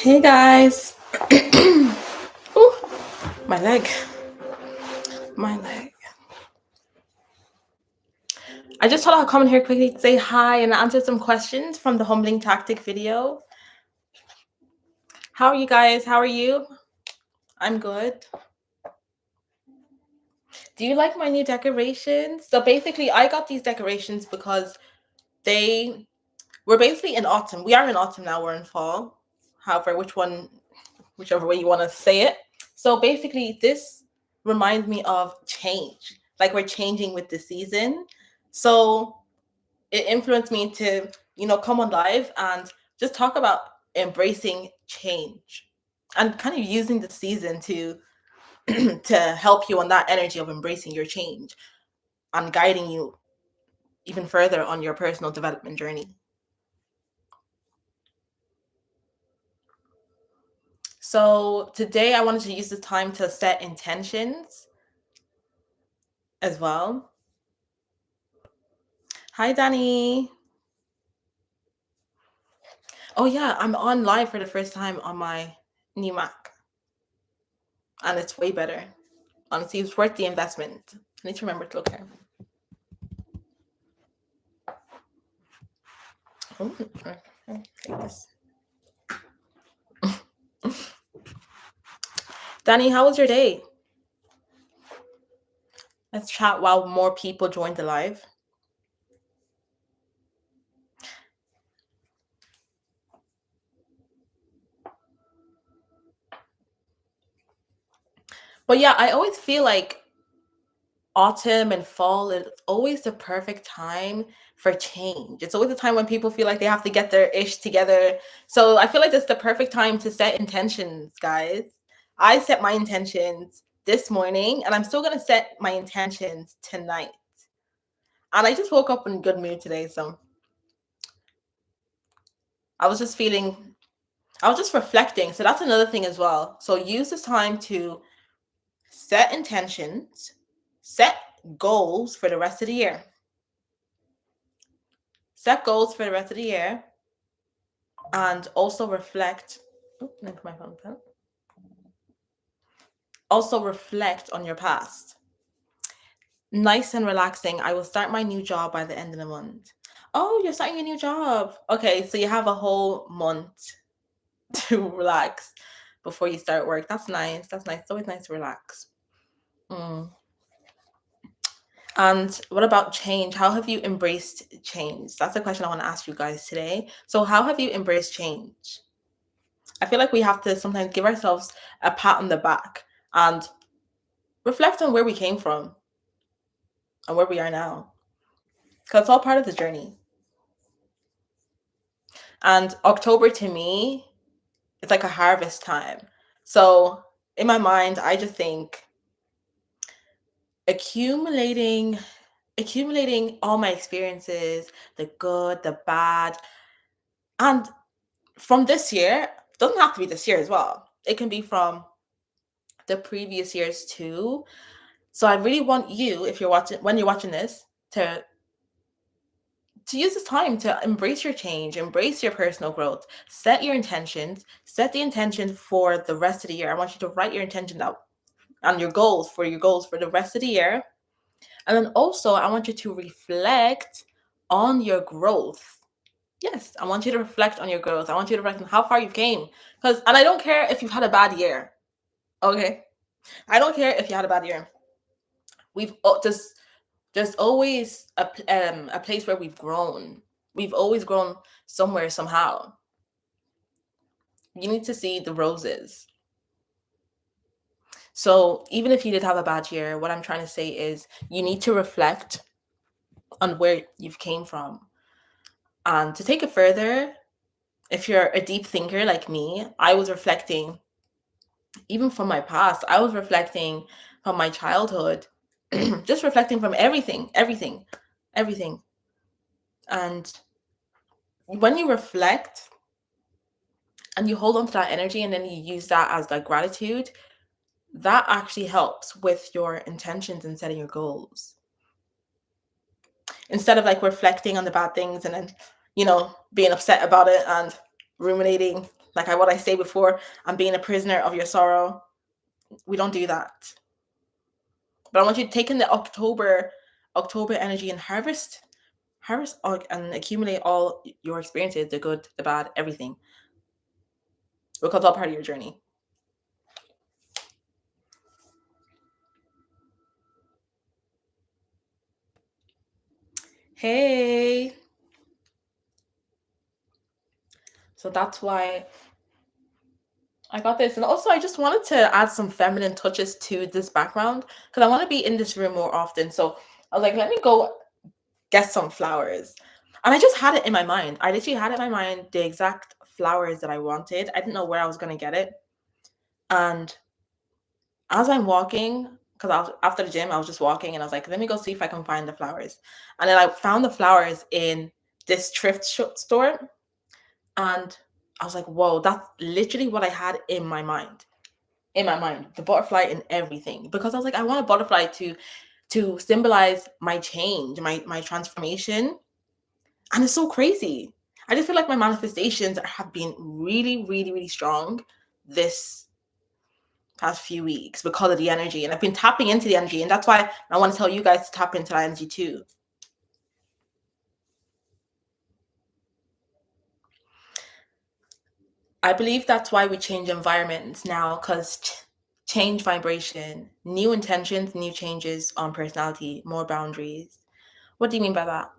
Hey guys. Ooh, my leg. My leg. I just thought I'd come in here quickly to say hi and answer some questions from the humbling tactic video. How are you guys? How are you? I'm good. Do you like my new decorations? So basically, I got these decorations because we're basically in autumn. We are in autumn now, we're in fall. However, whichever way you want to say it. So basically, this reminds me of change. Like we're changing with the season. So it influenced me to, come on live and just talk about embracing change and kind of using the season to to help you on that energy of embracing your change and guiding you even further on your personal development journey. So today I wanted to use this time to set intentions as well. Hi, Danny. Oh yeah, I'm on live for the first time on my new Mac, and it's way better. Honestly, it's worth the investment. I need to remember to look here. Oh, take this. Danny, how was your day? Let's chat while more people join the live. But yeah, I always feel like autumn and fall is always the perfect time for change. It's always the time when people feel like they have to get their ish together. So I feel like it's the perfect time to set intentions, guys. I set my intentions this morning and I'm still going to set my intentions tonight. And I just woke up in good mood today. So I was just reflecting. So that's another thing as well. So use this time to set intentions, set goals for the rest of the year. Set goals for the rest of the year and also reflect. My phone pen. Also reflect on your past. Nice and relaxing. I will start my new job by the end of the month. Oh, you're starting a new job. Okay, so you have a whole month to relax before you start work. That's nice. That's nice. It's always nice to relax. And what about change? How have you embraced change? That's a question I want to ask you guys today. So how have you embraced change? I feel like we have to sometimes give ourselves a pat on the back and reflect on where we came from and where we are now. Because it's all part of the journey. And October to me, it's like a harvest time. So in my mind, I just think accumulating all my experiences, the good, the bad, and from this year, doesn't have to be this year as well. It can be from the previous years too. So I really want you, when you're watching this, to use this time to embrace your change, embrace your personal growth, set your intentions, set the intention for the rest of the year. I want you to write your intention out and your goals for the rest of the year. And then also I want you to reflect on your growth. Yes, I want you to reflect on your growth. I want you to reflect on how far you came. And I don't care if you've had a bad year. Okay? I don't care if you had a bad year. There's always a place where we've grown. We've always grown somewhere, somehow. You need to see the roses. So even if you did have a bad year, what I'm trying to say is you need to reflect on where you've came from. And to take it further, if you're a deep thinker like me, I was reflecting even from my past. I was reflecting from my childhood, just reflecting from everything. And when you reflect and you hold on to that energy and then you use that as like gratitude, that actually helps with your intentions and setting your goals. Instead of like reflecting on the bad things and then, being upset about it and ruminating, Like what I say before, I'm being a prisoner of your sorrow. We don't do that. But I want you to take in the October energy and harvest and accumulate all your experiences, the good, the bad, everything, because it's all part of your journey. Hey. So that's why I got this. And also, I just wanted to add some feminine touches to this background because I want to be in this room more often. So I was like, let me go get some flowers. And I just had it in my mind. I literally had it in my mind, the exact flowers that I wanted. I didn't know where I was going to get it. And as I'm walking, because I was after the gym, I was just walking and I was like, let me go see if I can find the flowers. And then I found the flowers in this store. And I was like, whoa, that's literally what I had in my mind. In my mind, the butterfly and everything. Because I was like, I want a butterfly to symbolize my change, my transformation. And it's so crazy. I just feel like my manifestations have been really, really, really strong this past few weeks because of the energy. And I've been tapping into the energy. And that's why I want to tell you guys to tap into that energy too. I believe that's why we change environments now, because change vibration, new intentions, new changes on personality, more boundaries. What do you mean by that?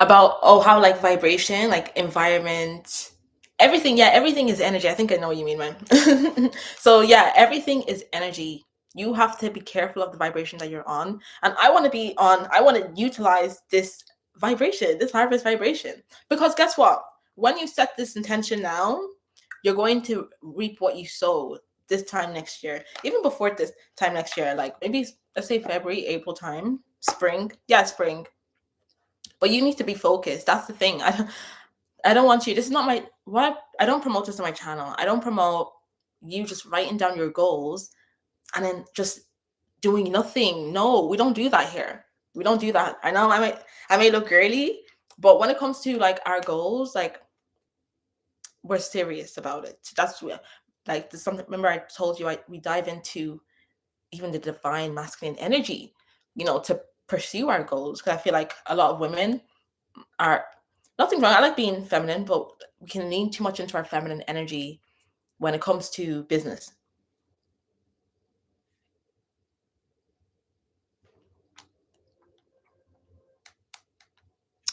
About, oh, how like vibration, like environment, everything. Yeah, everything is energy. I think I know what you mean, man. So yeah, everything is energy. You have to be careful of the vibration that you're on. And I want to utilize this vibration, this harvest vibration. Because guess what? When you set this intention now, you're going to reap what you sow this time next year. Even before this time next year, like maybe let's say February, April time, spring. Yeah, spring. But you need to be focused. That's the thing. I don't want you. This is not my what I don't promote this on my channel. I don't promote you just writing down your goals and then just doing nothing. No, we don't do that here. We don't do that. I know I may look girly, but when it comes to like our goals, like we're serious about it. That's like there's something. Remember, I told you we dive into even the divine masculine energy, to pursue our goals. Because I feel like a lot of women are nothing wrong. I like being feminine, but we can lean too much into our feminine energy when it comes to business.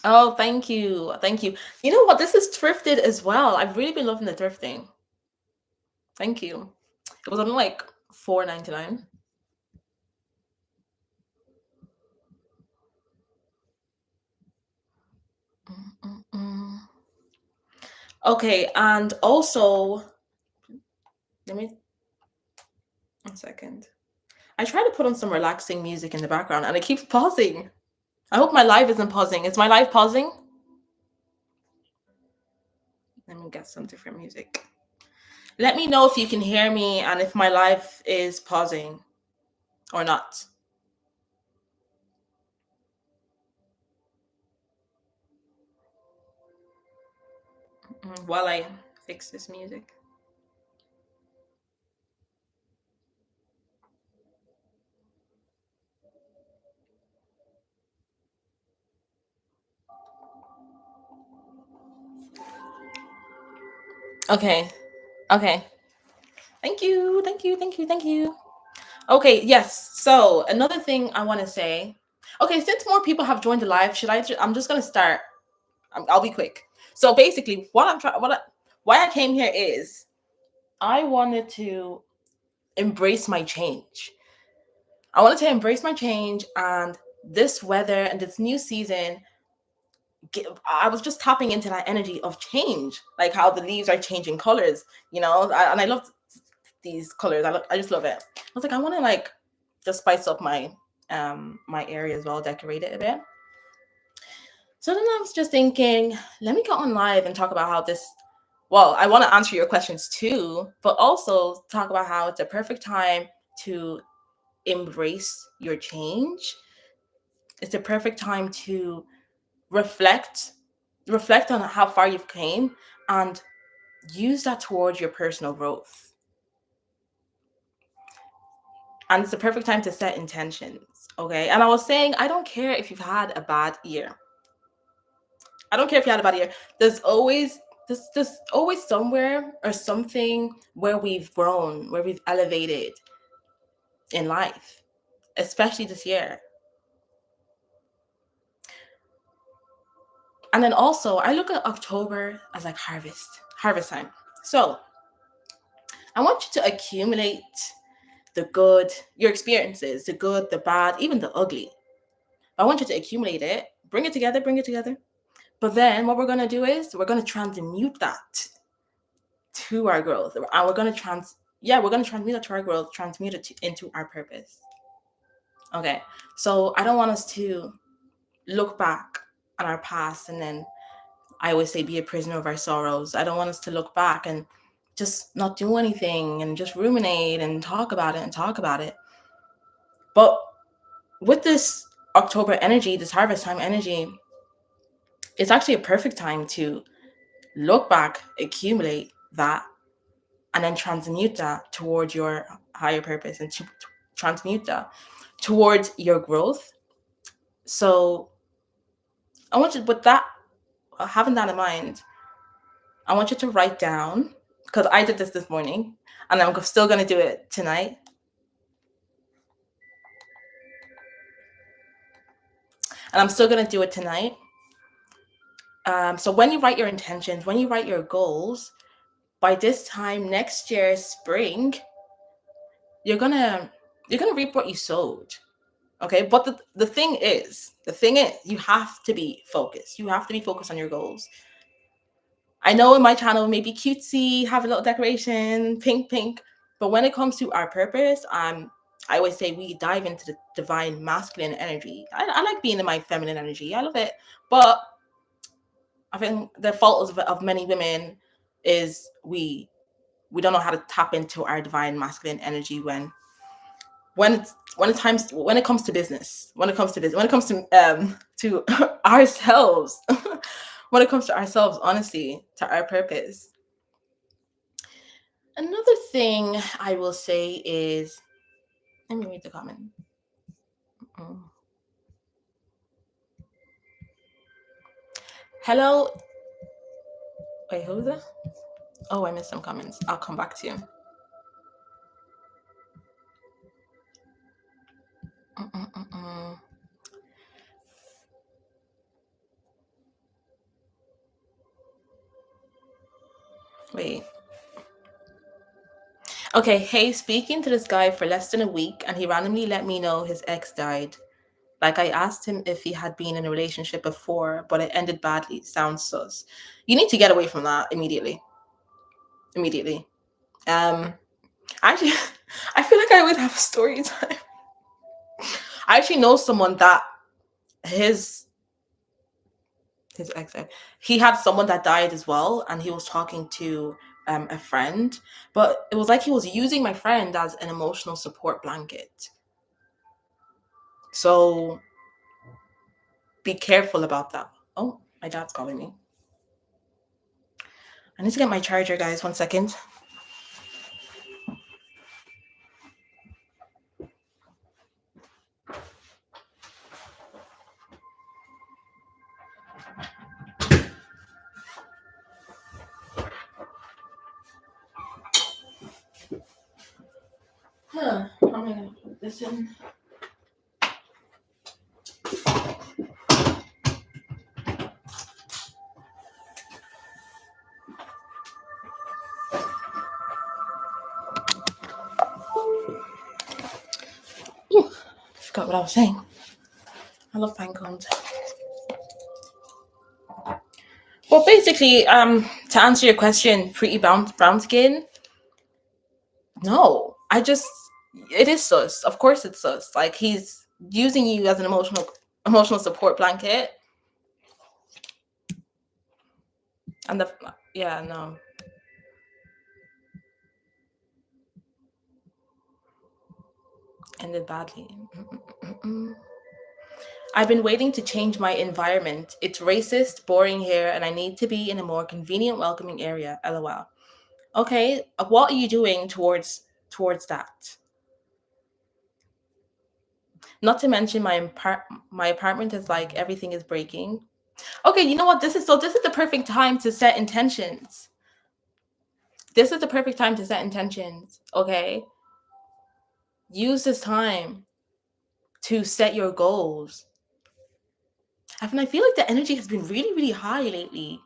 Oh, thank you. Thank you. You know what? This is thrifted as well. I've really been loving the thrifting. Thank you. It was only like $4.99. Mm-mm-mm. Okay, and also, let me 1 second. I try to put on some relaxing music in the background and it keeps pausing. I hope my live isn't pausing. Is my live pausing? Let me get some different music. Let me know if you can hear me and if my live is pausing or not. While I fix this music. Okay. Okay. Thank you. Thank you. Thank you. Thank you. Okay. Yes. So another thing I want to say. Okay, since more people have joined the live, should I? I'm just gonna start. I'll be quick. So basically, what I'm trying, why I came here is, I wanted to embrace my change. I wanted to embrace my change, and this weather and this new season, I was just tapping into that energy of change, like how the leaves are changing colors, and I love these colors. I just love it. I was like, I want to like just spice up my area as well, decorate it a bit. So then I was just thinking, let me go on live and talk about how this. Well, I want to answer your questions too, but also talk about how it's a perfect time to embrace your change. It's a perfect time to reflect reflect on how far you've came and use that towards your personal growth. And it's the perfect time to set intentions. Okay. And I was saying, I don't care if you've had a bad year. I don't care if you had a bad year. There's always somewhere or something where we've grown, where we've elevated in life, especially this year. And then also, I look at October as like harvest time. So I want you to accumulate the good, your experiences, the good, the bad, even the ugly. I want you to accumulate it, bring it together, bring it together. But then what we're going to do is we're going to transmute that to our growth. And we're going to we're going to transmute it to our growth, transmute it into our purpose. Okay. So I don't want us to look back on our past and then I always say be a prisoner of our sorrows. I don't want us to look back and just not do anything and just ruminate and talk about it and talk about it. But with this October energy, this harvest time energy, it's actually a perfect time to look back, accumulate that, and then transmute that towards your higher purpose and to transmute that towards your growth. So I want you, with that, having that in mind, I want you to write down, because I did this morning and I'm still going to do it tonight. And I'm still going to do it tonight. So when you write your intentions, when you write your goals, by this time next year, spring, you're gonna reap what you sowed. Okay, but the thing is, you have to be focused. You have to be focused on your goals. I know in my channel maybe cutesy, have a little decoration, pink, but when it comes to our purpose, I always say we dive into the divine masculine energy. I like being in my feminine energy. I love it, but I think the fault of many women is we don't know how to tap into our divine masculine energy when it comes to business, when it comes to ourselves, when it comes to ourselves, honestly, to our purpose. Another thing I will say is, let me read the comment. Hello. Wait, who's that? Oh, I missed some comments. I'll come back to you. Wait. Okay, hey, speaking to this guy for less than a week, and he randomly let me know his ex died. Like, I asked him if he had been in a relationship before, but it ended badly. Sounds sus. You need to get away from that immediately. Immediately. Actually, I feel like I would have a story time. I actually know someone that his ex, he had someone that died as well, and he was talking to a friend, but it was like he was using my friend as an emotional support blanket. So be careful about that. Oh, my dad's calling me. I need to get my charger, guys. 1 second. How am I gonna put this in? Ooh, I forgot what I was saying. I love pine cones. Well, basically, to answer your question, pretty brown skin. No, it is sus. Of course, it's sus. Like, he's using you as an emotional support blanket, and no. Ended badly. I've been waiting to change my environment. It's racist, boring here, and I need to be in a more convenient, welcoming area. LOL. Okay, what are you doing towards that? Not to mention my apartment is like everything is breaking. Okay, you know what? This is the perfect time to set intentions. This is the perfect time to set intentions. Okay, use this time to set your goals. I feel like the energy has been really, really high lately.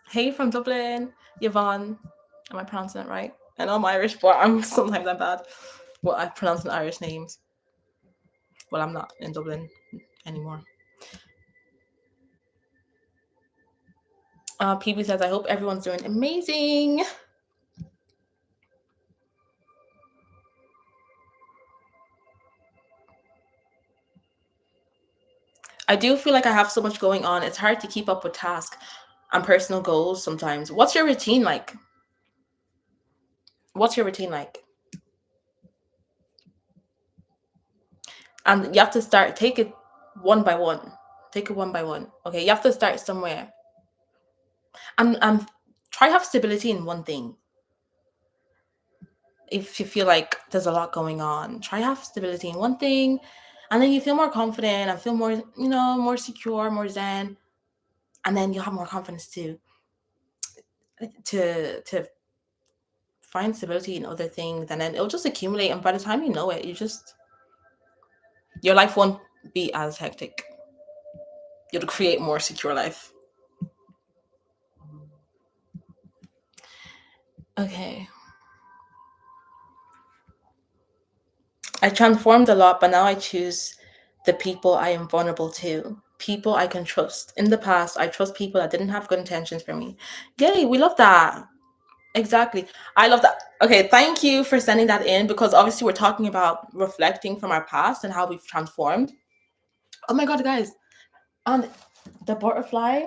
Hey from Dublin, Yvonne. Am I pronouncing it right? I know I'm Irish, but I'm bad. Well, I pronounce Irish names. Well, I'm not in Dublin anymore. PB says, I hope everyone's doing amazing. I do feel like I have so much going on. It's hard to keep up with tasks and personal goals sometimes. What's your routine like? What's your routine like? And you have to take it one by one. Take it one by one. Okay, you have to start somewhere. And try have stability in one thing. If you feel like there's a lot going on, try have stability in one thing, and then you feel more confident and feel more, more secure, more zen, and then you'll have more confidence to find stability in other things, and then it'll just accumulate, and by the time you know it, your life won't be as hectic. You'll create more secure life. Okay. I transformed a lot, but now I choose the people I am vulnerable to, people I can trust. In the past, I trust people that didn't have good intentions for me. Yay, we love that. Exactly. I love that. Okay, thank you for sending that in, because obviously we're talking about reflecting from our past and how we've transformed. Oh my God, guys. And the butterfly,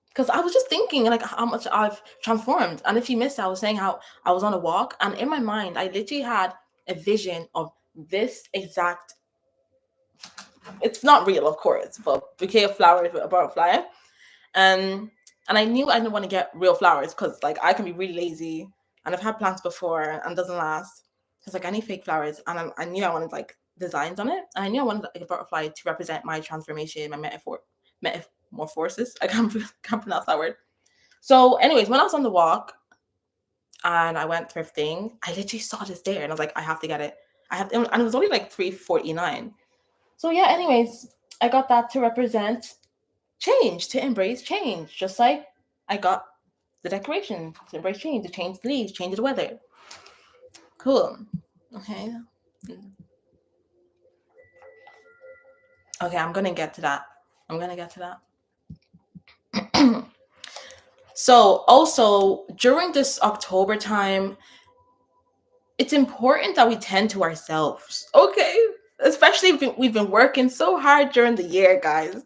because I was just thinking like how much I've transformed. And if you missed, I was saying how I was on a walk, and in my mind, I literally had a vision of this exact. It's not real, of course, but bouquet of flowers with a butterfly. Um, and I knew I didn't want to get real flowers because like I can be really lazy, and I've had plants before and it doesn't last. It's like I need fake flowers, and I knew I wanted like designs on it, and I knew I wanted like a butterfly to represent my transformation, my metamorphosis. I can't pronounce that word. So, anyways, when I was on the walk and I went thrifting, I literally saw this there, and I was like, I have to get it. And it was only like 3.49. So yeah. Anyways, I got that to represent change, to embrace change, just like I got the decoration to embrace change, to change the leaves, change the weather. Cool. Okay. Okay, I'm gonna get to that. So also during this October time, it's important that we tend to ourselves. Okay. Especially if we've been working so hard during the year, guys.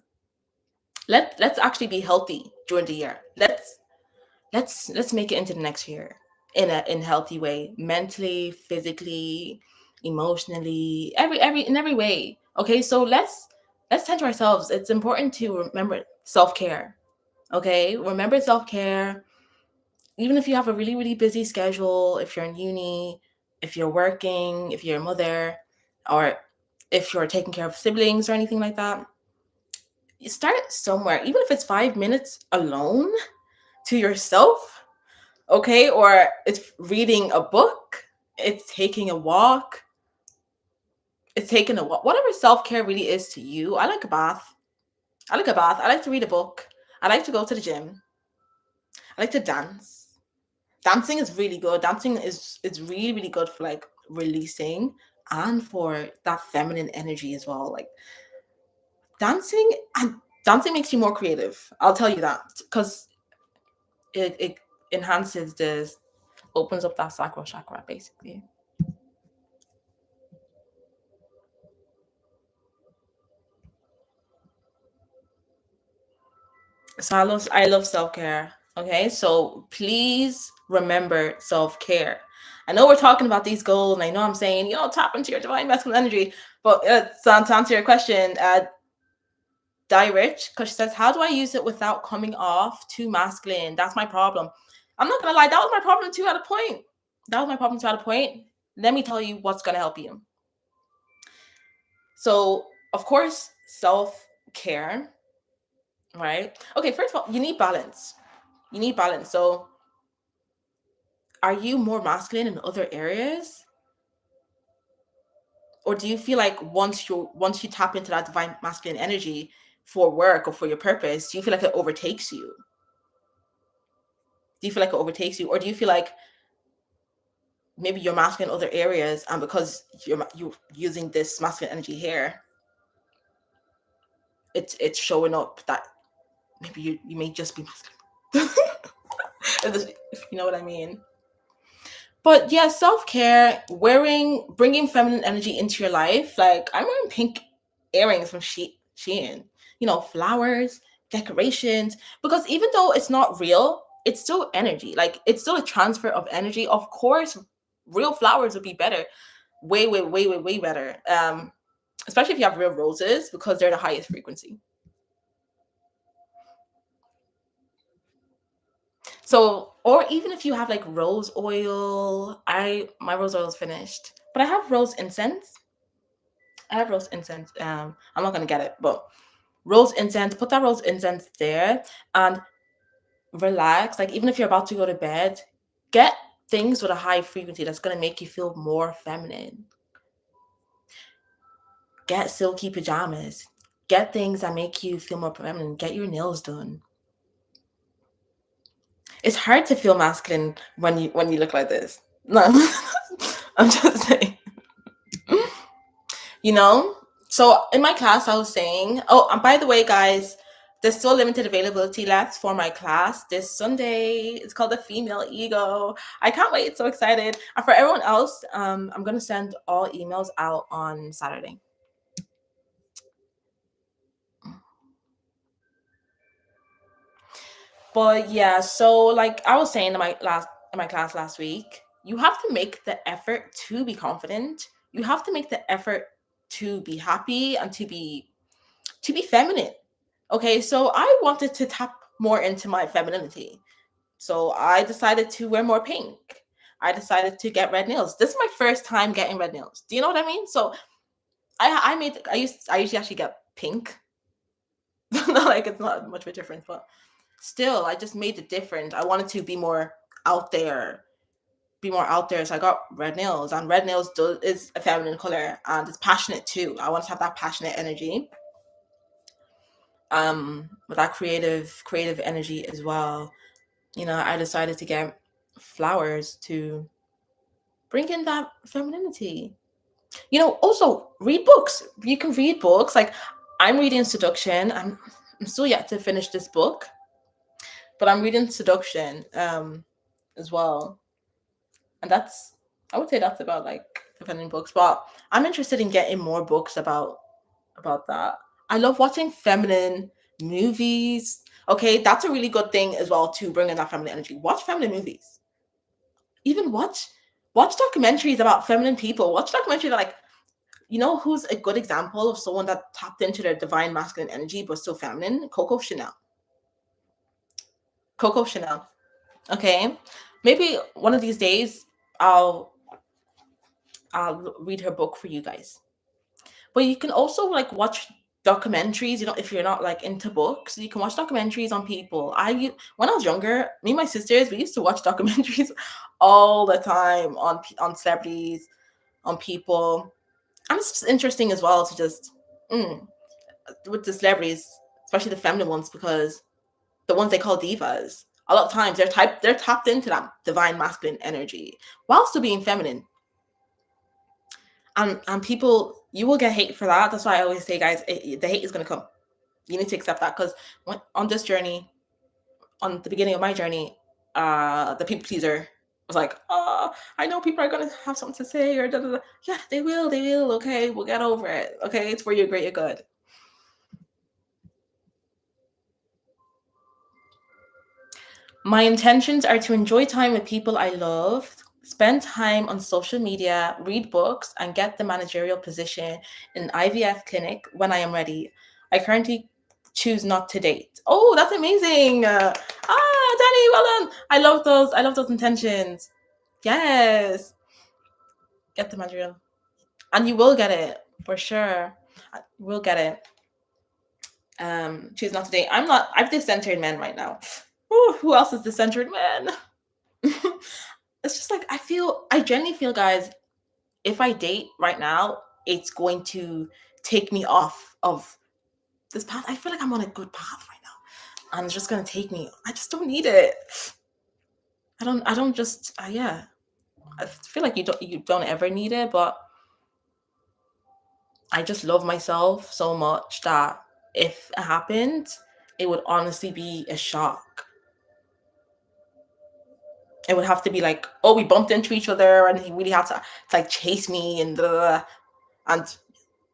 Let's actually be healthy during the year. Let's make it into the next year in a healthy way, mentally, physically, emotionally, every in every way. Okay, so let's tend to ourselves. It's important to remember self-care. Okay, remember self-care. Even if you have a really, really busy schedule, if you're in uni, if you're working, if you're a mother, or if you're taking care of siblings or anything like that, you start somewhere, even if it's 5 minutes alone to yourself. Okay, or it's reading a book, it's taking a walk, whatever self-care really is to you. I like a bath. I like to read a book. I like to go to the gym. I like to dance. Dancing is really good. Dancing is it's really, really good for like releasing and for that feminine energy as well. Like dancing and dancing makes you more creative. I'll tell you that, because it enhances this, opens up that sacral chakra basically. So I love self-care. Okay, so please remember self-care. I know we're talking about these goals, and I know I'm saying, tap into your divine masculine energy. But to answer your question, Die Rich, because she says, how do I use it without coming off too masculine? That's my problem. I'm not going to lie, that was my problem too at a point. That was my problem too at a point. Let me tell you what's going to help you. So, of course, self-care, right? Okay, first of all, you need balance. You need balance. So, are you more masculine in other areas? Or do you feel like once you tap into that divine masculine energy for work or for your purpose, do you feel like it overtakes you? Do you feel like it overtakes you? Or do you feel like maybe you're masculine in other areas, and because you're using this masculine energy here, it's showing up that maybe you may just be masculine. If you know what I mean. But yeah, self-care, bringing feminine energy into your life. Like, I'm wearing pink earrings from Shein. Flowers, decorations. Because even though it's not real, it's still energy. Like, it's still a transfer of energy. Of course, real flowers would be better. Way, way, way, way, way better. Especially if you have real roses, because they're the highest frequency. So, or even if you have like rose oil, my rose oil is finished, but I have rose incense. I'm not gonna get it, but rose incense. Put that rose incense there and relax. Like, even if you're about to go to bed, get things with a high frequency that's gonna make you feel more feminine. Get silky pajamas. Get things that make you feel more feminine. Get your nails done. It's hard to feel masculine when you look like this. No, I'm just saying. you know so in my class I was saying, oh, and by the way, guys, there's still limited availability left for my class this Sunday. It's called the Female Ego. I can't wait. So excited. And for everyone else, I'm going to send all emails out on Saturday. But yeah, so like I was saying in my class last week, you have to make the effort to be confident. You have to make the effort to be happy and to be feminine. Okay, so I wanted to tap more into my femininity. So I decided to wear more pink. I decided to get red nails. This is my first time getting red nails. Do you know what I mean? So I usually actually get pink. Not like it's not much of a difference, but still I just made it different. I wanted to be more out there. Be more out there. So I got red nails, and red nails is a feminine color, and it's passionate too. I want to have that passionate energy. With that creative energy as well. I decided to get flowers to bring in that femininity. Also read books. You can read books. Like, I'm reading Seduction. I'm still yet to finish this book, but I'm reading Seduction as well. And I would say that's about like the feminine books, but I'm interested in getting more books about that. I love watching feminine movies. Okay, that's a really good thing as well to bring in that feminine energy. Watch feminine movies. Even watch documentaries about feminine people. Watch documentaries that, like, who's a good example of someone that tapped into their divine masculine energy but still feminine? Coco Chanel. Coco Chanel. Okay. Maybe one of these days I'll I'll read her book for you guys. But you can also like watch documentaries. If you're not like into books, you can watch documentaries on people. When I was younger, me and my sisters, we used to watch documentaries all the time on celebrities, on people. And it's just interesting as well to just with the celebrities, especially the feminine ones, because the ones they call divas, a lot of times they're tapped into that divine masculine energy while still being feminine. And people, you will get hate for that. That's why I always say, guys, the hate is going to come. You need to accept that, because on this journey, on the beginning of my journey, the people pleaser was like, oh, I know people are going to have something to say, or da, da, da. Yeah, they will, okay, we'll get over it. Okay, it's for your greater good. My intentions are to enjoy time with people I love, Spend time on social media, read books, and get the managerial position in an IVF clinic when I am ready. I currently choose not to date. Oh, that's amazing. Danny, well done. I love those. I love those intentions. Yes. Get the managerial. And you will get it for sure. We'll get it. Choose not to date. I'm the centered man right now. Ooh, who else is the centered man? It's just like I genuinely feel, guys, if I date right now, it's going to take me off of this path. I feel like I'm on a good path right now. And it's just gonna take me. I just don't need it. I don't just yeah. I feel like you don't ever need it, but I just love myself so much that if it happened, it would honestly be a shock. It would have to be like, oh, we bumped into each other and he really had to like chase me and and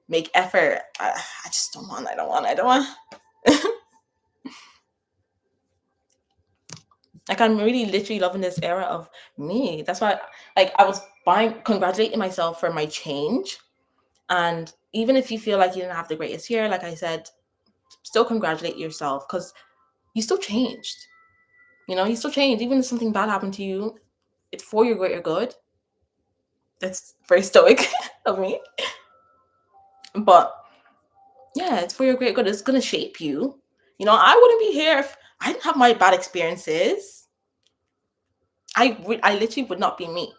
make effort. I just don't want. I don't want. Like I'm really literally loving this era of me. That's why like I was congratulating myself for my change. And even if you feel like you didn't have the greatest year, like I said, still congratulate yourself because you still changed. You know, you still changed. Even if something bad happened to you, it's for your greater good. That's very stoic of me. But yeah, it's for your greater good. It's gonna shape you. You know, I wouldn't be here if I didn't have my bad experiences. I literally would not be me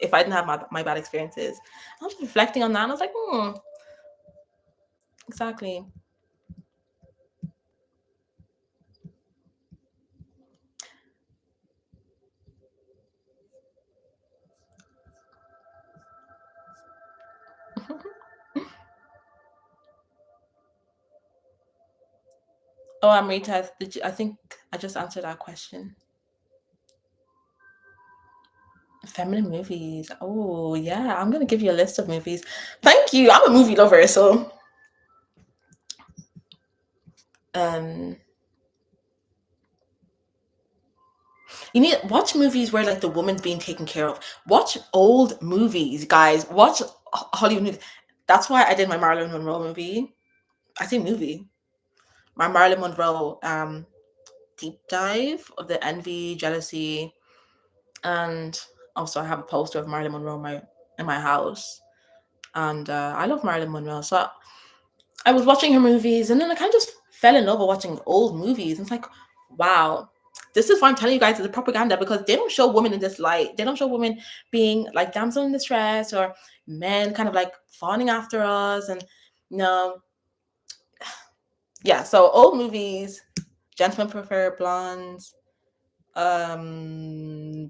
if I didn't have my bad experiences. I was reflecting on that and I was like, exactly. Oh, Amrita, I think I just answered that question. Feminine movies. Oh, yeah. I'm going to give you a list of movies. Thank you. I'm a movie lover, so um you need watch movies where like the woman's being taken care of. Watch old movies, guys. Watch Hollywood movies. That's why I did my Marilyn Monroe movie. I say movie. My Marilyn Monroe deep dive of the envy, jealousy, and also I have a poster of Marilyn Monroe in my house. And I love Marilyn Monroe. So I was watching her movies and then I kind of just fell in love with watching old movies. And it's like, wow, this is why I'm telling you guys it's a propaganda because they don't show women in this light. They don't show women being like damsel in distress or men kind of like fawning after us. And you know, yeah, so old movies, Gentlemen Prefer Blondes,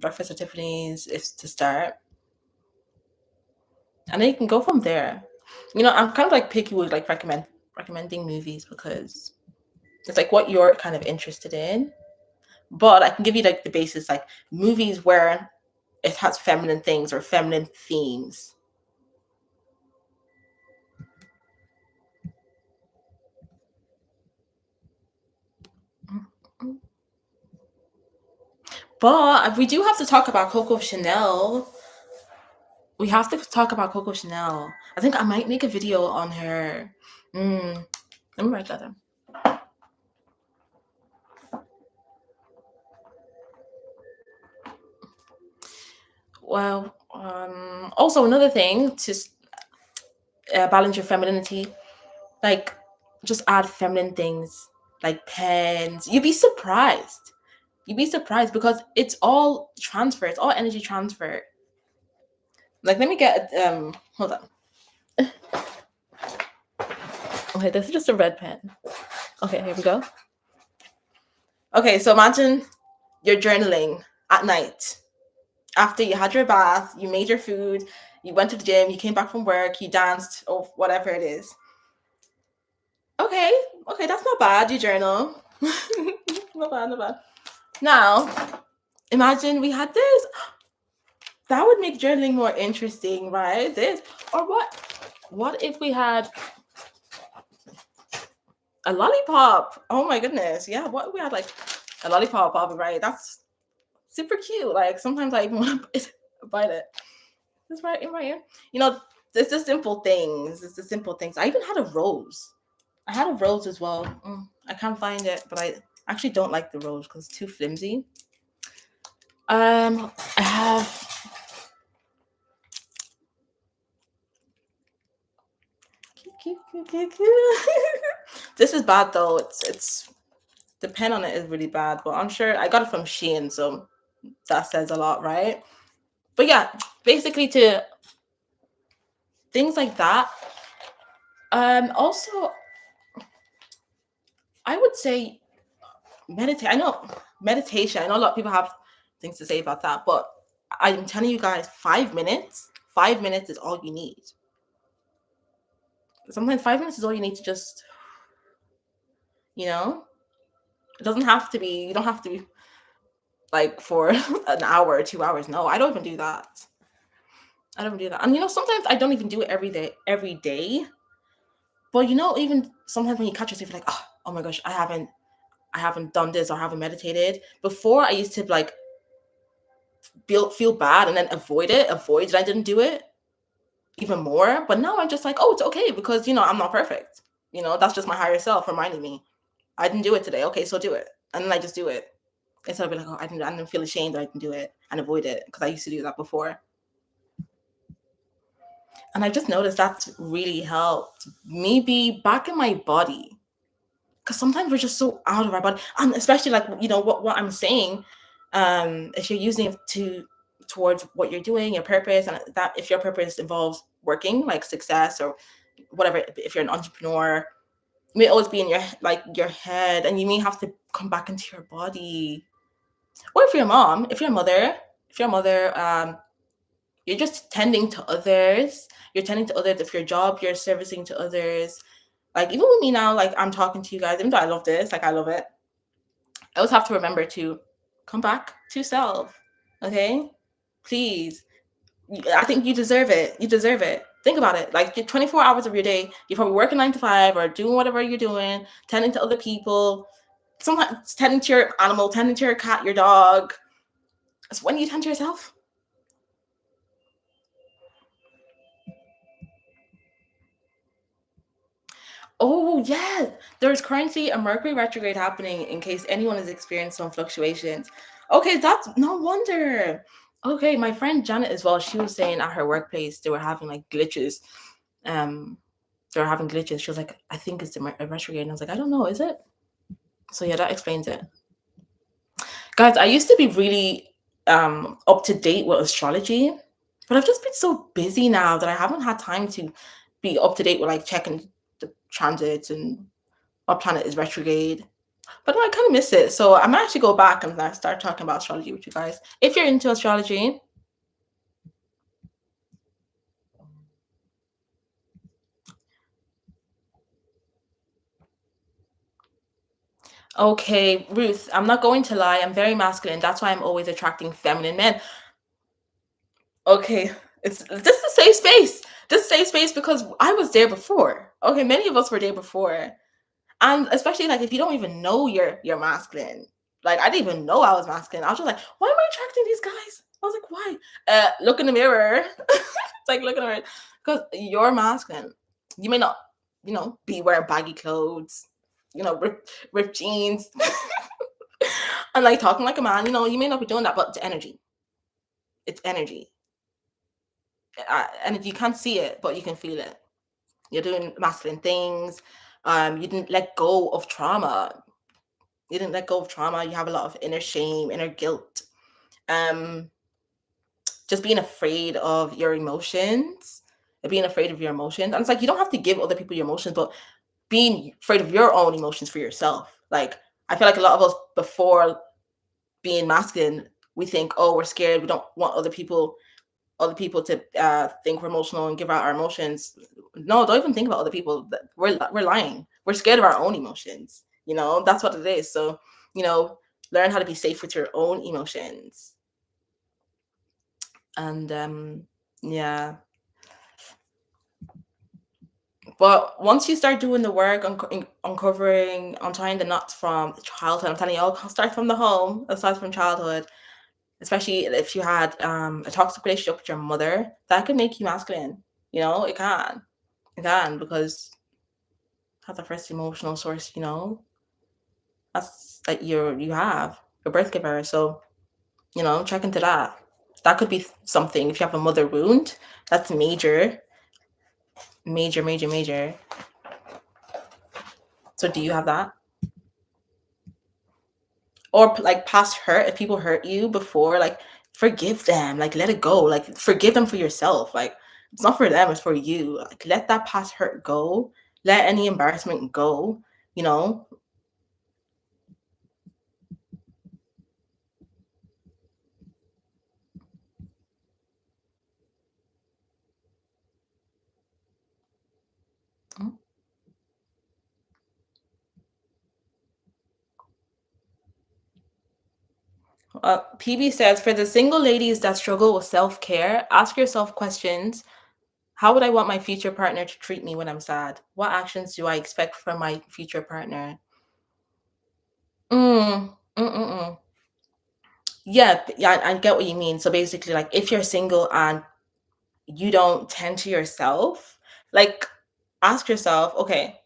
Breakfast at Tiffany's is to start. And then you can go from there. You know, I'm kind of like picky with like recommending movies because it's like what you're kind of interested in. But I can give you like the basis, like movies where it has feminine things or feminine themes. But we do have to talk about Coco Chanel. We have to talk about Coco Chanel. I think I might make a video on her. Let me write that down. Well, also another thing to balance your femininity, like just add feminine things like pens. You'd be surprised. You'd be surprised because it's all transfer. It's all energy transfer. Like, let me get hold on. Okay, this is just a red pen. Okay, here we go. Okay, so imagine you're journaling at night after you had your bath, you made your food, you went to the gym, you came back from work, you danced, or whatever it is. Okay, that's not bad. You journal. Not bad, not bad. Now, imagine we had this. That would make journaling more interesting, right? This or what? What if we had a lollipop? Oh my goodness! Yeah, what if we had like a lollipop, right? That's super cute. Like sometimes I even want to. Bite it. It's right in my ear. You know, it's the simple things. It's the simple things. I even had a rose. I had a rose as well. I can't find it, but I actually don't like the rose because it's too flimsy. I have. This is bad though. It's the pen on it is really bad, but I'm sure I got it from Shein, so that says a lot, right? But yeah, basically to things like that. Also, I would say meditate. I know meditation. I know a lot of people have things to say about that, but I'm telling you guys, 5 minutes. 5 minutes is all you need. Sometimes 5 minutes is all you need to just, you know, it doesn't have to be. You don't have to be like for an hour or 2 hours. No, I don't even do that. I don't do that. And sometimes I don't even do it every day. Every day. But even sometimes when you catch yourself, you're like, oh my gosh, I haven't done this or I haven't meditated. Before I used to like feel bad and then avoid it. I didn't do it even more. But now I'm just like, oh, it's okay because I'm not perfect. That's just my higher self reminding me I didn't do it today. Okay, so do it, and then I just do it instead of being like, oh, I didn't feel ashamed that I didn't do it and avoid it because I used to do that before. And I just noticed that's really helped me be back in my body. Because sometimes we're just so out of our body. And especially like, what I'm saying, if you're using it towards what you're doing, your purpose, and that if your purpose involves working, like success or whatever, if you're an entrepreneur, you may always be in your head, and you may have to come back into your body. Or if you're a mom, if you're a mother, you're just tending to others. You're tending to others. If your job, you're servicing to others. Like even with me now, like I'm talking to you guys, even though I love this, like I love it. I always have to remember to come back to self. Okay? Please. I think you deserve it. You deserve it. Think about it. Like 24 hours of your day, you're probably working 9 to 5 or doing whatever you're doing, tending to other people, sometimes tending to your animal, tending to your cat, your dog. So when you tend to yourself, oh, yeah. There's currently a Mercury retrograde happening in case anyone has experienced some fluctuations. Okay, that's no wonder. Okay, my friend Janet as well, she was saying at her workplace they were having like glitches. Um, they were having glitches. She was like, I think it's a retrograde. And I was like, I don't know, is it? So yeah, that explains it. Guys, I used to be really up to date with astrology, but I've just been so busy now that I haven't had time to be up to date with like checking the transits and what planet is retrograde. But no, I kind of miss it. So I might actually go back and start talking about astrology with you guys. If you're into astrology, okay, Ruth, I'm not going to lie. I'm very masculine. That's why I'm always attracting feminine men. Okay, it's just a safe space. Just safe space because I was there before. Okay, many of us were there before. And especially like if you don't even know you're masculine. Like I didn't even know I was masculine. I was just like, why am I attracting these guys? I was like, why? Look in the mirror. It's like look in the mirror. Because you're masculine. You may not, be wearing baggy clothes, ripped jeans. And like talking like a man, you may not be doing that, but it's energy. It's energy. And you can't see it, but you can feel it. You're doing masculine things. You didn't let go of trauma. You didn't let go of trauma. You have a lot of inner shame, inner guilt. Um, just being afraid of your emotions, being afraid of your emotions. And it's like you don't have to give other people your emotions, but being afraid of your own emotions for yourself. Like I feel like a lot of us before being masculine, we think, oh, we're scared. We don't want other people to think we're emotional and give out our emotions. No, don't even think about other people. We're lying. We're scared of our own emotions. That's what it is. So, learn how to be safe with your own emotions. And yeah. But once you start doing the work on uncovering, untying the knots from childhood, I'm telling you, I'll start from the home. It starts from childhood. especially if you had a toxic relationship with your mother, that could make you masculine. It can. It can, because that's the first emotional source, that's that you have your birth giver. So, check into that. That could be something. If you have a mother wound, that's major, major, major, major. So do you have that? Or like past hurt, if people hurt you before, like forgive them, like let it go, like forgive them for yourself. Like it's not for them, it's for you. Like let that past hurt go, let any embarrassment go, you know. PB says, for the single ladies that struggle with self-care, ask yourself questions. How would I want my future partner to treat me when I'm sad? What actions do I expect from my future partner? Mm, mm. Yeah, yeah, I get what you mean. So basically, like, if you're single and you don't tend to yourself, like, ask yourself, okay,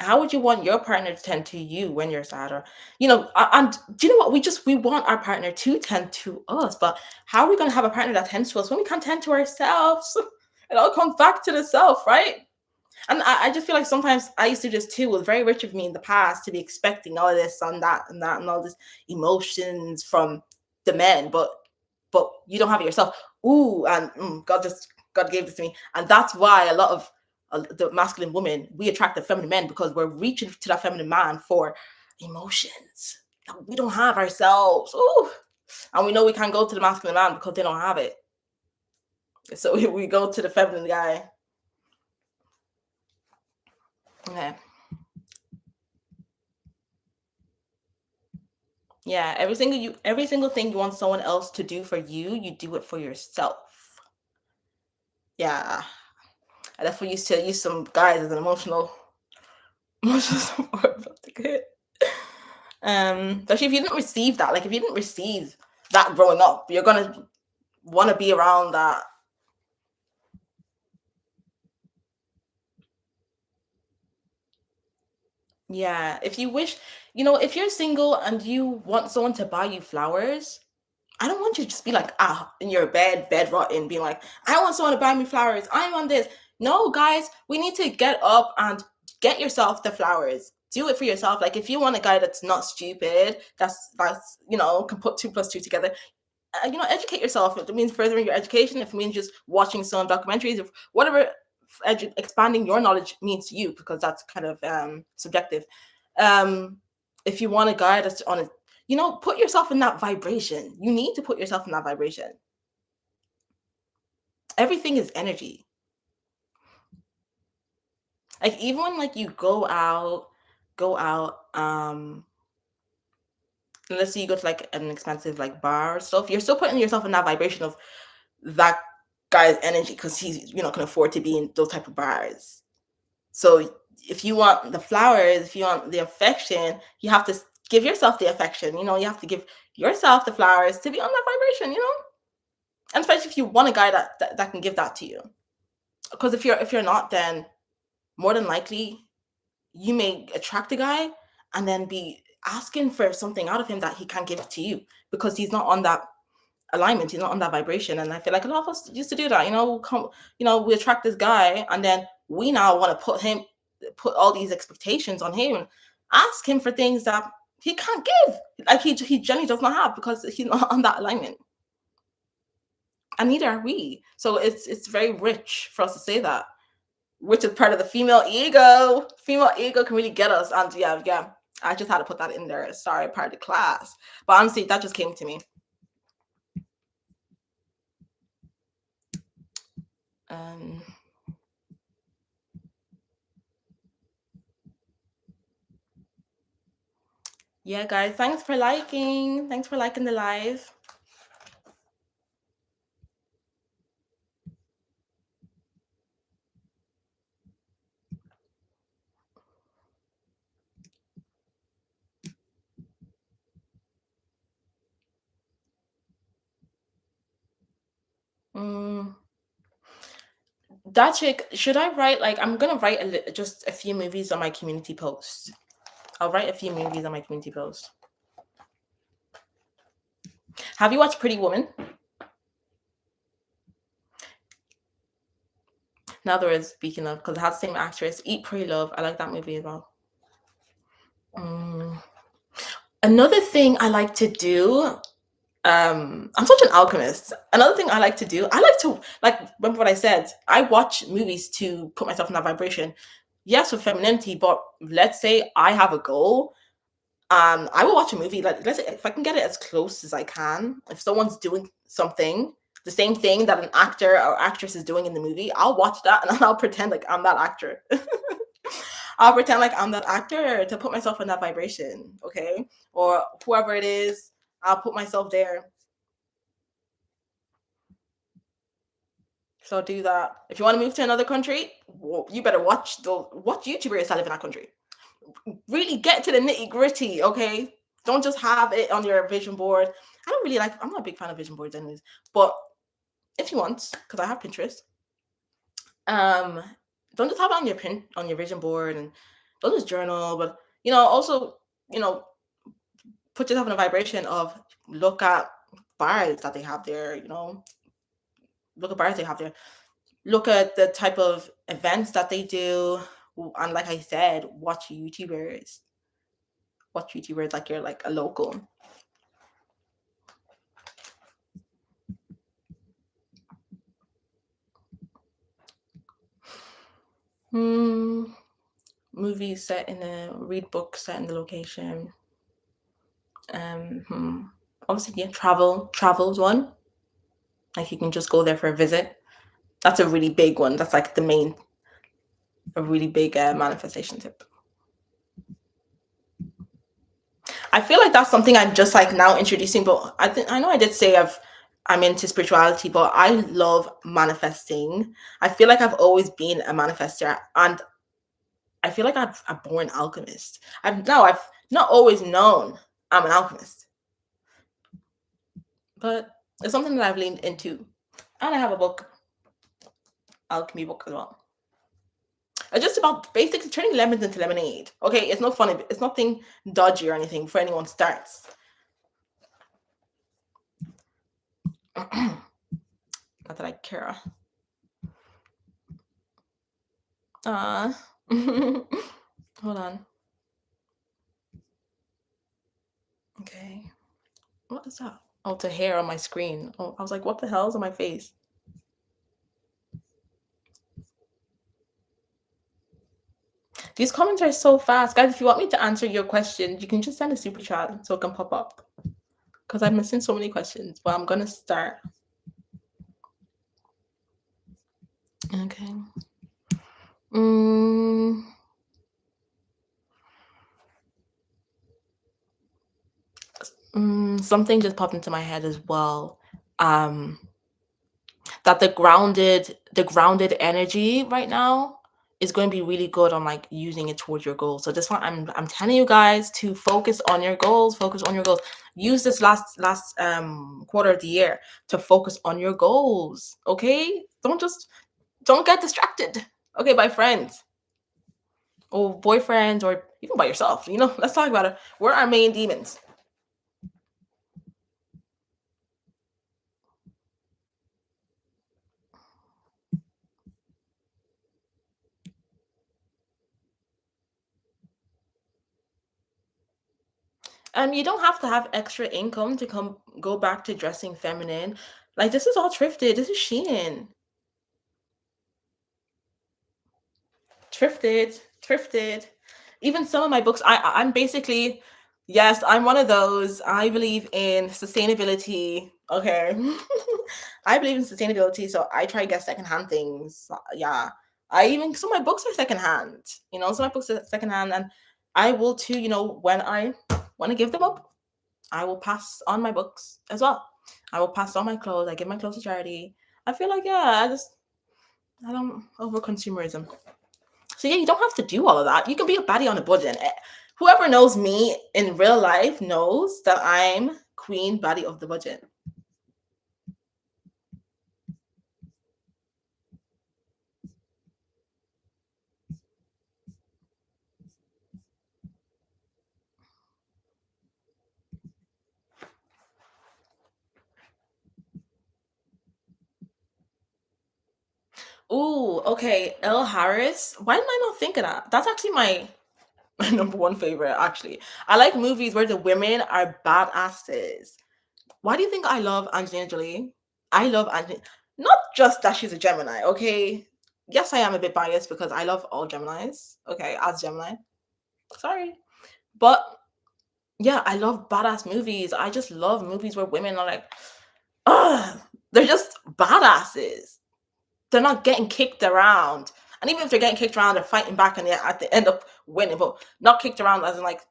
how would you want your partner to tend to you when you're sad? Or, and do you know what? We want our partner to tend to us, but how are we going to have a partner that tends to us when we can't tend to ourselves? It all comes back to the self, right? And I just feel like sometimes I used to do this too. It was very rich of me in the past to be expecting all this and that and that and all this emotions from the men, but you don't have it yourself. Ooh, and God gave this to me, and that's why a lot of the masculine women, we attract the feminine men, because we're reaching to that feminine man for emotions that we don't have ourselves. Ooh, and we know we can't go to the masculine man because they don't have it. So we go to the feminine guy. Okay. Yeah, every single thing you want someone else to do for you, you do it for yourself. Yeah. I definitely used to use some guys as an emotional support. But good. Especially if you didn't receive that, like if you didn't receive that growing up, you're gonna want to be around that. Yeah. If you're single and you want someone to buy you flowers, I don't want you to just be like, in your bed rotting, being like, I want someone to buy me flowers. I want this. No, guys, we need to get up and get yourself the flowers. Do it for yourself. Like, if you want a guy that's not stupid, can put two plus two together. Educate yourself. If it means furthering your education, if it means just watching some documentaries, if whatever expanding your knowledge means to you, because that's kind of subjective. Um, if you want a guy that's on a put yourself in that vibration. You need to put yourself in that vibration. Everything is energy. Like even when like you go out, let's say you go to like an expensive like bar or stuff, you're still putting yourself in that vibration of that guy's energy, because he's can afford to be in those type of bars. So if you want the flowers, if you want the affection, you have to give yourself the affection. You have to give yourself the flowers to be on that vibration. And especially if you want a guy that can give that to you. Because if you're not, then more than likely you may attract a guy and then be asking for something out of him that he can't give to you, because he's not on that alignment, he's not on that vibration. And I feel like a lot of us used to do that. We attract this guy and then we now want to put all these expectations on him and ask him for things that he can't give, like he generally does not have, because he's not on that alignment, and neither are we. So it's very rich for us to say that, which is part of the female ego. Female ego can really get us. And yeah, I just had to put that in there. Sorry, part of the class. But honestly, that just came to me. Um, yeah, guys, thanks for liking. Thanks for liking the live. Mm, that chick, should I write like I'm gonna write just a few movies on my community post. I'll write a few movies on my community post. Have you watched Pretty Woman? Now there is, speaking of, because it has the same actress, Eat, Pray, Love. I like that movie as well. Mm. Another thing I like to do, I'm such an alchemist. Another thing I like to do, I like to, like, remember what I said, I watch movies to put myself in that vibration. Yes, with femininity, but let's say I have a goal. I will watch a movie, like, let's say if I can get it as close as I can. If someone's doing something, the same thing that an actor or actress is doing in the movie, I'll watch that and I'll pretend like I'm that actor. I'll pretend like I'm that actor to put myself in that vibration, okay? Or whoever it is, I'll put myself there. So do that. If you want to move to another country, well, you better watch YouTubers that live in that country. Really get to the nitty gritty, okay? Don't just have it on your vision board. I'm not a big fan of vision boards anyways, but if you want, because I have Pinterest, um, don't just have it on your vision board, and don't just journal, but also, you know, put yourself in a vibration of, look at bars that they have there, look at bars they have there, look at the type of events that they do, and like I said, watch YouTubers like you're like a local. Movies set in read books set in the location. Obviously, yeah, travel's one. Like, you can just go there for a visit. That's a really big one. That's like a really big manifestation tip. I feel like that's something I'm just like now introducing, but I know I did say I'm into spirituality, but I love manifesting. I feel like I've always been a manifester, and I feel like I'm a born alchemist. I've not always known I'm an alchemist, but it's something that I've leaned into. And I have a book, alchemy book as well. It's just about basically turning lemons into lemonade. Okay, it's not funny. It's nothing dodgy or anything for anyone starts. Not that I care. Hold on. Okay. What is that? Oh, it's a hair on my screen. Oh, I was like, what the hell is on my face? These comments are so fast. Guys, if you want me to answer your question, you can just send a super chat so it can pop up. Because I'm missing so many questions. But I'm going to start. Okay. Something just popped into my head as well. That the grounded energy right now is going to be really good on like using it towards your goals. So this one, I'm telling you guys to focus on your goals. Use this last quarter of the year to focus on your goals. Okay, don't get distracted. Okay, by friends or boyfriends or even by yourself. Let's talk about it. We're our main demons. You don't have to have extra income to go back to dressing feminine. Like, this is all thrifted. This is Shein. Thrifted. Even some of my books, I'm basically, yes, I'm one of those. I believe in sustainability. Okay. I believe in sustainability, so I try to get secondhand things. Yeah. Some of my books are secondhand. Some of my books are secondhand, and I will too, when I want to give them up, I will pass on my books as well. I will pass on my clothes. I give my clothes to charity. I feel like, yeah, I don't over consumerism. So yeah, you don't have to do all of that. You can be a baddie on a budget. Whoever knows me in real life knows that I'm queen baddie of the budget. okay. Elle Harris. Why did I not think of that? That's actually my number one favorite, actually. I like movies where the women are badasses. Why do you think I love Angelina Jolie? I love Angelina. Not just that she's a Gemini, okay? Yes, I am a bit biased because I love all Geminis, okay, as Gemini. Sorry. But yeah, I love badass movies. I just love movies where women are like, ugh, they're just badasses. They're not getting kicked around. And even if they're getting kicked around, they're fighting back and they at the end up winning, but not kicked around as in like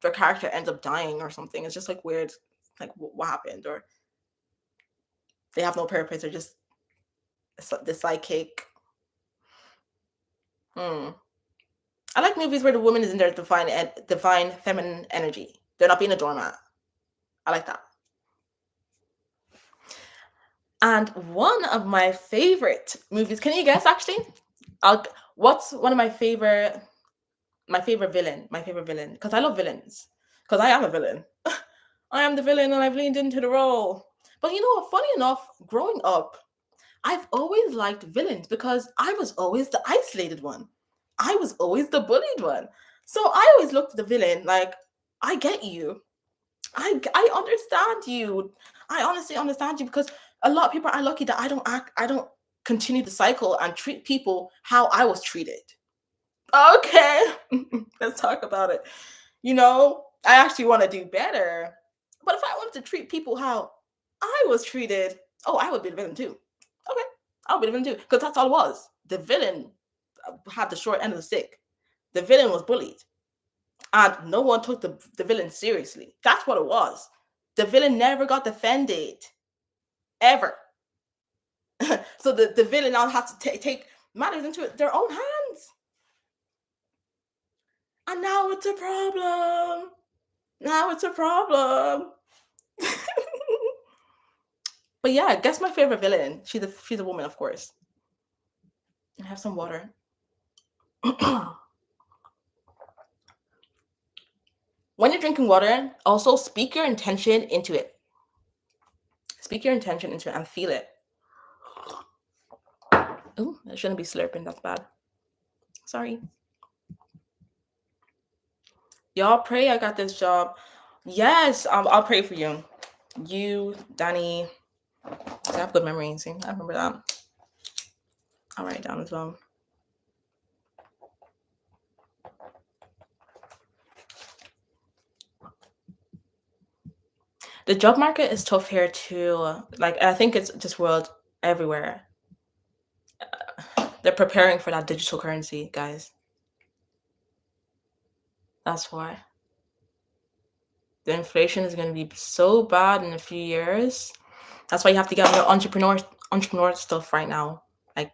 their character ends up dying or something. It's just like weird, like what happened, or they have no purpose, or just the sidekick. Hmm. I like movies where the woman is in their divine feminine energy. They're not being a doormat. I like that. And one of my favorite movies, can you guess actually? What's one of my favorite villain? My favorite villain. Because I love villains. Because I am a villain. I am the villain and I've leaned into the role. But you know what? Funny enough, growing up, I've always liked villains because I was always the isolated one. I was always the bullied one. So I always looked at the villain like, I get you. I understand you. I honestly understand you because a lot of people are lucky that I don't continue the cycle and treat people how I was treated. Okay. Let's talk about it. I actually want to do better. But if I wanted to treat people how I was treated, oh, I would be the villain too. Okay. I would be the villain too. Because that's all it was. The villain had the short end of the stick. The villain was bullied. And no one took the villain seriously. That's what it was. The villain never got defended. Ever. So the villain now has to take matters into their own hands. And now it's a problem. Now it's a problem. But yeah, guess my favorite villain. She's a woman, of course. I have some water. When you're drinking water, also speak your intention into it. Speak your intention into it and feel it. Oh, I shouldn't be slurping. That's bad. Sorry. Y'all pray I got this job. Yes, I'll pray for you. You, Danny. I have good memory. See, I remember that. I'll write it down as well. The job market is tough here too. Like I think it's just world everywhere. They're preparing for that digital currency, guys. That's why. The inflation is going to be so bad in a few years. That's why you have to get on your entrepreneur stuff right now. Like,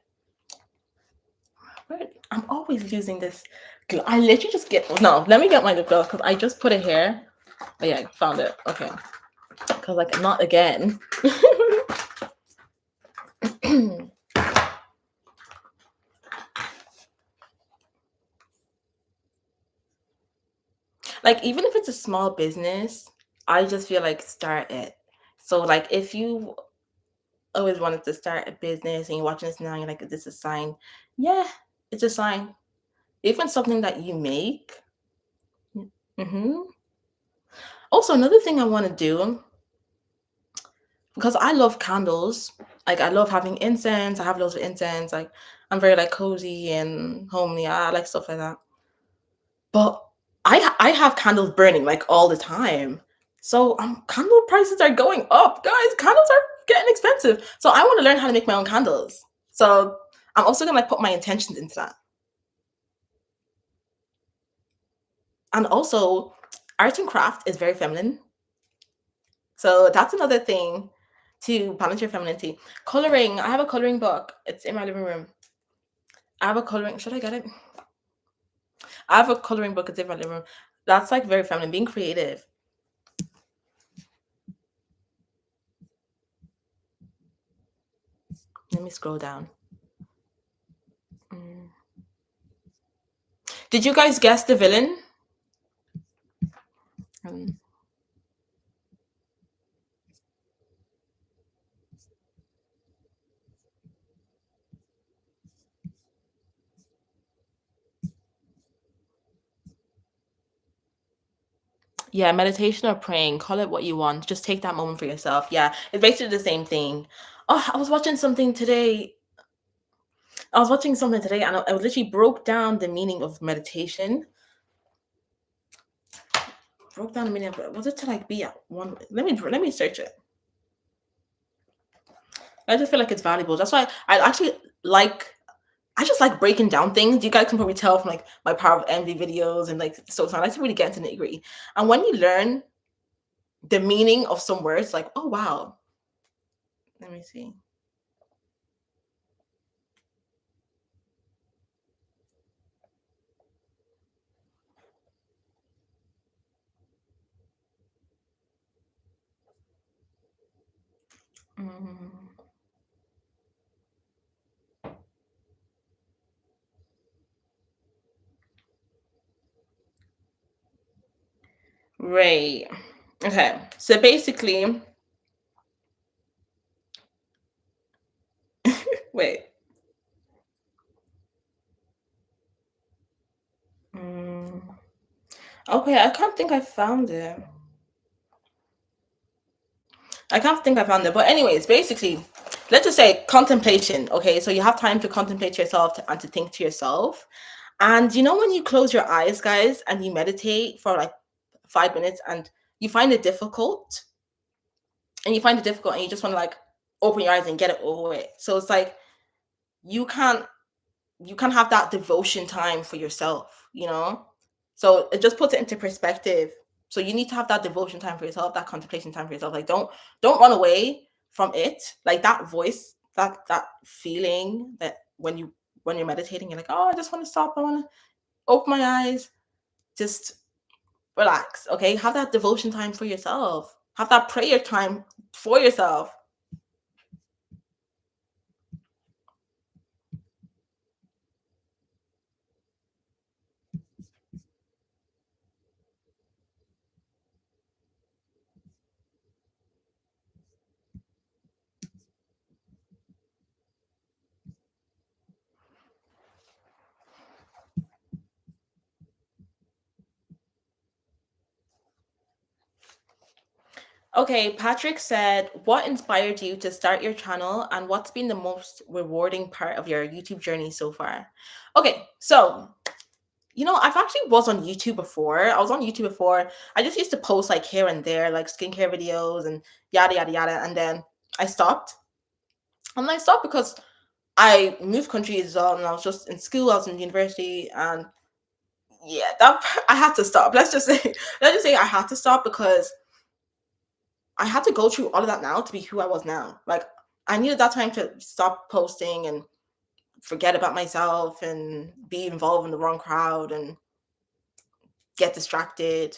I'm always losing this. I literally just no. Let me get my lip gloss because I just put it here. Oh yeah, I found it. Okay, because like not again. Like even if it's a small business, I just feel like start it. So like if you always wanted to start a business and you're watching this now, and you're like, is this a sign? Yeah, it's a sign. Even something that you make. Hmm. Also, another thing I want to do, because I love candles. Like I love having incense. I have loads of incense. Like I'm very like cozy and homely. I like stuff like that. But I have candles burning like all the time. So candle prices are going up, guys. Candles are getting expensive. So I want to learn how to make my own candles. So I'm also gonna like put my intentions into that. And also, art and craft is very feminine. So that's another thing to balance your femininity. Coloring. I have a coloring book. It's in my living room. I have a coloring. Should I get it? I have a coloring book. It's in my living room. That's like very feminine. Being creative. Let me scroll down. Did you guys guess the villain? Yeah, meditation or praying, call it what you want. Just take that moment for yourself. Yeah, it's basically the same thing. Oh, I was watching something today. I was watching something today and I literally broke down the meaning of meditation. Broke down the meaning of it. Was it to like be at one? Let me search it. I just feel like it's valuable. That's why I actually like I just like breaking down things. You guys can probably tell from like my Power of Envy videos and like so on. I like to really get into nitty gritty. And when you learn the meaning of some words, like, oh wow. Let me see. Mm, right. Okay. So basically, wait. Mm, okay, I can't think I found it. I can't think I found it. But anyways, basically, let's just say contemplation. Okay, so you have time to contemplate yourself and to think to yourself. And you know when you close your eyes, guys, and you meditate for like 5 minutes and you find it difficult, and you just want to like open your eyes and get it over with. So it's like you can't you can have that devotion time for yourself, you know? So it just puts it into perspective. So you need to have that devotion time for yourself, that contemplation time for yourself. Like don't run away from it. Like that voice, that feeling that when you're meditating, you're like, oh, I just want to stop. I want to open my eyes. Just relax. Okay. Have that devotion time for yourself. Have that prayer time for yourself. Okay, Patrick said, what inspired you to start your channel and what's been the most rewarding part of your YouTube journey so far? Okay, so I've actually was on YouTube before. I was on YouTube before. I just used to post like here and there, like skincare videos and yada yada yada. And then I stopped. And I stopped because I moved countries and I was just in school, I was in university, and yeah, that I had to stop. Let's just say I had to stop because I had to go through all of that now to be who I was now. Like I needed that time to stop posting and forget about myself and be involved in the wrong crowd and get distracted,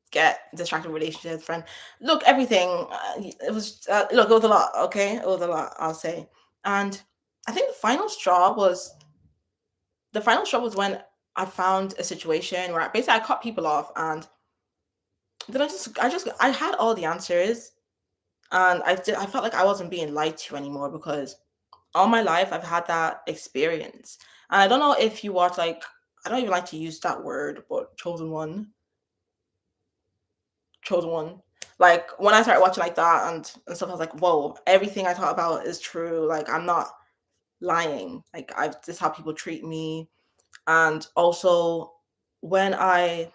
get distracted relationships, friend. Look, everything. It was a lot. Okay, it was a lot. I'll say, and I think the final straw was when I found a situation where basically I cut people off, and then I had all the answers, and I felt like I wasn't being lied to anymore because all my life I've had that experience. And I don't know if you watch like I don't even like to use that word, but chosen one. Like when I started watching like that and stuff, I was like, whoa, everything I thought about is true. Like I'm not lying. Like I've this is how people treat me. And also when I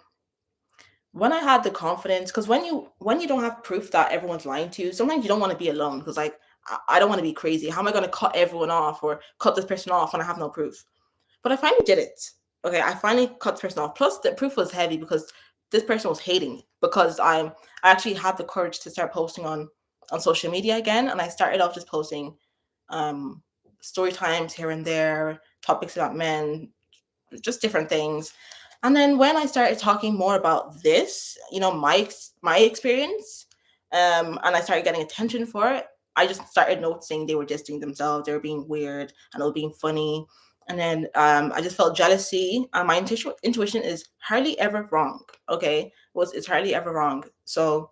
when I had the confidence, because when you don't have proof that everyone's lying to you, sometimes you don't want to be alone because like I don't want to be crazy. How am I going to cut everyone off or cut this person off when I have no proof? But I finally did it. Okay, I finally cut this person off. Plus, the proof was heavy because this person was hating me because I actually had the courage to start posting on social media again, and I started off just posting um story times here and there, topics about men, just different things. And then when I started talking more about this, my experience, and I started getting attention for it, I just started noticing they were just doing themselves, they were being weird, and they were being funny. And then I just felt jealousy. And my intuition is hardly ever wrong. Okay, it's hardly ever wrong. So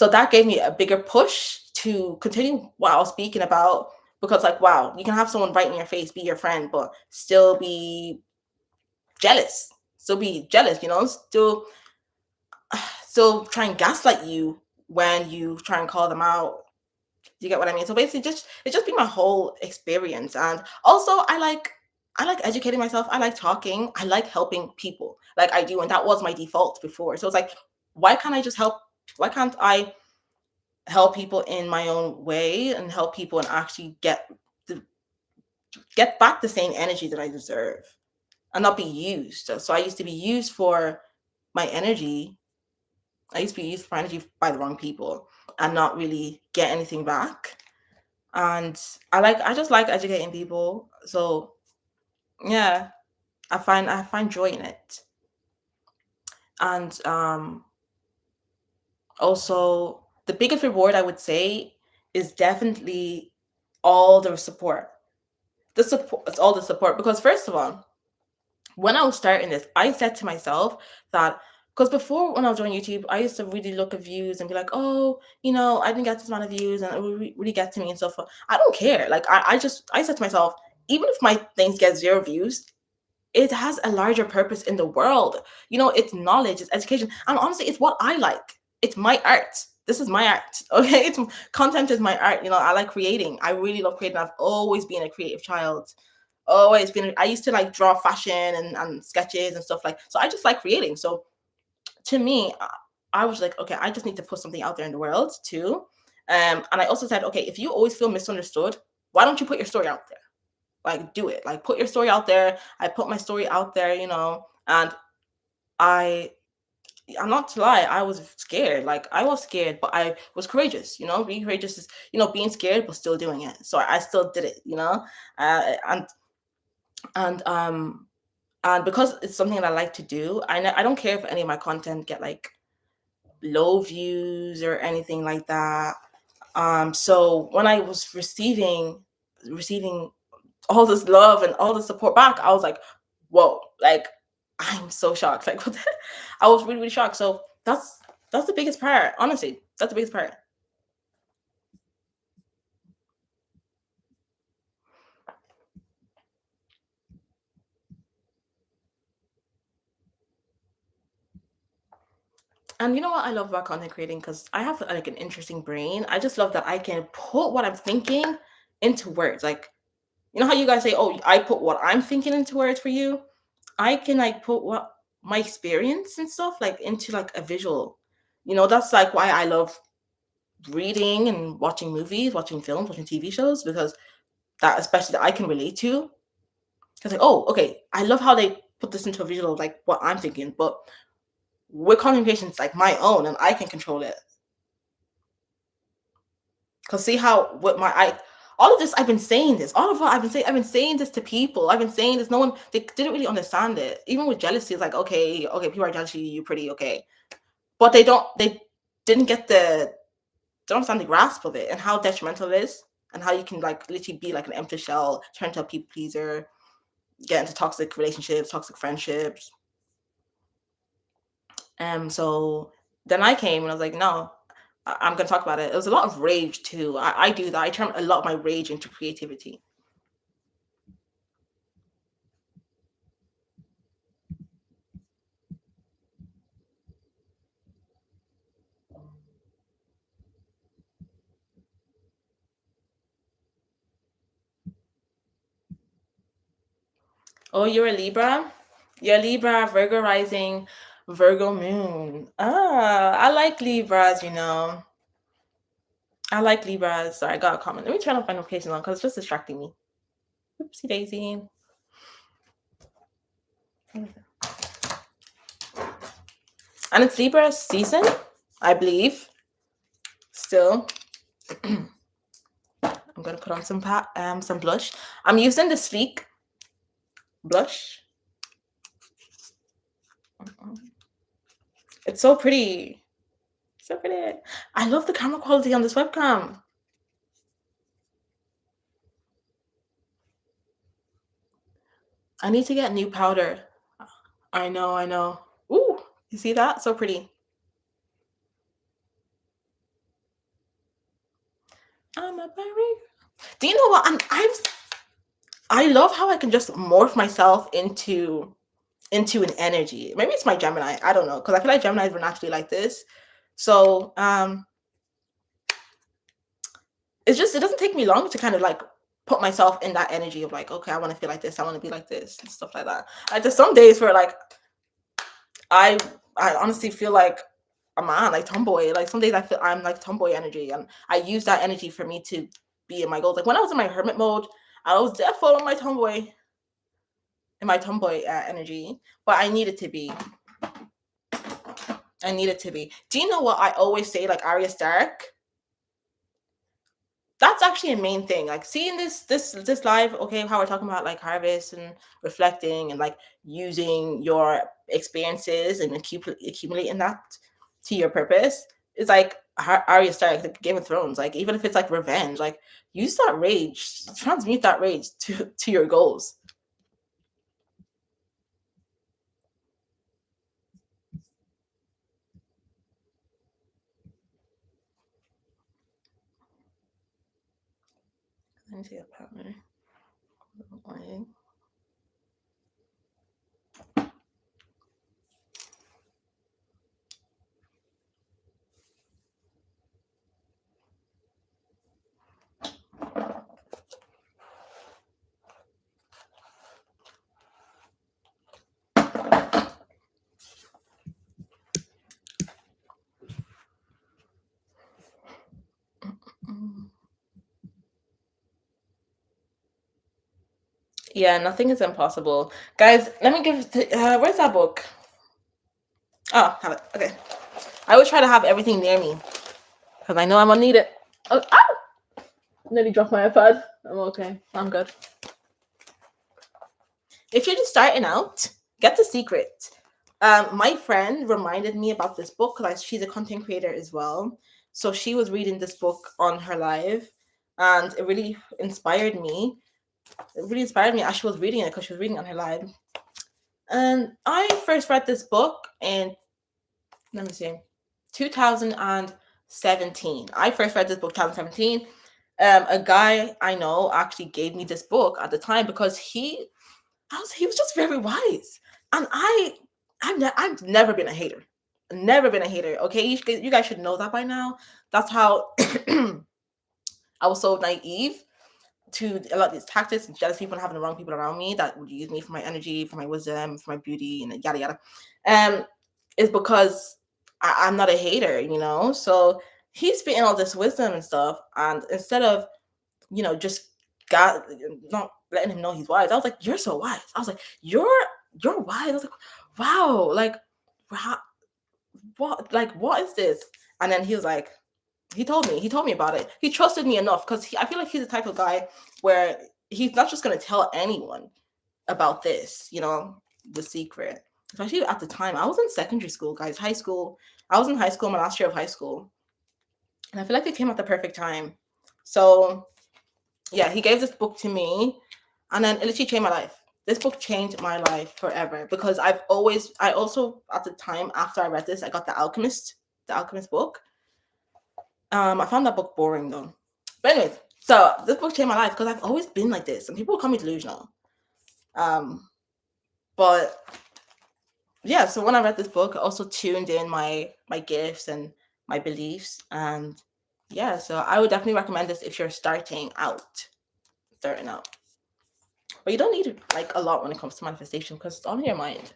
that gave me a bigger push to continue what I was speaking about because, like, wow, you can have someone right in your face, be your friend, but still be jealous, still be jealous, still try and gaslight you when you try and call them out. Do you get what I mean? So basically, just it's just been my whole experience, and also I like educating myself. I like talking. I like helping people, like I do, and that was my default before. So it's like, why can't I just help? Why can't I help people in my own way and help people and actually get back the same energy that I deserve and not be used? So I used to be used for my energy. I used to be used for energy by the wrong people and not really get anything back. And I just like educating people. So yeah, I find joy in it. And also the biggest reward I would say is definitely all the support. The support, it's all the support, because first of all, when I was starting this, I said to myself that, because before when I was on YouTube, I used to really look at views and be like, oh, I didn't get this amount of views and it would really get to me and stuff. I don't care. Like I said to myself, even if my things get 0 views, it has a larger purpose in the world. It's knowledge, it's education, and honestly, it's what I like. It's my art. This is my art. Okay, it's content is my art. I like creating. I really love creating. I've always been a creative child. Always been. I used to like draw fashion and sketches and stuff like. So I just like creating. So to me, I was like, okay, I just need to put something out there in the world too. And I also said, okay, if you always feel misunderstood, why don't you put your story out there? Like, do it. Like, put your story out there. I put my story out there, and I I'm not to lie, I was scared. Like, I was scared, but I was courageous. Being courageous is, being scared but still doing it. So I still did it. Uh, and and um and because it's something that I like to do, I don't care if any of my content get like low views or anything like that. So when I was receiving all this love and all the support back, I was like, whoa, like I'm so shocked. Like what the I was really, really shocked. So that's the biggest part. Honestly, that's the biggest part. And you know what I love about content creating? Because I have like an interesting brain. I just love that I can put what I'm thinking into words. Like, how you guys say, oh, I put what I'm thinking into words for you. I can like put what my experience and stuff like into like a visual. That's like why I love reading and watching movies, watching films, watching TV shows, because that especially that I can relate to. It's like, oh, okay, I love how they put this into a visual, like what I'm thinking, but with contemplation, it's like my own, and I can control it. Cause see how with my I all of this I've been saying this. All of what I've been saying this to people. I've been saying this. No one they didn't really understand it. Even with jealousy, it's like, okay, okay, people are jealous of you, you're pretty, okay. But they didn't get don't understand the grasp of it and how detrimental it is and how you can like literally be like an empty shell, turn to a people pleaser, get into toxic relationships, toxic friendships. So then I came and I was like, no, I'm gonna talk about it. It was a lot of rage too. I do that. I turn a lot of my rage into creativity. Oh, you're a Libra? You're a Libra, Virgo rising, Virgo moon. I like Libras. I like Libras. Sorry, I got a comment. Let me turn off my notifications on because it's just distracting me. Oopsie daisy. And it's Libra season, I believe. Still, I'm gonna put on some blush. I'm using the Sleek blush. It's so pretty. So pretty. I love the camera quality on this webcam. I need to get new powder. I know, I know. Ooh, you see that? So pretty. I'm a berry. Do you know what? I love how I can just morph myself into an energy. Maybe it's my Gemini. I don't know, because I feel like Geminis were naturally like this. So it doesn't take me long to kind of like put myself in that energy of like, okay, I want to feel like this, I want to be like this, and stuff like that. Like there's some days where like I honestly feel like a man, like tomboy. Like some days I feel I'm like tomboy energy, and I use that energy for me to be in my goals. Like when I was in my hermit mode, I was definitely in my tomboy energy, but I needed to be. I needed to be. Do you know what I always say? Like Arya Stark. That's actually a main thing. Like seeing this live, okay, how we're talking about like harvest and reflecting and like using your experiences and accumulating that to your purpose. It's like Arya Stark, like Game of Thrones. Like even if it's like revenge, like use that rage, transmute that rage to your goals. Let me see a partner. Yeah, nothing is impossible. Guys, let me give where's that book? Oh, have it. Okay. I always try to have everything near me because I know I'm gonna need it. Oh, ow! Nearly dropped my iPad. I'm okay. I'm good. If you're just starting out, get The Secret. My friend reminded me about this book because she's a content creator as well. So she was reading this book on her live, and it really inspired me. It really inspired me as she was reading it because she was reading it on her live. And I first read this book in, let me see, 2017. I first read this book 2017. A guy I know actually gave me this book at the time because he was just very wise, and I've never been a hater, never been a hater. Okay, you guys should know that by now. That's how I was so naive to a lot of these tactics and jealous people and having the wrong people around me that would use me for my energy, for my wisdom, for my beauty, and yada yada. Is because I'm not a hater, you know. So he's spitting all this wisdom and stuff, and instead of just God not letting him know he's wise, I was like, "You're so wise." I was like, "You're wise." I was like, "Wow, like, wow, what is this?" And then he was like, he told me about it. He trusted me enough because I feel like he's the type of guy where he's not just going to tell anyone about this, the secret. Especially at the time, I was in secondary school, guys, high school. I was in high school, my last year of high school, and I feel like it came at the perfect time. So yeah, he gave this book to me, and then it literally changed my life. This book changed my life forever because I also at the time after I read this, I got the Alchemist book. I found that book boring though. But anyways, so this book changed my life because I've always been like this, and people call me delusional. But yeah, so when I read this book, I also tuned in my gifts and my beliefs, and yeah, so I would definitely recommend this if you're starting out. Starting out. But you don't need like a lot when it comes to manifestation because it's all in your mind.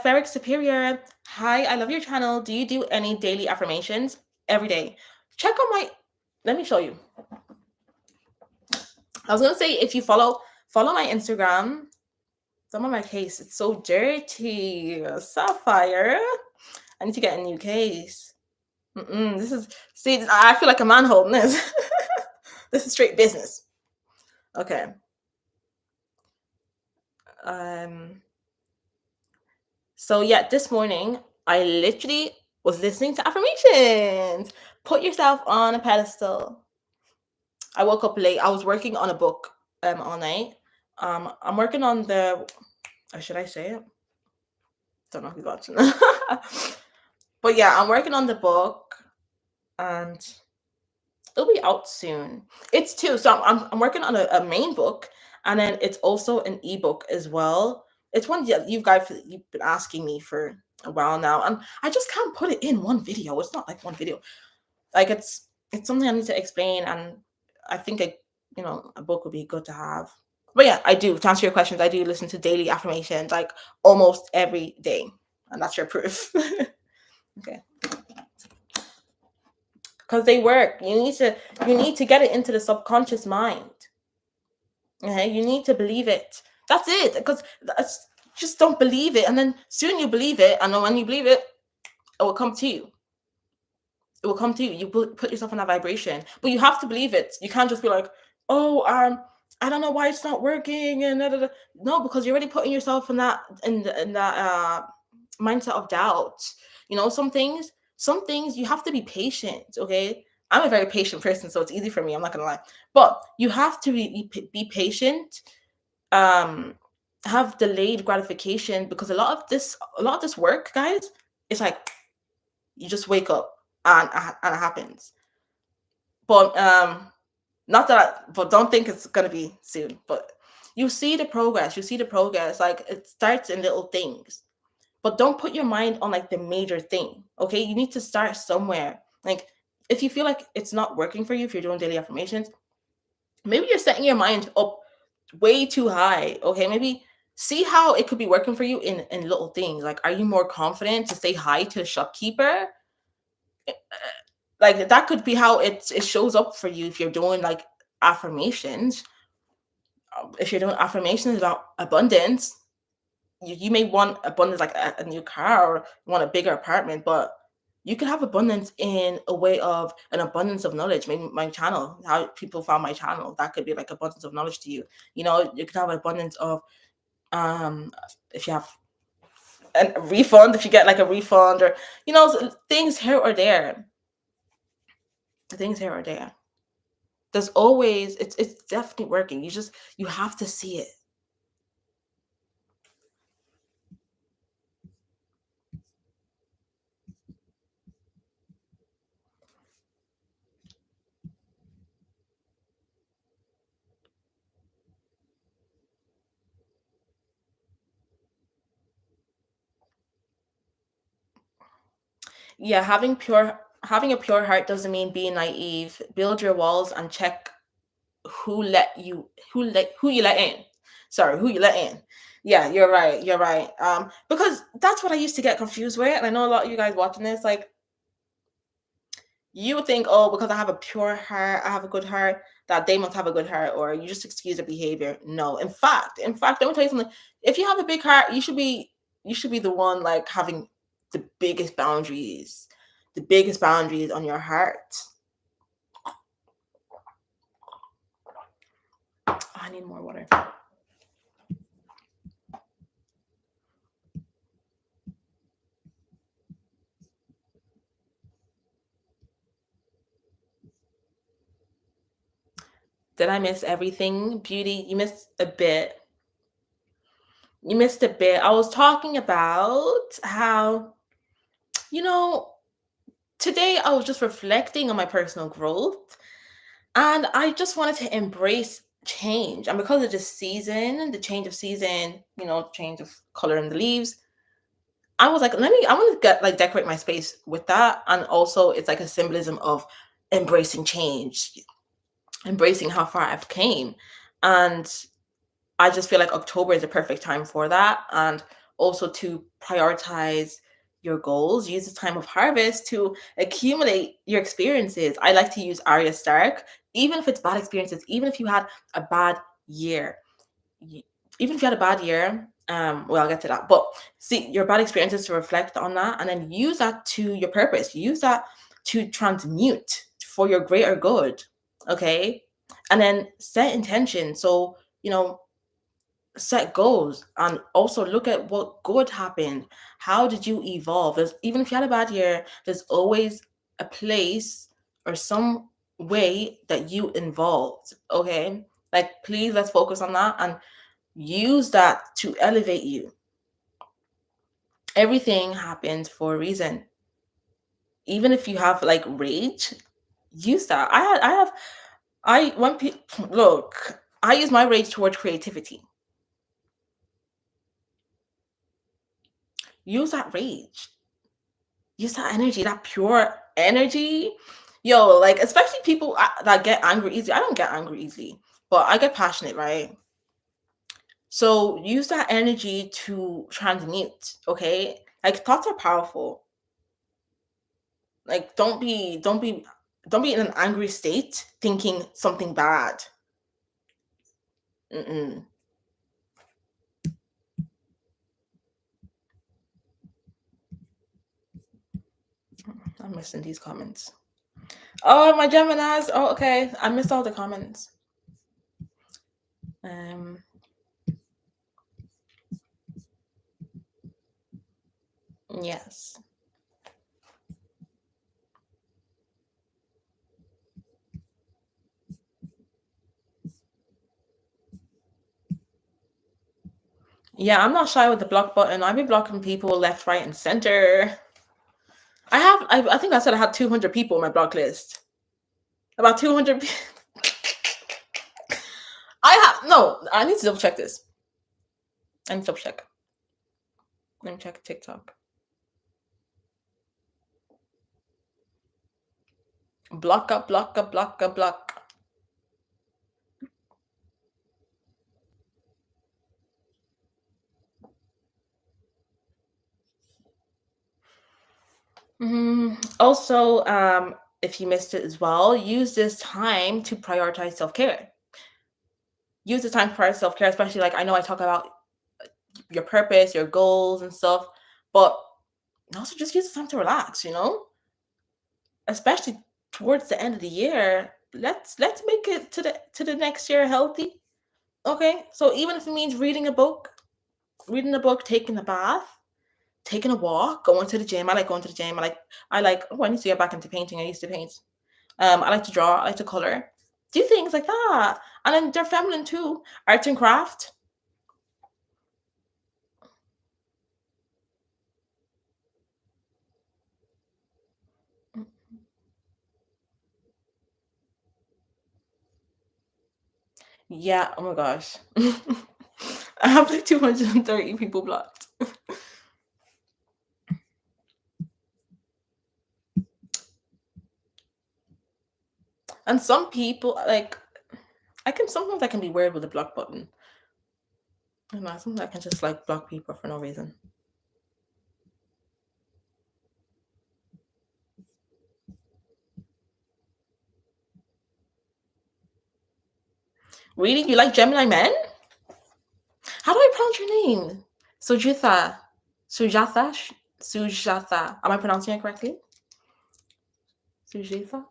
Ferric Superior. Hi, I love your channel. Do you do any daily affirmations every day? Check on my. Let me show you. I was gonna say if you follow my Instagram. Some of my case, it's so dirty. Sapphire. I need to get a new case. This is I feel like a man holding this. This is straight business. Okay. So yeah, this morning I literally was listening to affirmations. Put yourself on a pedestal. I woke up late. I was working on a book all night. I'm working on the should I say it? Don't know if you're watching. But yeah, I'm working on the book, and It'll be out soon. It's two. So I'm working on a main book, and then it's also an ebook as well. It's one that you guys you've been asking me for a while now, and I just can't put it in one video. It's not like one video. Like it's something I need to explain, and I think a book would be good to have. But yeah, I do. To answer your questions, I do listen to daily affirmations like almost every day, and that's your proof. Okay, because they work. You need to get it into the subconscious mind. Okay, you need to believe it. That's it. Because just don't believe it, and then soon you believe it, and then when you believe it, it will come to you. It will come to you. You put yourself in that vibration, but you have to believe it. You can't just be like, oh, I don't know why it's not working, and da, da, da. No, because you're already putting yourself in that mindset of doubt. Some things you have to be patient. Okay, I'm a very patient person, so it's easy for me. I'm not gonna lie, but you have to be patient. Um, have delayed gratification because a lot of this work, guys, it's like you just wake up and it happens. But not that but don't think it's gonna be soon. But you see the progress. You see the progress. Like it starts in little things. But don't put your mind on like the major thing. Okay. You need to start somewhere. Like if you feel like it's not working for you, if you're doing daily affirmations, maybe you're setting your mind up way too high. Okay. Maybe see how it could be working for you in little things. Like, are you more confident to say hi to the shopkeeper? Like that could be how it shows up for you if you're doing like affirmations. If you're doing affirmations about abundance, you may want abundance like a new car or you want a bigger apartment, but you can have abundance in a way of an abundance of knowledge. Maybe my channel, how people found my channel, that could be like abundance of knowledge to you. You can have abundance of um if you have a refund, if you get like a refund, or things here or there. Things here or there. There's always it's definitely working. You have to see it. Yeah, having a pure heart doesn't mean being naive. Build your walls and check who you let in. Sorry, who you let in. Yeah, you're right. You're right. Because that's what I used to get confused with, and I know a lot of you guys watching this, like you would think, oh, because I have a pure heart, I have a good heart, that they must have a good heart, or you just excuse their behavior. No, in fact, let me tell you something. If you have a big heart, you should be the one like having the biggest boundaries on your heart. I need more water. Did I miss everything? Beauty, you missed a bit. You missed a bit. I was talking about how, you know, today I was just reflecting on my personal growth, and I just wanted to embrace change. And because of this season, the change of season, change of color in the leaves, I was like, I want to get like decorate my space with that. And also it's like a symbolism of embracing change, embracing how far I've came. And I just feel like October is a perfect time for that. And also to prioritize your goals, use the time of harvest to accumulate your experiences. I like to use Arya Stark, even if it's bad experiences, even if you had a bad year, y- even if you had a bad year, well, I'll get to that. But see your bad experiences to reflect on that and then use that to your purpose. Use that to transmute for your greater good. Okay. And then set intention. So, set goals and also look at what good happened. How did you evolve? Even if you had a bad year, there's always a place or some way that you involved. Okay. Like, please, let's focus on that and use that to elevate you. Everything happens for a reason. Even if you have like rage, Use that. I when people look, I use my rage towards creativity. Use that rage. Use that energy, that pure energy. Yo, like especially people that get angry easy. I don't get angry easily, but I get passionate, right? So use that energy to transmute, okay? Like thoughts are powerful. Like don't be in an angry state thinking something bad. Mm-mm. I'm missing these comments. Oh, my Geminis. Oh, okay. I missed all the comments. Um, yes. Yeah, I'm not shy with the block button. I've been blocking people left, right, and center. I think I said I had 200 people on my block list. About 200. No, I need to double check this. I need to double check. Let me check TikTok. Block up, block up, block up, block. Also, if you missed it as well, use this time to prioritize self care. Use the time to prioritize self care, especially like I know I talk about your purpose, your goals, and stuff, but also just use the time to relax. Especially towards the end of the year. Let's make it to the next year healthy. Okay, so even if it means reading a book, taking a bath, taking a walk, going to the gym. I like going to the gym. I like. Oh, I need to get back into painting. I used to paint. I like to draw. I like to color. Do things like that, and then they're feminine too. Arts and craft. Yeah. Oh my gosh. I have like 230 people blocked. And some people like I can be weird with the block button. Sometimes I can just like block people for no reason. Really? You like Gemini men? How do I pronounce your name? Sujitha. Sujatha? Sujatha. Am I pronouncing it correctly? Sujitha?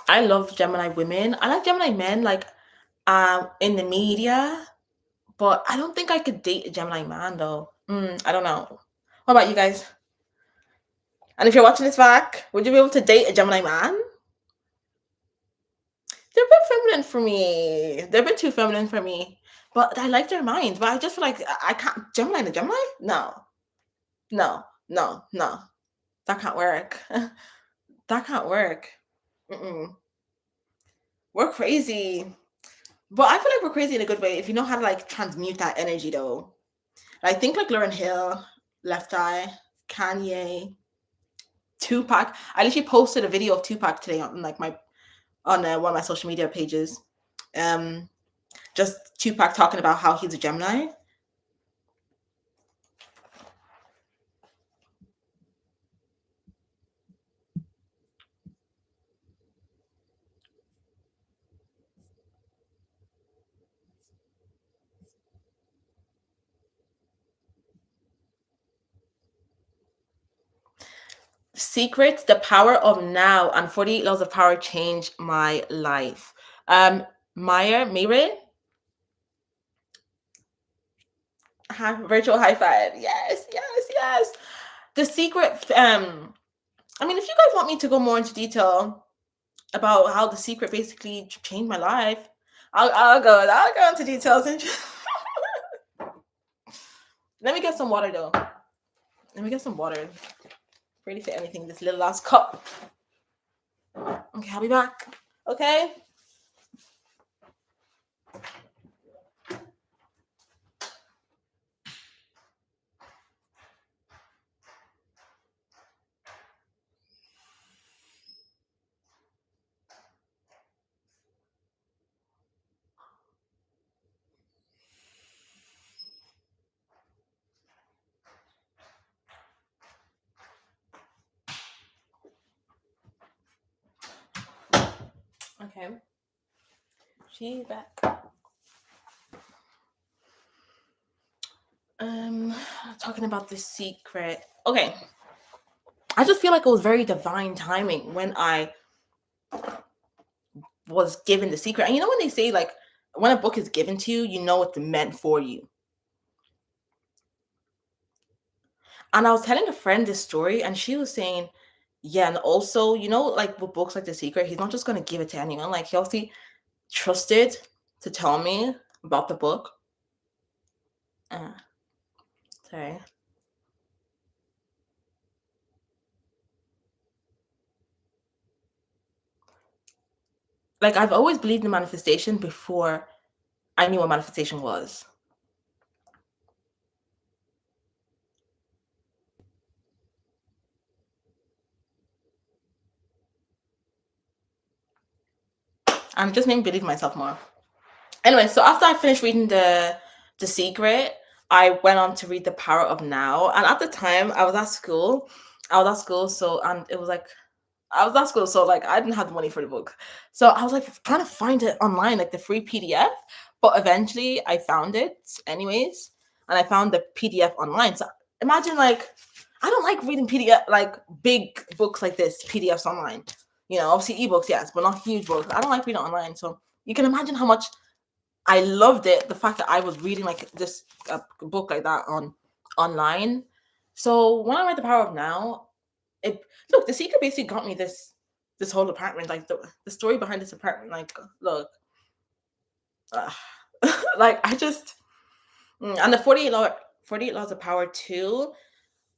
I love Gemini women. I like Gemini men, like in the media, but I don't think I could date a Gemini man though. I don't know. What about you guys? And if you're watching this back, would you be able to date a Gemini man? They're a bit feminine for me. They're a bit too feminine for me. But I like their minds. But I just feel like I can't. Gemini and a Gemini? No, no, no, no. That can't work. That can't work. Mm-mm. We're crazy. But I feel like we're crazy in a good way if you know how to like transmute that energy though. I think like Lauren Hill, Left Eye, Kanye, Tupac. I literally posted a video of Tupac today on like my on one of my social media pages. Um, just Tupac talking about how he's a Gemini. Secrets, the power of now, and 48 laws of power changed my life. Maya Mire, virtual high five. Yes, yes, yes. The secret. I mean, if you guys want me to go more into detail about how the secret basically changed my life, I'll go into details. And let me get some water though. Let me get some water. Ready for anything. This little last cup. Okay, I'll be back. Okay. Okay. She's back. Talking about The Secret. Okay. I just feel like it was very divine timing when I was given The Secret. And you know when they say like when a book is given to you, you know it's meant for you. And I was telling a friend this story, and she was saying, yeah, and also, you know, like with books like The Secret, he's not just gonna give it to anyone. Like he obviously trusted to tell me about the book. Uh, sorry. Like I've always believed in manifestation before I knew what manifestation was. And it just made me believe in myself more. Anyway, so after I finished reading The Secret, I went on to read The Power of Now. And at the time I was at school. So and it was like I was at school, so like I didn't have the money for the book. So I was like trying to find it online, like the free PDF. But eventually I found it anyways. And I found the PDF online. So imagine like I don't like reading PDF like big books like this, PDFs online. You know, obviously ebooks, yes, but not huge books. I don't like reading online. So you can imagine how much I loved it. The fact that I was reading like this book like that on online. So when I read The Power of Now, it look The Secret basically got me this whole apartment. Like the story behind this apartment. Like look, uh, like I just and the 48 laws of power too.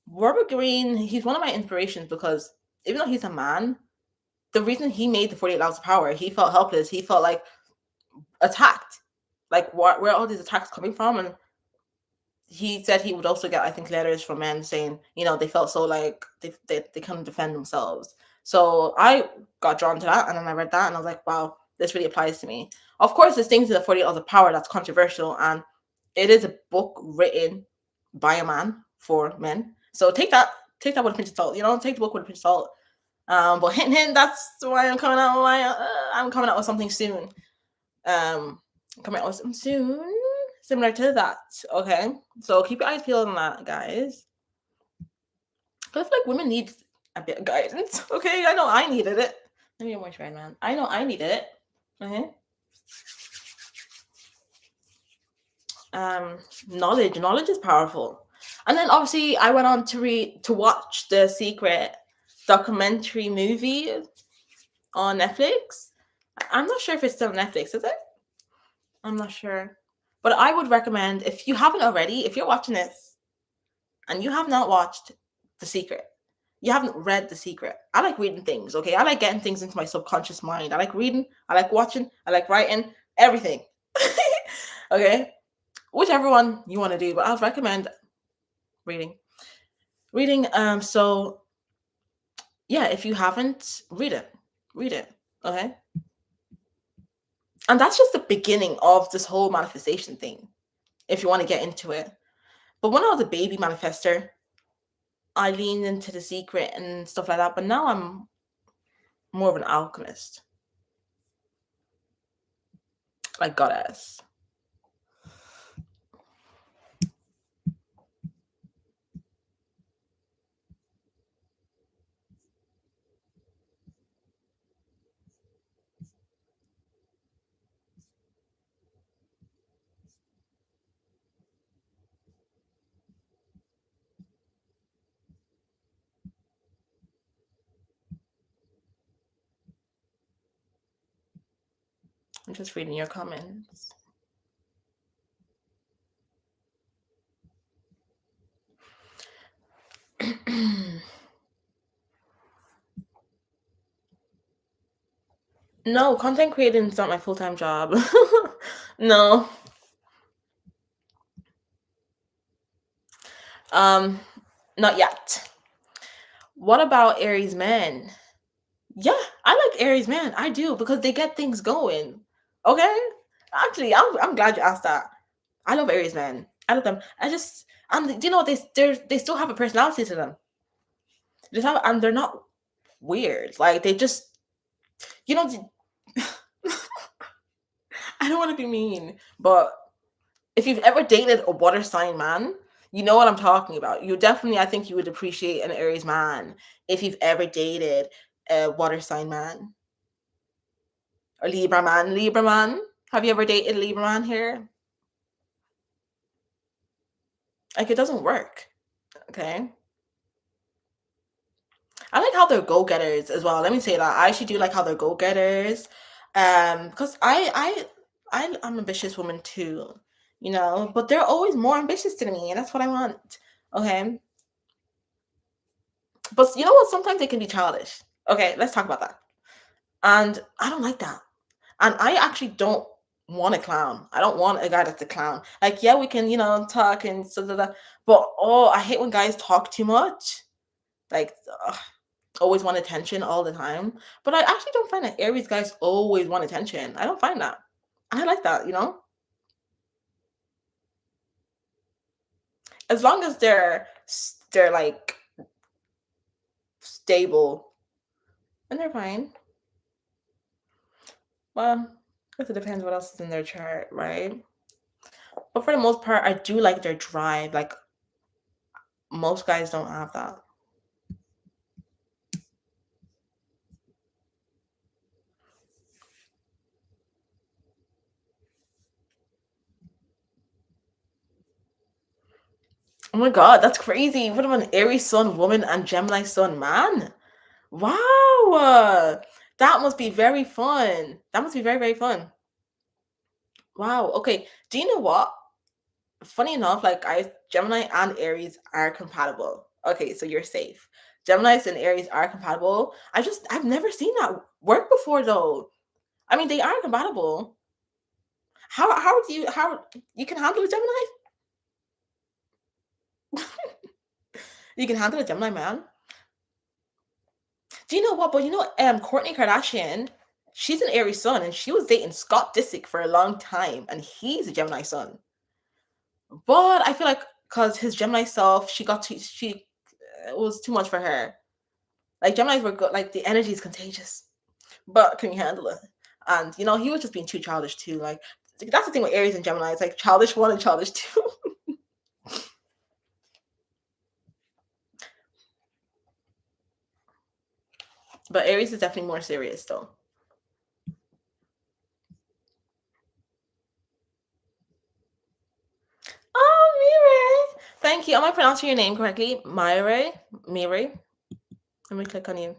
Robert Greene, he's one of my inspirations because even though he's a man, the reason he made the 48 laws of power, he felt helpless. He felt like attacked. Like where are all these attacks coming from? And he said he would also get, I think, letters from men saying, you know, they felt so like they couldn't defend themselves. So I got drawn to that, and then I read that, and I was like, wow, this really applies to me. Of course, there's things in the 48 Laws of Power that's controversial, and it is a book written by a man for men. So take that with a pinch of salt. You know, take the book with a pinch of salt. But hint, hint. That's why I'm coming out with something soon. Um, coming out with something soon similar to that. Okay, so keep your eyes peeled on that, guys. I feel like women need a bit of guidance. Okay, I know I needed it. Let me get more try, man. I know I needed it. Okay. Um, knowledge is powerful. And then obviously I went on to watch the Secret documentary movie on Netflix. I'm not sure if it's still on Netflix, is it? I'm not sure. But I would recommend, if you haven't already, if you're watching this and you have not watched The Secret, you haven't read The Secret. I like reading things, okay? I like getting things into my subconscious mind. I like reading, I like watching, I like writing, everything. Okay? Whichever one you want to do, but I'll recommend reading. Reading, so yeah, if you haven't, read it. Read it. Okay? And that's just the beginning of this whole manifestation thing, if you want to get into it. But when I was a baby manifester, I leaned into The Secret and stuff like that. But now I'm more of an alchemist, like goddess. I'm just reading your comments. No, content creating is not my full-time job. No. Um, Not yet. What about Aries men? Yeah, I like Aries men. I do because they get things going. Okay? Actually, I'm glad you asked that. I love Aries men. I love them. I just and you know they still have a personality to them. They just have, and they're not weird. Like they just you know I don't want to be mean, but if you've ever dated a water sign man, you know what I'm talking about. You definitely, I think you would appreciate an Aries man if you've ever dated a water sign man or Libra man. Libra man, have you ever dated a Libra man here? Like it doesn't work. Okay. I like how they're go getters as well. Let me say that I actually do like how they're go getters, because I'm an ambitious woman too, you know. But they're always more ambitious than me, and that's what I want. Okay, but you know what? Sometimes they can be childish. Okay, let's talk about that. And I don't like that. And I actually don't want a clown. I don't want a guy that's a clown. Like, yeah, we can, talk and so that. But oh, I hate when guys talk too much. Like, ugh, always want attention all the time. But I actually don't find that Aries guys always want attention. I don't find that. I like that. As long as they're like stable and they're fine. Well, I guess it depends what else is in their chart, right? But for the most part, I do like their drive. Like most guys don't have that. Oh my god, that's crazy. What about an Aries sun woman and Gemini sun man? Wow. That must be very fun. That must be very, very fun. Wow. Okay. Do you know what? Funny enough, like Gemini and Aries are compatible. Okay, so you're safe. Geminis and Aries are compatible. I've never seen that work before though. I mean, they are compatible. How you can handle a Gemini? You can handle a Gemini man? Do you know what? But Courtney Kardashian, she's an Aries sun, and she was dating Scott Disick for a long time, and he's a Gemini sun. But I feel like because his Gemini self, she it was too much for her. Like Geminis were good, like the energy is contagious, but can you handle it? And he was just being too childish too. Like that's the thing with Aries and Gemini. It's like childish one and childish two. But Aries is definitely more serious though. Oh, Mire. Thank you. Am I pronouncing your name correctly? Mire? Mire? Let me click on you.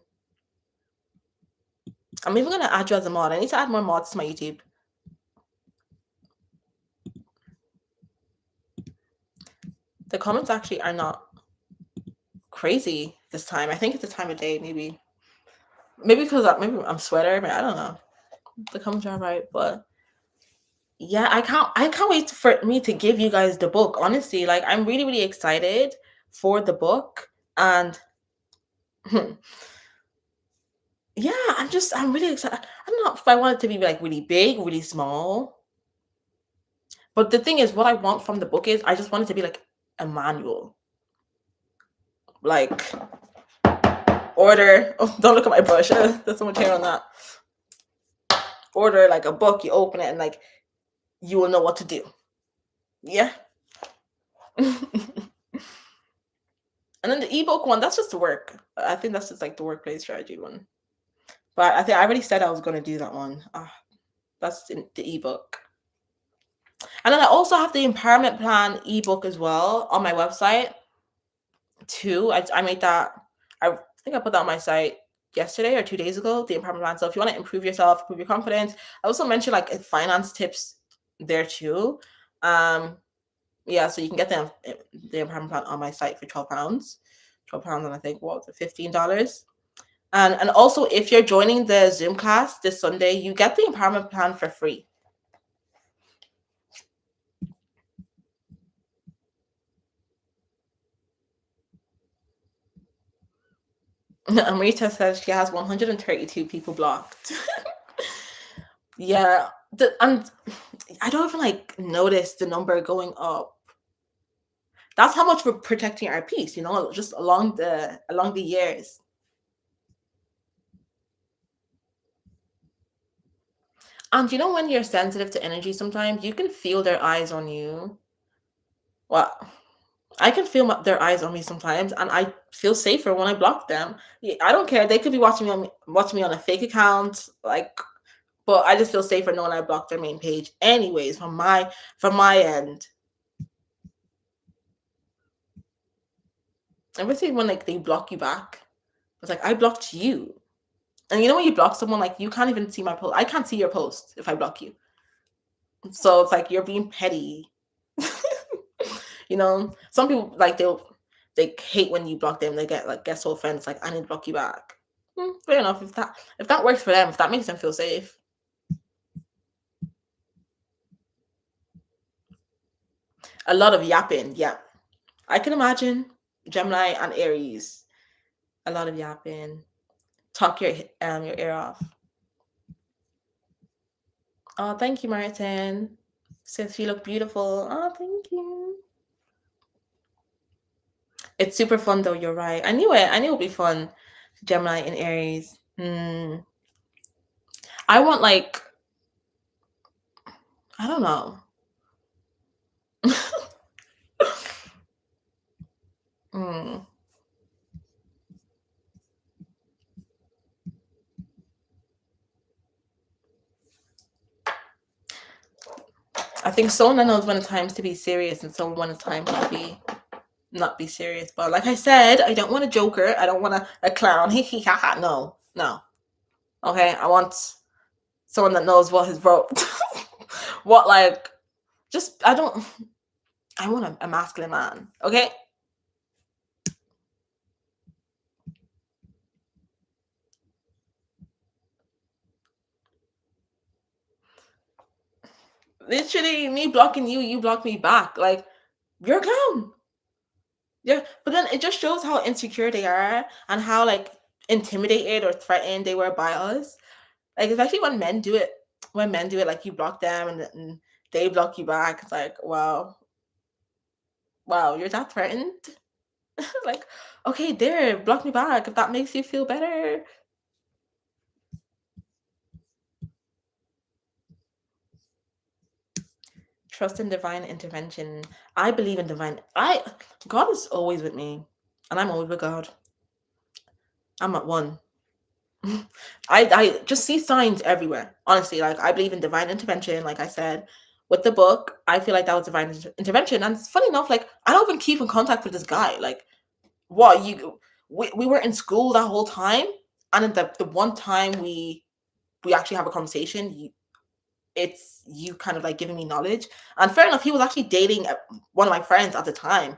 I'm even gonna add you as a mod. I need to add more mods to my YouTube. The comments actually are not crazy this time. I think it's the time of day, maybe. Maybe because maybe I'm sweater, but I don't know. The comments are right, but yeah, I can't wait for me to give you guys the book. Honestly, like I'm really, really excited for the book. And yeah, I'm really excited. I don't know if I want it to be like really big, really small. But the thing is, what I want from the book is I just want it to be like a manual. Like order. Oh, don't look at my brush. There's so much hair on that. Order like a book. You open it and like you will know what to do. Yeah. And then the ebook one, that's just the work. I think that's just like the workplace strategy one. But I think I already said I was going to do that one. That's in the ebook. And then I also have the empowerment plan ebook as well on my website too. I made that. I think I put that on my site yesterday or 2 days ago. The empowerment plan. So if you want to improve yourself, improve your confidence, I also mentioned like finance tips there too. Yeah, so you can get the empowerment plan on my site for £12. £12, and I think what was it, $15. And also, if you're joining the Zoom class this Sunday, you get the empowerment plan for free. Amrita says she has 132 people blocked. Yeah, and I don't even like notice the number going up. That's how much we're protecting our peace, just along the years. And when you're sensitive to energy, sometimes you can feel their eyes on you. Well, I can feel their eyes on me sometimes, and I feel safer when I block them. Yeah, I don't care. They could be watching me on a fake account, like, but I just feel safer knowing I blocked their main page. Anyways, from my end, ever see when like they block you back? It's like I blocked you, and when you block someone, like you can't even see my post. I can't see your post if I block you. So it's like you're being petty. Some people like they hate when you block them. They get so offended. It's like I need to block you back. Fair enough. If that works for them, if that makes them feel safe. A lot of yapping. Yeah, I can imagine Gemini and Aries. A lot of yapping. Talk your ear off. Oh, thank you, Martin. Says you look beautiful. Oh, thank you. It's super fun though. You're right. I knew it. I knew it'd be fun. Gemini and Aries. I want like I don't know. Hmm. I think someone knows when it's time to be serious and someone when it's time to be not be serious. But like I said, I don't want a joker. I don't want a clown. Hee hee ha ha. No, no. Okay, I want someone that knows what his rope. What like just I don't. I want a masculine man. Okay. Literally, me blocking you, you block me back. Like you're a clown. Yeah, but then it just shows how insecure they are and how like intimidated or threatened they were by us. Like especially when men do it, like you block them and they block you back. It's like, wow, wow, you're that threatened. Like, okay, there, block me back if that makes you feel better. Trust in divine intervention. I believe in divine. I God is always with me, and I'm always with God. I'm at one. I just see signs everywhere. Honestly, like I believe in divine intervention. Like I said, with the book, I feel like that was divine intervention. And it's funny enough, like I don't even keep in contact with this guy. Like, what we were in school that whole time, and then the one time we actually have a conversation, it's you kind of like giving me knowledge. And fair enough, he was actually dating one of my friends at the time,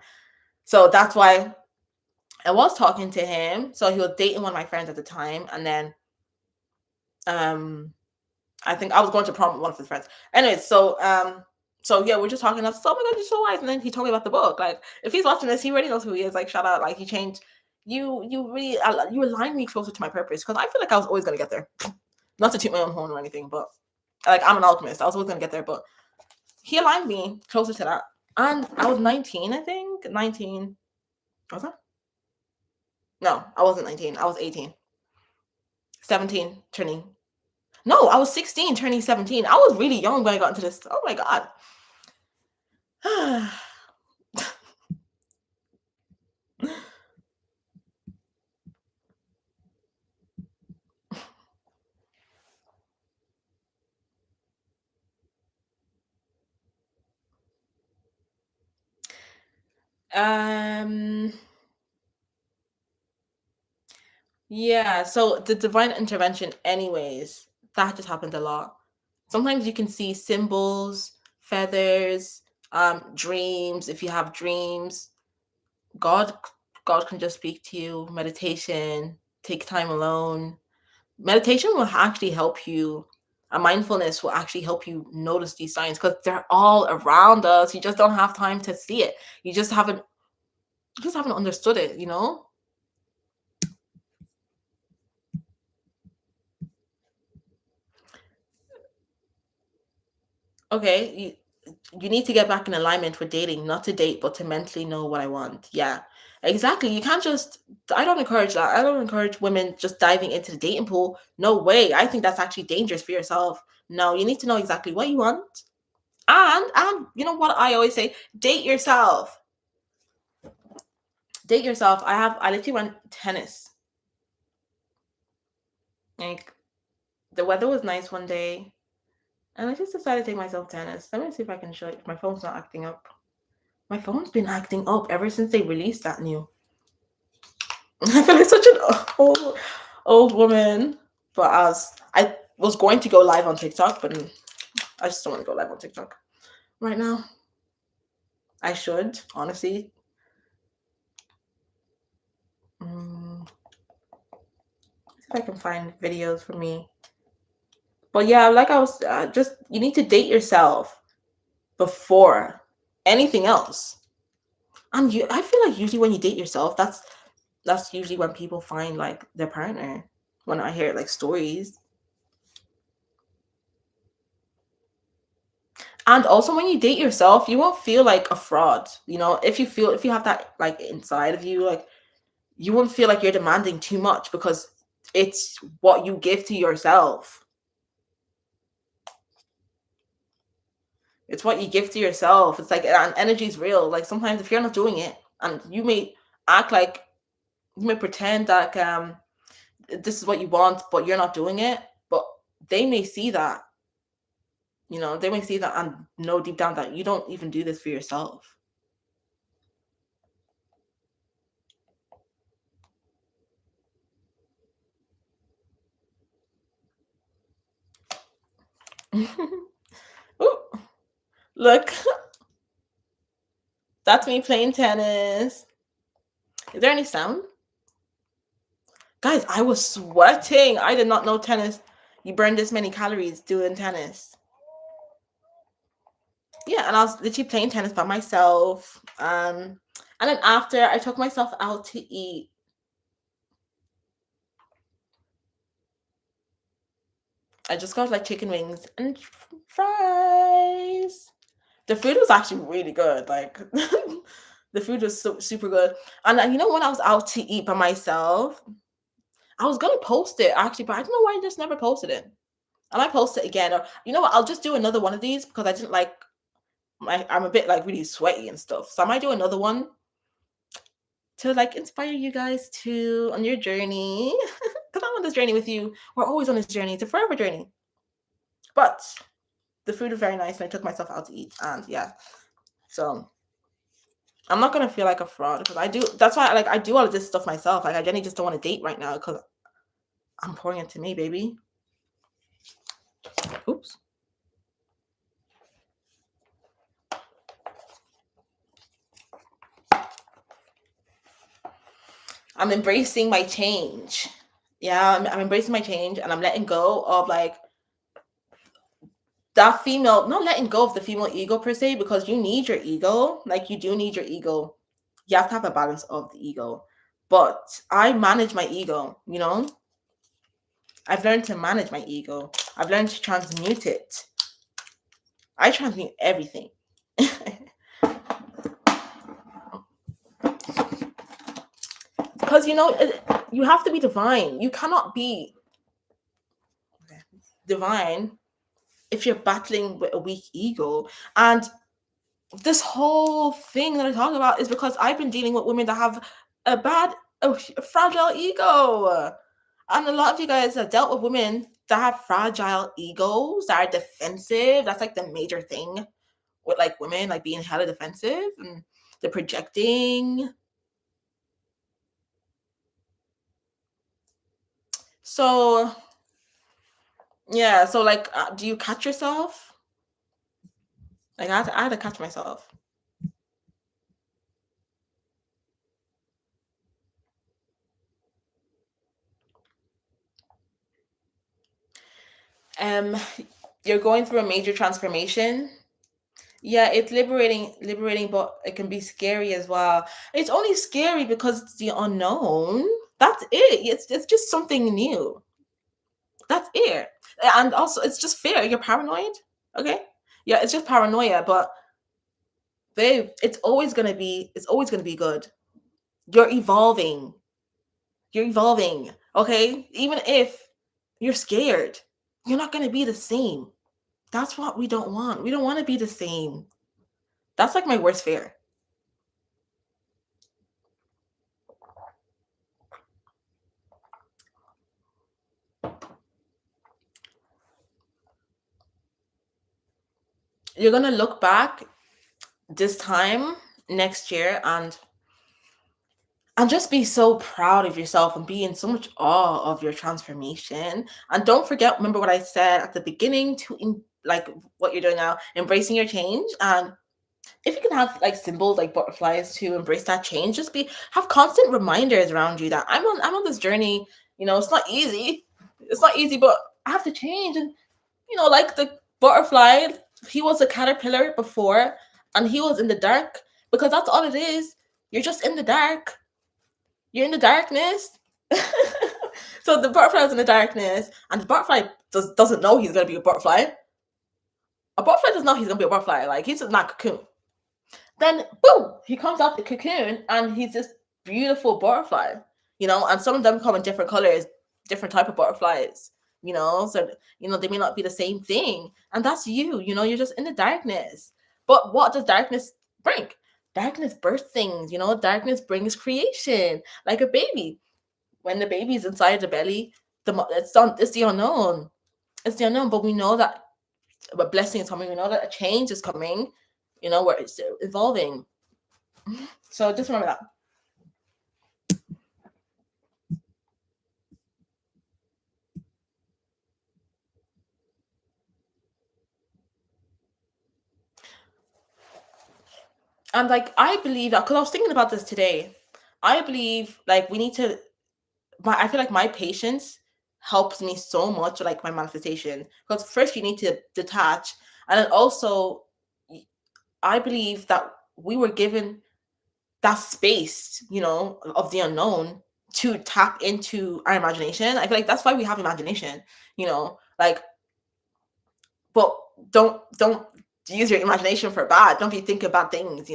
so that's why I was talking to him. So he was dating one of my friends at the time, and then um I think I was going to prom with one of his friends. Anyways, so yeah, we're just talking. I was, oh my god, you're so wise. And then he told me about the book. Like, if he's watching this, he already knows who he is. Like, shout out. Like, he changed. You really you aligned me closer to my purpose because I feel like I was always gonna get there. Not to toot my own horn or anything, but like I'm an alchemist. I was always gonna get there, but he aligned me closer to that. And I was 19, I think. 19. Was that? No, I wasn't 19. I was 18. 17 turning. No, I was 16 turning 17. I was really young when I got into this. Oh my god. um yeah, so the divine intervention anyways, that just happens a lot. Sometimes you can see symbols, feathers, dreams. If you have dreams, God God can just speak to you. Meditation, take time alone. Meditation will actually help you. A mindfulness will actually help you notice these signs because they're all around us. You just don't have time to see it. You just haven't understood it, you know? Okay, you need to get back in alignment with dating, not to date, but to mentally know what I want. Yeah, exactly. You can't just, I don't encourage that. I don't encourage women just diving into the dating pool. No way. I think that's actually dangerous for yourself. No, you need to know exactly what you want. And you know what I always say, date yourself. Date yourself. I literally went tennis. Like the weather was nice one day, and I just decided to take myself tennis. Let me see if I can show you. My phone's not acting up. My phone's been acting up ever since they released that new. I feel like such an old woman. But as I was going to go live on TikTok, but I just don't want to go live on TikTok right now. I should, honestly. See if I can find videos for me. But yeah, like I was just, you need to date yourself before anything else. And I feel like usually when you date yourself, that's usually when people find like their partner. When I hear like stories. And also when you date yourself, you won't feel like a fraud. You know, if you have that like inside of you, like you won't feel like you're demanding too much because it's what you give to yourself. It's what you give to yourself. It's like, and energy is real. Like sometimes if you're not doing it, and you may act like, you may pretend that this is what you want, but you're not doing it. But they may see that, they may see that and know deep down that you don't even do this for yourself. Ooh, look, that's me playing tennis. Is there any sound? Guys, I was sweating. I did not know tennis. You burn this many calories doing tennis. Yeah, and I was literally playing tennis by myself. And then after I took myself out to eat. I just got like chicken wings and fries. The food was actually really good. Like the food was super good. And when I was out to eat by myself, I was gonna post it actually, but I don't know why I just never posted it. I might post it again, or you know what? I'll just do another one of these because I didn't like I'm a bit like really sweaty and stuff. So I might do another one to like inspire you guys to on your journey. Because I'm on this journey with you. We're always on this journey. It's a forever journey. But the food was very nice and I took myself out to eat. And yeah. So I'm not gonna feel like a fraud because that's why I do all of this stuff myself. Like I genuinely just don't want to date right now because I'm pouring into me, baby. Oops. I'm embracing my change. Yeah, I'm embracing my change and I'm letting go of like that female, not letting go of the female ego per se, because you need your ego. Like you do need your ego. You have to have a balance of the ego. But I manage my ego. I've learned to manage my ego. I've learned to transmute it. I transmute everything. Because you have to be divine. You cannot be divine if you're battling with a weak ego. And this whole thing that I talk about is because I've been dealing with women that have a fragile ego. And a lot of you guys have dealt with women that have fragile egos, that are defensive. That's like the major thing with like women, like being hella defensive and the projecting. So yeah, so like, do you catch yourself? Like I had to catch myself. Um, you're going through a major transformation. Yeah, it's liberating, but it can be scary as well. It's only scary because it's the unknown. That's it. It's just something new. That's it. And also, it's just fear. You're paranoid. Okay. Yeah, it's just paranoia. But babe, it's always gonna be good. You're evolving. You're evolving. Okay. Even if you're scared, you're not gonna be the same. That's what we don't want. We don't want to be the same. That's like my worst fear. You're gonna look back this time next year and just be so proud of yourself and be in so much awe of your transformation. And don't forget, remember what I said at the beginning like what you're doing now, embracing your change. And if you can have like symbols like butterflies to embrace that change, just be have constant reminders around you that I'm on this journey. It's not easy. It's not easy, but I have to change. And like the butterfly, he was a caterpillar before, and he was in the dark because that's all it is. You're just in the dark. You're in the darkness. So the butterfly is in the darkness, and the butterfly doesn't know he's gonna be a butterfly. A butterfly doesn't know he's gonna be a butterfly. Like he's just not cocoon. Then boom, he comes out the cocoon and he's this beautiful butterfly. And some of them come in different colors, different type of butterflies. So they may not be the same thing, and that's you. You're just in the darkness. But what does darkness bring? Darkness births things. Darkness brings creation, like a baby. When the baby's inside the belly, it's the unknown. It's the unknown, but we know that a blessing is coming. We know that a change is coming. Where it's evolving. So just remember that. And like I believe that because I was thinking about this today. I believe like we need to. I feel like my patience helps me so much, like my manifestation. Because first you need to detach, and then also, I believe that we were given that space, of the unknown to tap into our imagination. I feel like that's why we have imagination. Like but don't use your imagination for bad. Don't be thinking about things.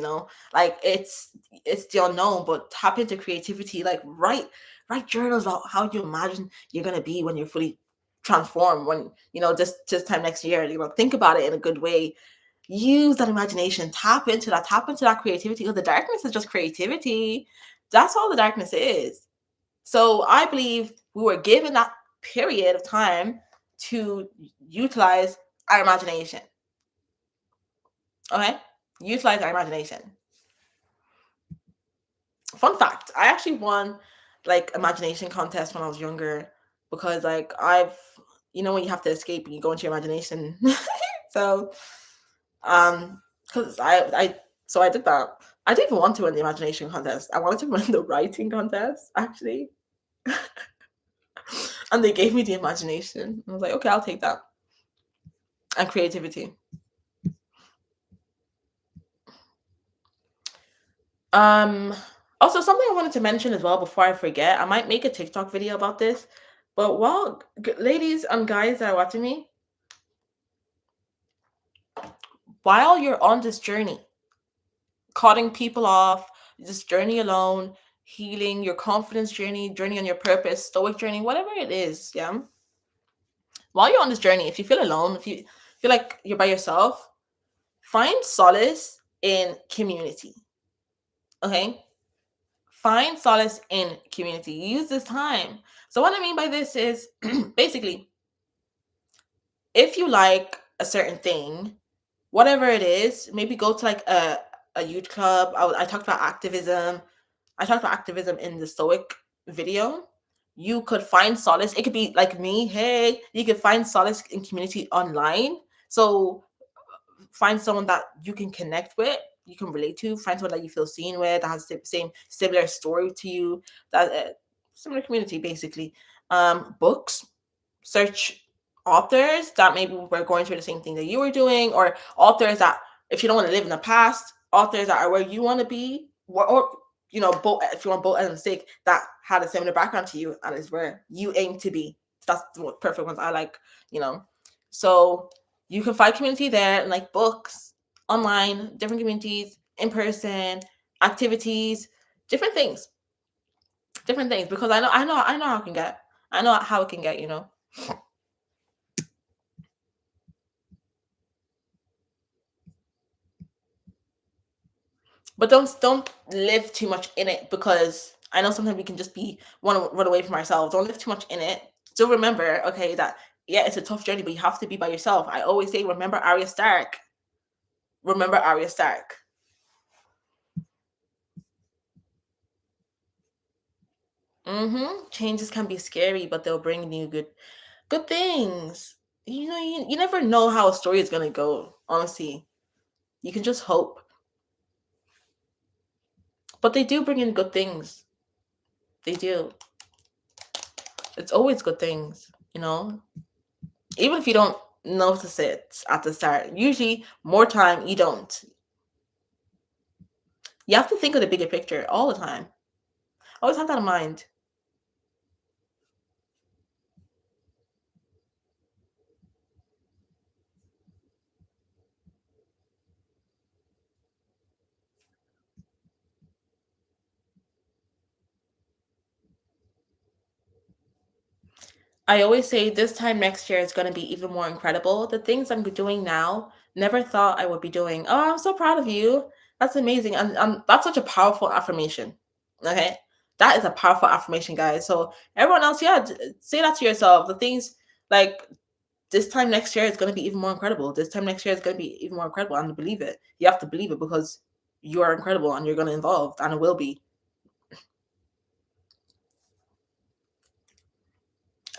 Like it's the unknown, but tap into creativity. Like write journals about how you imagine you're gonna be when you're fully transformed. When this time next year, think about it in a good way. Use that imagination. Tap into that creativity. Because the darkness is just creativity. That's all the darkness is. So I believe we were given that period of time to utilize our imagination. Okay? Utilize our imagination. Fun fact, I actually won like imagination contest when I was younger because like when you have to escape and you go into your imagination. So because I did that. I didn't even want to win the imagination contest. I wanted to win the writing contest, actually. And they gave me the imagination. I was like, okay, I'll take that. And creativity. Um, Also something I wanted to mention as well before I forget. I might make a TikTok video about this. But ladies and guys that are watching me, while you're on this journey, cutting people off, this journey alone, healing, your confidence journey on your purpose, stoic journey, whatever it is, yeah. While you're on this journey, if you feel alone, if you feel like you're by yourself, find solace in community. Okay? Find solace in community. Use this time. So what I mean by this is basically, if you like a certain thing, whatever it is, maybe go to like a youth club. I talked about activism. I talked about activism in the Stoic video. You could find solace. It could be like me. Hey, you could find solace in community online. So find someone that you can connect with, you can relate to. Find someone that you feel seen with, that has the same similar story to you, that similar community basically. Books. Search. authors that maybe were going through the same thing that you were doing, or authors that, if you don't want to live in the past, authors that are where you want to be, or both, if you want both ends sick, that had a similar background to you and is where you aim to be. That's the perfect ones I like, you know. So you can find community there, like books, online, different communities, in person, activities, different things, because I know how it can get. I know how it can get, But don't live too much in it, because I know sometimes we can just be want to run away from ourselves. Don't live too much in it. Still remember, okay, that yeah, it's a tough journey, but you have to be by yourself. I always say, remember Arya Stark. Remember Arya Stark. Changes can be scary, but they'll bring you good things. You never know how a story is gonna go. Honestly, you can just hope, but they do bring in good things. They do. It's always good things. Even if you don't notice it at the start, usually more time you don't. You have to think of the bigger picture all the time. Always have that in mind. I always say this time next year is going to be even more incredible. The things I'm doing now, never thought I would be doing. Oh, I'm so proud of you. That's amazing. And that's such a powerful affirmation. Okay. That is a powerful affirmation, guys. So, everyone else, yeah, say that to yourself. The things like this time next year is going to be even more incredible. This time next year is going to be even more incredible. And believe it. You have to believe it, because you are incredible and you're going to evolve, and it will be.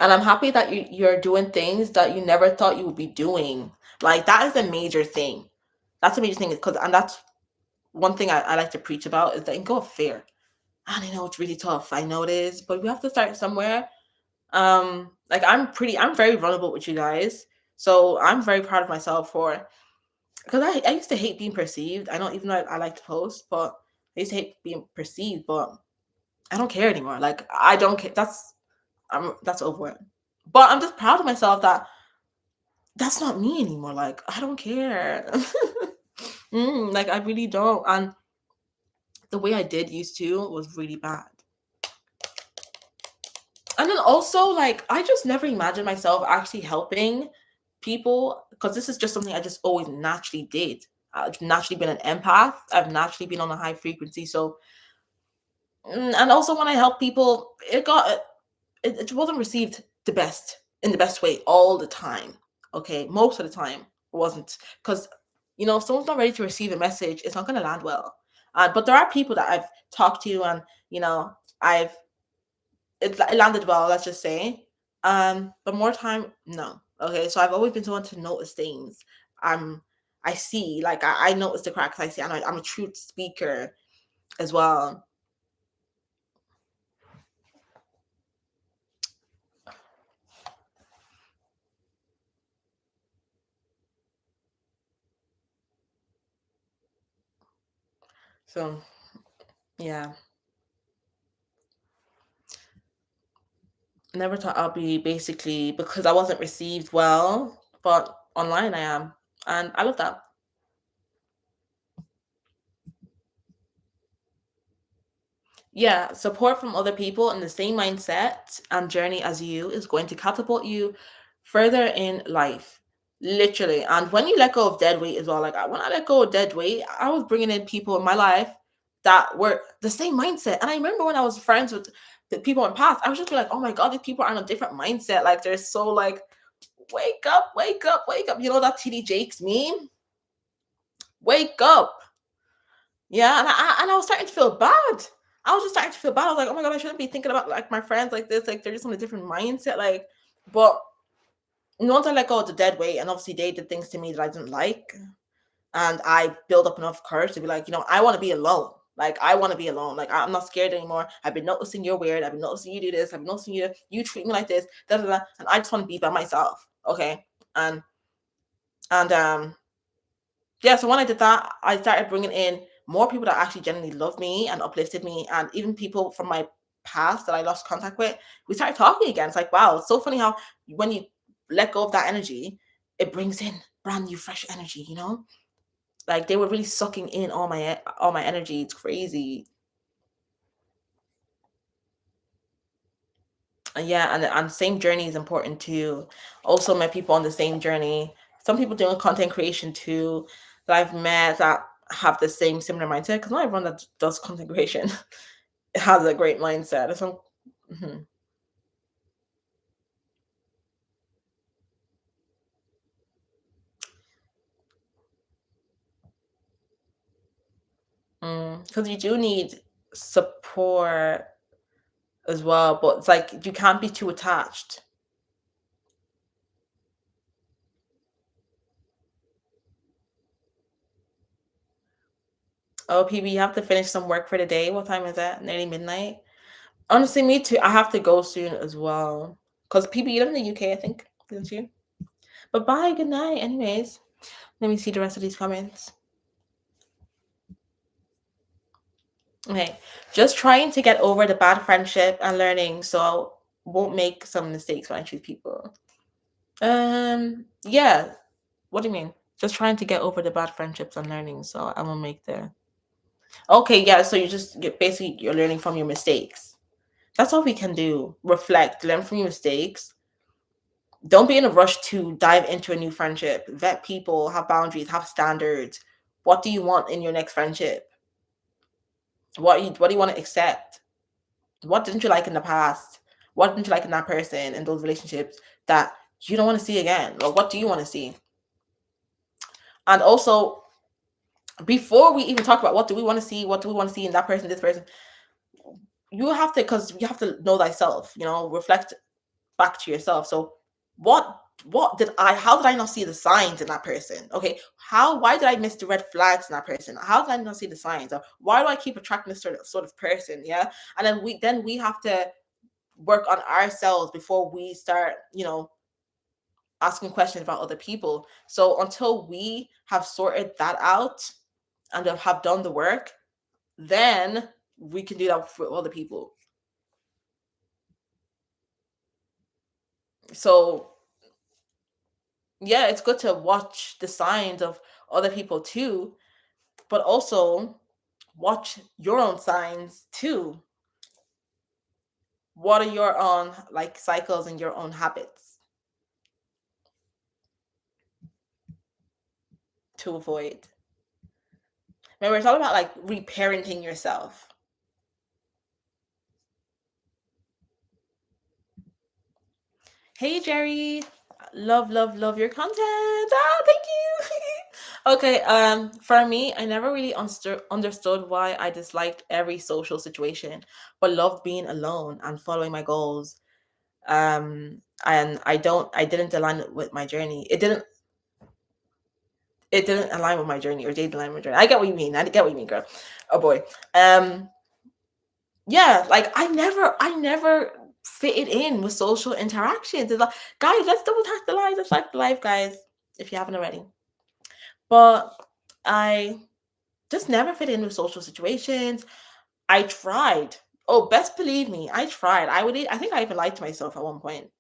And I'm happy that you're doing things that you never thought you would be doing. Like, that is a major thing. That's a major thing, because and that's one thing I like to preach about, is letting go of fear. And I know it's really tough. I know it is, but we have to start somewhere. Like, I'm very vulnerable with you guys. So I'm very proud of myself for, because I used to hate being perceived. I don't even know I like to post, but I used to hate being perceived, but I don't care anymore. Like, I don't care. That's over it. But I'm just proud of myself that that's not me anymore. Like, I don't care. Like, I really don't. And the way I did used to was really bad. And then also, like, I just never imagined myself actually helping people, because this is just something I just always naturally did. I've naturally been an empath. I've naturally been on a high frequency. So, and also when I help people, it wasn't received in the best way all the time. Okay, most of the time it wasn't, because if someone's not ready to receive a message, it's not going to land well. But there are people that I've talked to, and I've it landed well. Let's just say, but more time, no. Okay, so I've always been someone to notice things. Um, I see, like I notice the cracks. I see, and I'm a truth speaker as well. So yeah. Never thought I'll be, basically, because I wasn't received well, but online I am. And I love that. Yeah, support from other people in the same mindset and journey as you is going to catapult you further in life. Literally. And when you let go of dead weight as well, like when I let go of dead weight, I was bringing in people in my life that were the same mindset. And I remember when I was friends with the people in the past, I was just be like, oh my God, these people are in a different mindset. Like, they're so like, wake up, wake up, wake up. You know that TD Jakes meme? Wake up. Yeah, and I was starting to feel bad. I was just starting to feel bad. I was like, oh my God, I shouldn't be thinking about like my friends like this. Like, they're just on a different mindset. Like, but once I let go of the dead weight, and obviously they did things to me that I didn't like, and I built up enough courage to be like, I want to be alone. Like, I want to be alone. Like, I'm not scared anymore. I've been noticing you're weird. I've been noticing you do this. I've been noticing you treat me like this. Da, da, da, and I just want to be by myself. Okay. And yeah, so when I did that, I started bringing in more people that actually genuinely loved me and uplifted me, and even people from my past that I lost contact with. We started talking again. It's like, wow, it's so funny how when you let go of that energy, it brings in brand new, fresh energy. Like, they were really sucking in all my energy. It's crazy. And yeah, and same journey is important too. Also met people on the same journey. Some people doing content creation too that I've met that have the same similar mindset, because not everyone that does content creation has a great mindset. So, mhm. Because you do need support as well, but it's like you can't be too attached. Oh, PB, you have to finish some work for the day. What time is that? Nearly midnight. Honestly, me too. I have to go soon as well. Because PB, you live in the UK, I think, didn't you? But bye, good night. Anyways, let me see the rest of these comments. Okay, just trying to get over the bad friendship and learning, so I won't make some mistakes when I choose people. Yeah. What do you mean? Just trying to get over the bad friendships and learning, so I won't make the. Okay, yeah. So basically you're learning from your mistakes. That's all we can do. Reflect, learn from your mistakes. Don't be in a rush to dive into a new friendship. Vet people, have boundaries, have standards. What do you want in your next friendship? What do you want to accept? What didn't you like in the past? What didn't you like in that person in those relationships that you don't want to see again? Or what do you want to see? And also, before we even talk about what do we want to see, what do we want to see in that person, this person, you have to, because you have to know thyself, reflect back to yourself. So what did I how did I not see the signs in that person? Okay, why did I miss the red flags in that person? How did I not see the signs? Or why do I keep attracting this sort of person? Yeah. And then we have to work on ourselves before we start, asking questions about other people. So until we have sorted that out and have done the work, then we can do that for other people. So yeah, it's good to watch the signs of other people too, but also watch your own signs too. What are your own like cycles and your own habits to avoid? Remember, it's all about like reparenting yourself. Hey Jerry, love, love, love your content. Thank you. Okay, for me, I never really understood why I disliked every social situation, but loved being alone and following my goals. And I didn't align with my journey. It didn't align with my journey, or didn't align with my journey. I get what you mean. I get what you mean, girl. Oh boy. Yeah, like I never fitted in with social interactions. It's like, guys, let's double tap the lives. Let's like the life, guys, if you haven't already. But I just never fit in with social situations. I tried. Oh, best believe me, I tried. I think I even lied to myself at one point.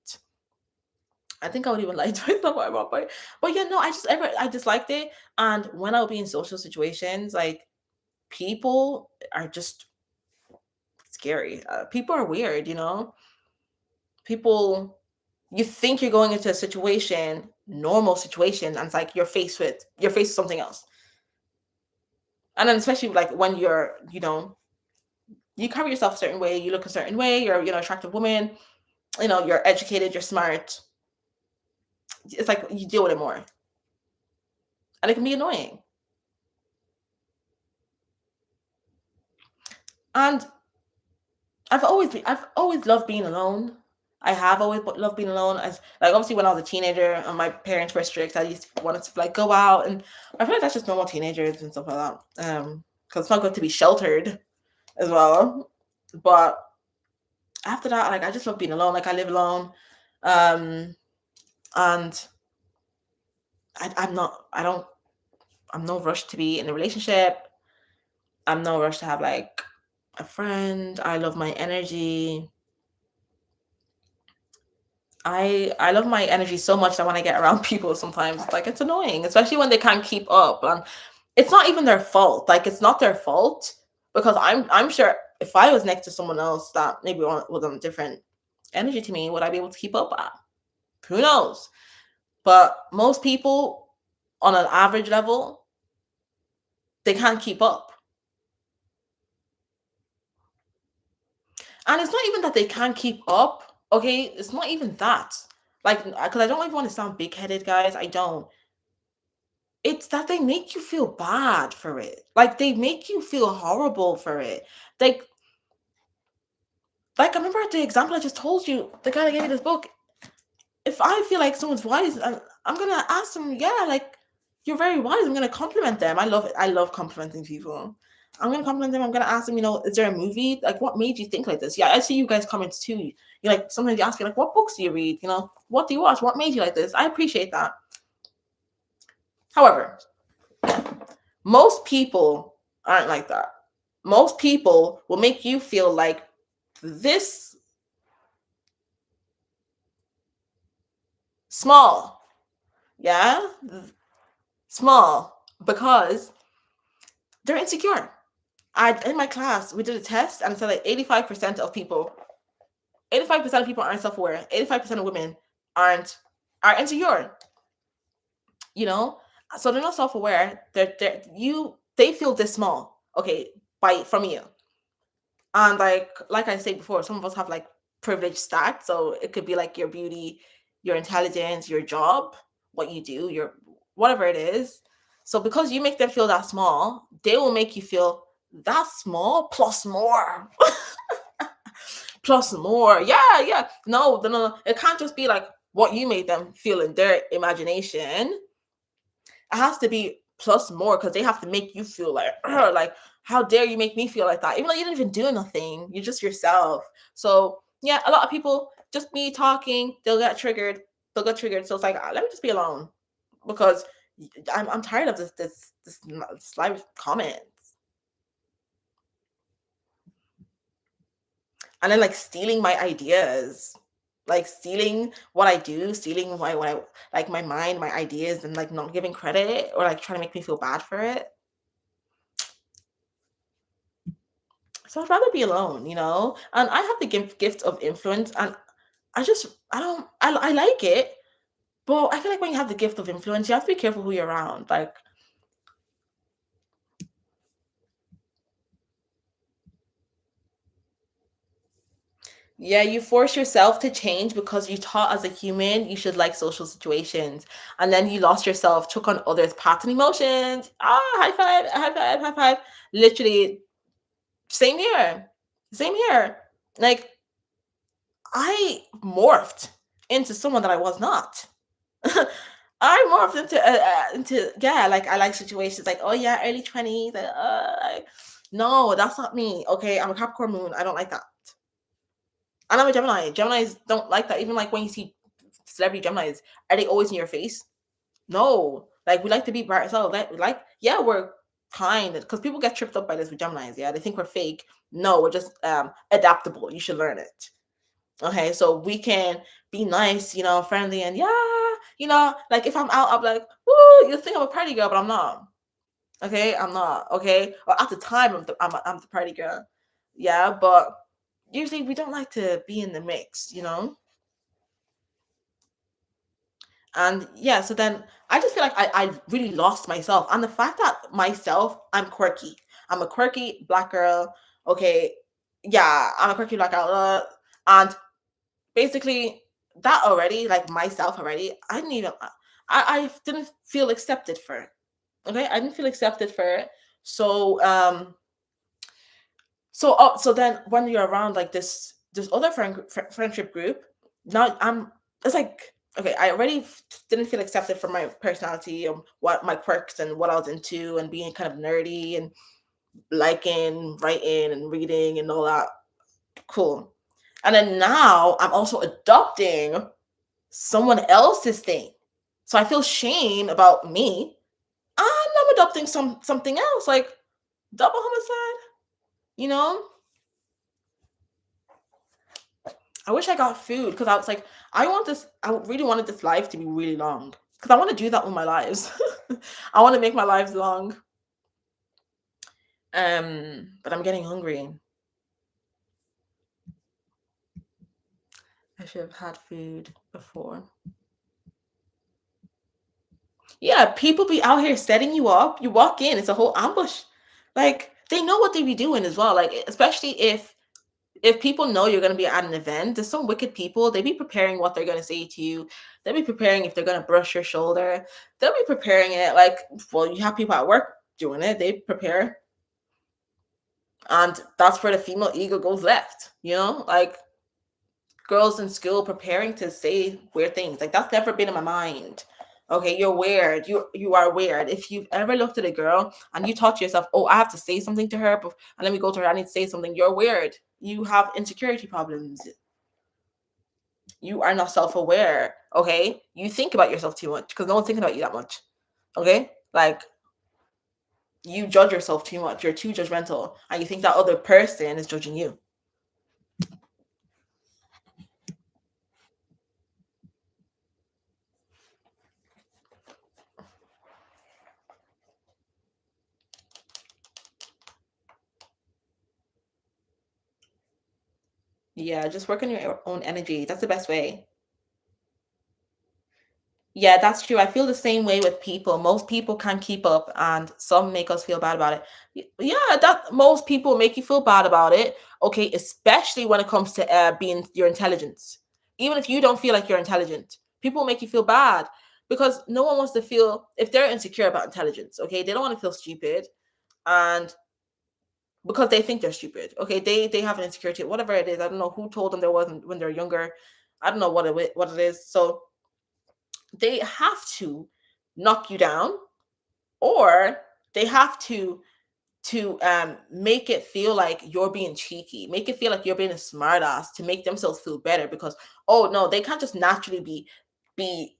I think I would even lie to myself at one point. But yeah, no, I disliked it. And when I would be in social situations, like, people are just scary. People are weird, People, you think you're going into a situation, normal situation, and it's like you're faced with something else. And then especially like when you carry yourself a certain way, you look a certain way, you're attractive woman, you're educated, you're smart. It's like you deal with it more, and it can be annoying. And I've always loved being alone. I have always loved being alone. As like, obviously, when I was a teenager and my parents were strict, I used to wanted to like go out, and I feel like that's just normal teenagers and stuff like that. because it's not good to be sheltered as well. But after that, like I just love being alone. Like I live alone, um, and I'm not. I don't. I'm no rush to be in a relationship. I'm no rush to have like a friend. I love my energy. I love my energy so much that when I get around people, sometimes it's like it's annoying, especially when they can't keep up. And it's not even their fault. Like it's not their fault because I'm sure if I was next to someone else that maybe was on different energy to me, would I be able to keep up at? Who knows? But most people on an average level, they can't keep up. And it's not even that they can't keep up. Okay, it's not even that. Like, because I don't even want to sound big headed, guys. I don't. It's that they make you feel bad for it. Like they make you feel horrible for it. Like, I remember the example I just told you. The guy that gave me this book. If I feel like someone's wise, I'm gonna ask them. Yeah, like you're very wise. I'm gonna compliment them. I love it. I love complimenting people. I'm gonna compliment them. I'm gonna ask them. Is there a movie? Like, what made you think like this? Yeah, I see you guys comments too. You like sometimes you ask me like, what books do you read? What do you watch? What made you like this? I appreciate that. However, most people aren't like that. Most people will make you feel like this small. Yeah? Small. Because they're insecure. In my class, we did a test and it said like 85% of people, 85% of people aren't self-aware. 85% of women are insecure. You know? So they're not self-aware. They feel this small, okay, from you. And like I said before, some of us have like privileged stats. So it could be like your beauty, your intelligence, your job, what you do, your whatever it is. So because you make them feel that small, they will make you feel that small plus more. Plus more. Yeah, yeah. No, no, no. It can't just be like what you made them feel in their imagination. It has to be plus more because they have to make you feel like, like, how dare you make me feel like that? Even though you didn't even do nothing, you're just yourself. So yeah, a lot of people just me talking, they'll get triggered. They'll get triggered. So it's like, let me just be alone because I'm tired of this live comment. And then like stealing my ideas, like stealing what I do, stealing what I like my mind, my ideas, and like not giving credit or like trying to make me feel bad for it. So I'd rather be alone. And I have the gift of influence, and I don't I like it, but I feel like when you have the gift of influence, you have to be careful who you're around. Like, yeah, you force yourself to change because you taught as a human you should like social situations, and then you lost yourself, took on others' pattern emotions. High five, high five, high five. Literally, same here, same here. Like I morphed into someone that I was not. I morphed into yeah, like I like situations like oh yeah, early 20s. No, that's not me. Okay, I'm a Capricorn moon. I don't like that. And I'm a Gemini. Geminis don't like that. Even like when you see celebrity Geminis, are they always in your face? No. Like we like to be by ourselves. Yeah, we're kind because people get tripped up by this with Geminis. Yeah, they think we're fake. No, we're just adaptable. You should learn it. Okay, so we can be nice, friendly, and yeah, like if I'm out, I'm like, woo, you think I'm a party girl, but I'm not. Okay, I'm not. Okay, or at the time, I'm the party girl. Yeah, but usually we don't like to be in the mix. And yeah, so then I just feel like I really lost myself, and the fact that myself, I'm quirky. I'm a quirky black girl. Okay, yeah, I'm a quirky black girl, and basically that already, like myself already, I didn't even I didn't feel accepted for it. Okay, I didn't feel accepted for it. So then when you're around like this other friendship group, now it's like okay, I already didn't feel accepted for my personality and what my quirks and what I was into and being kind of nerdy, and liking, writing, and reading and all that. Cool. And then now I'm also adopting someone else's thing. So I feel shame about me. And I'm adopting something else, like double homicide, you know? I wish I got food because I was like, I really wanted this life to be really long. Because I want to do that with my lives. I want to make my lives long. But I'm getting hungry. I should have had food before. Yeah, people be out here setting you up. You walk in, it's a whole ambush. Like they know what they be doing as well. Like especially if people know you're gonna be at an event, there's some wicked people. They be preparing what they're gonna say to you. They'll be preparing if they're gonna brush your shoulder. They'll be preparing it like well, you have people at work doing it. They prepare, and that's where the female ego goes left. Like girls in school preparing to say weird things. Like that's never been in my mind. Okay, you're weird. You are weird. If you've ever looked at a girl and you thought to yourself, "Oh, I have to say something to her," and let me go to her. I need to say something. You're weird. You have insecurity problems. You are not self-aware. Okay, you think about yourself too much because no one's thinking about you that much. Okay, like you judge yourself too much. You're too judgmental, and you think that other person is judging you. Yeah, just work on your own energy. That's the best way. Yeah, that's true. I feel the same way with people. Most people can't keep up, and some make us feel bad about it. Yeah, that most people make you feel bad about it. Okay, especially when it comes to being your intelligence. Even if you don't feel like you're intelligent, people make you feel bad because no one wants to feel if they're insecure about intelligence. Okay, they don't want to feel stupid, and because they think they're stupid. Okay, they have an insecurity, whatever it is. I don't know who told them there wasn't when they're younger. I don't know what it is. So they have to knock you down or they have to make it feel like you're being cheeky, make it feel like you're being a smartass to make themselves feel better because oh no, they can't just naturally be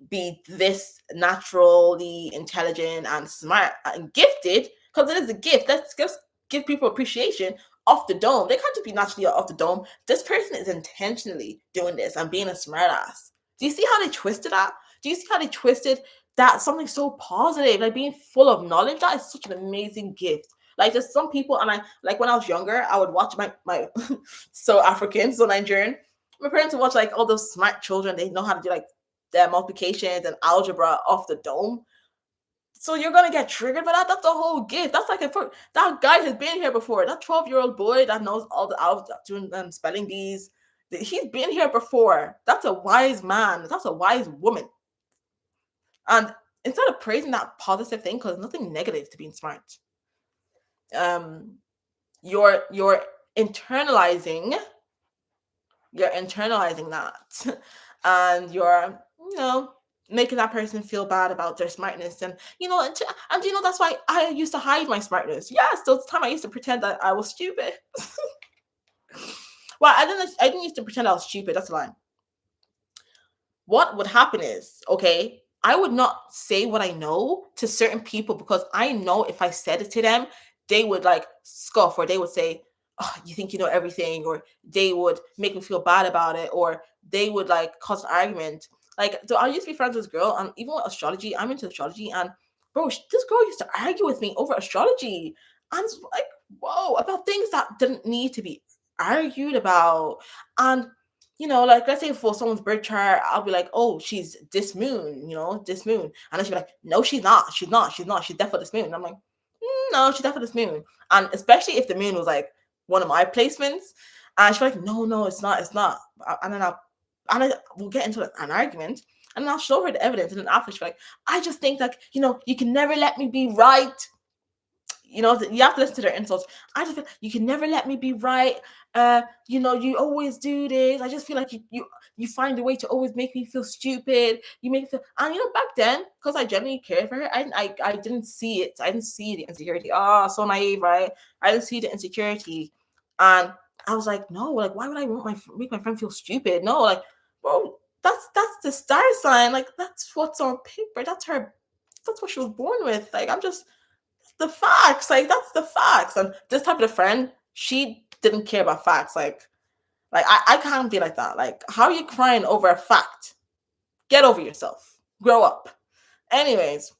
this naturally intelligent and smart and gifted because it is a gift. Let's just give people appreciation off the dome. They can't just be naturally off the dome. This person is intentionally doing this and being a smartass. Do you see how they twisted that? Do you see how they twisted that something so positive, like being full of knowledge? That is such an amazing gift. Like there's some people, and I like when I was younger, I would watch my so African, so Nigerian. My parents would watch like all those smart children. They know how to do like their multiplications and algebra off the dome. So you're gonna get triggered by that. That's a whole gift. That's like that guy has been here before. That 12-year-old boy that knows all the algebra, doing spelling bees. He's been here before. That's a wise man. That's a wise woman. And instead of praising that positive thing, because nothing negative to being smart, um, you're internalizing you're internalizing that and you're making that person feel bad about their smartness and that's why I used to hide my smartness. Yes, those time I used to pretend that I was stupid. Well, I didn't used to pretend I was stupid. That's a lie. What would happen is, okay, I would not say what I know to certain people because I know if I said it to them, they would like scoff or they would say, "Oh, you think you know everything," or they would make me feel bad about it, or they would like cause an argument. Like, so I used to be friends with this girl, and even with astrology, I'm into astrology, and bro, this girl used to argue with me over astrology. And it's like, whoa, about things that didn't need to be argued about. And like let's say for someone's birth chart, I'll be like, oh, she's this moon, this moon. And then she'll be like, no, she's not. She's not. She's not. She's definitely this moon. And I'm like, no, she's definitely this moon. And especially if the moon was like one of my placements, and she's like, no, no, it's not. It's not. And then we'll get into an argument. And I'll show her the evidence. And then after she's like, I just think that, you can never let me be right. you have to listen to their insults. I just feel you can never let me be right. You always do this. I just feel like you find a way to always make me feel stupid. You make me feel, and back then, because I genuinely cared for her, I didn't see it. I didn't see the insecurity. Oh, so naive, right? I didn't see the insecurity, and I was like, no, like, why would I make my friend feel stupid? No, like, bro, that's the star sign. Like, that's what's on paper. That's her. That's what she was born with. Like, I'm just the facts. Like, that's the facts. And this type of friend, she didn't care about facts. Like I can't be like that. Like, how are you crying over a fact? Get over yourself. Grow up. Anyways,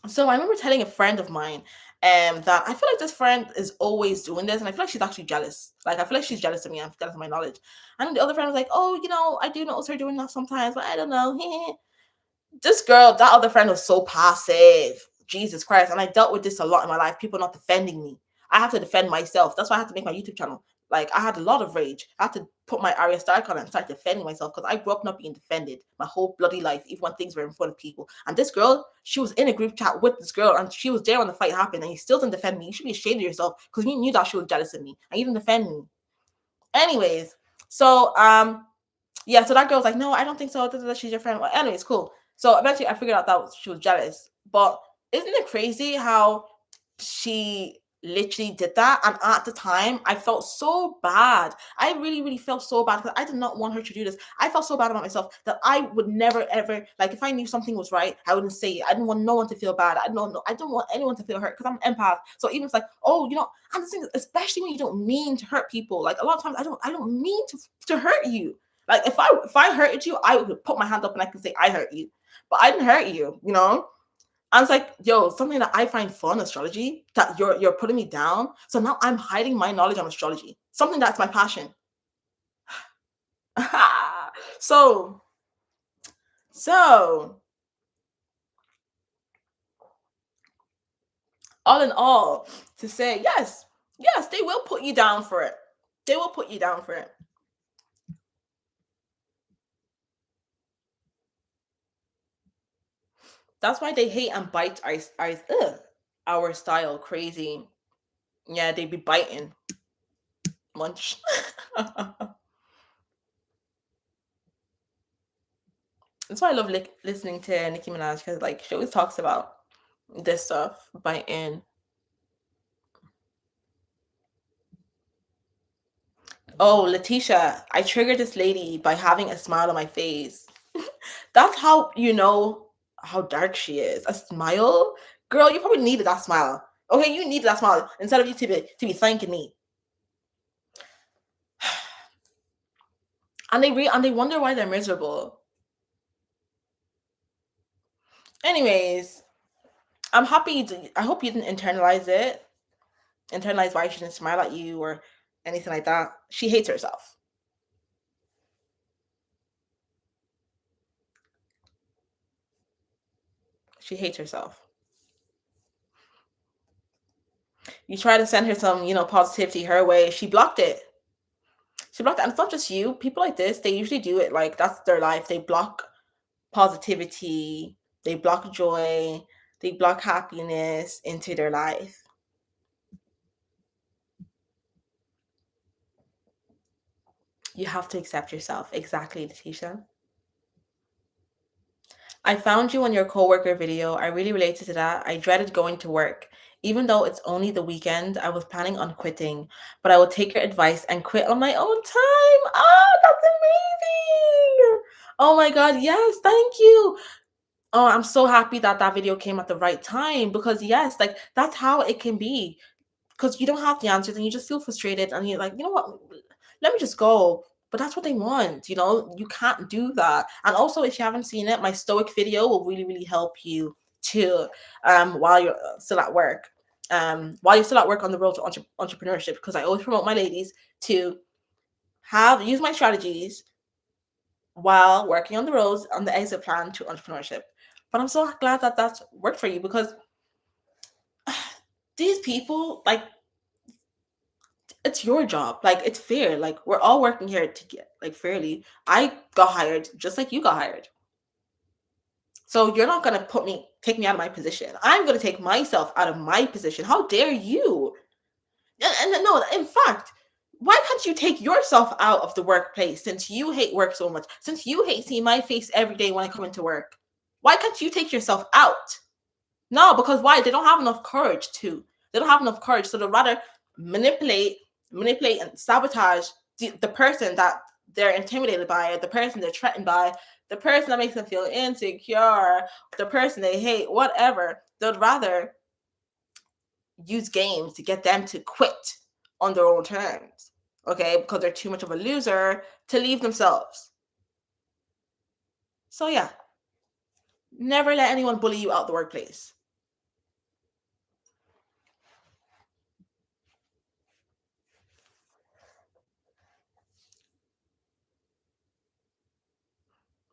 so I remember telling a friend of mine that I feel like this friend is always doing this, and I feel like she's actually jealous. Like, I feel like she's jealous of me. I'm jealous of my knowledge. And the other friend was like, "Oh, I do notice her doing that sometimes, but I don't know." This girl, that other friend was so passive. Jesus Christ. And I dealt with this a lot in my life. People not defending me. I have to defend myself. That's why I had to make my YouTube channel. Like, I had a lot of rage. I had to put my Arya Stark on and start defending myself because I grew up not being defended my whole bloody life, even when things were in front of people. And this girl, she was in a group chat with this girl and she was there when the fight happened, and you still didn't defend me. You should be ashamed of yourself because you knew that she was jealous of me and you didn't defend me. Anyways, so yeah, so that girl's like, no, I don't think so. She's your friend. Well, anyways, cool. So eventually I figured out that she was jealous. But isn't it crazy how she literally did that? And at the time, I felt so bad. I really, really felt so bad because I did not want her to do this. I felt so bad about myself that I would never, ever, like, if I knew something was right, I wouldn't say it. I didn't want no one to feel bad. I don't want anyone to feel hurt because I'm an empath. So even if it's like, oh, I'm just saying, especially when you don't mean to hurt people. Like, a lot of times I don't mean to hurt you. Like, if I hurted you, I would put my hand up and I could say I hurt you, but I didn't hurt you. I was like, yo, something that I find fun, astrology, that you're putting me down. So now I'm hiding my knowledge on astrology, something that's my passion. so, so all in all, to say yes, they will put you down for it. They will put you down for it. That's why they hate and bite our style crazy. Yeah, they be biting. Munch. That's why I love listening to Nicki Minaj, because like she always talks about this stuff biting. Oh, Letitia, I triggered this lady by having a smile on my face. That's how you know how dark she is. A smile, girl. You probably needed that smile. Okay, you needed that smile instead of you to be thanking me. And they wonder why they're miserable. Anyways, I'm happy. I hope you didn't internalize it. Internalize why she didn't smile at you or anything like that. She hates herself. She hates herself. You try to send her some, positivity her way. She blocked it. She blocked it. And it's not just you. People like this, they usually do it. Like, that's their life. They block positivity. They block joy. They block happiness into their life. You have to accept yourself. Exactly, Letitia. I found you on your coworker video. I really related to that. I dreaded going to work. Even though it's only the weekend, I was planning on quitting, but I will take your advice and quit on my own time. Oh, that's amazing. Oh my God. Yes. Thank you. Oh, I'm so happy that that video came at the right time because, yes, like that's how it can be because you don't have the answers and you just feel frustrated and you're like, you know what, let me just go. But that's what they want, you can't do that. And also, if you haven't seen it, my stoic video will really, really help you to while you're still at work. While you're still at work on the road to entrepreneurship, because I always promote my ladies to use my strategies while working on the roads on the exit plan to entrepreneurship. But I'm so glad that that's worked for you because these people, like, it's your job. Like, it's fair. Like, we're all working here to get, like, fairly. I got hired just like you got hired. So you're not gonna take me out of my position. I'm gonna take myself out of my position. How dare you? And no, in fact, why can't you take yourself out of the workplace since you hate work so much? Since you hate seeing my face every day when I come into work, why can't you take yourself out? No, because why? They don't have enough courage to. They don't have enough courage, so they'd rather manipulate, manipulate and sabotage the person that they're intimidated by, the person they're threatened by, the person that makes them feel insecure, the person they hate, whatever. They'd rather use games to get them to quit on their own terms. Okay, because they're too much of a loser to leave themselves. So yeah, never let anyone bully you out the workplace.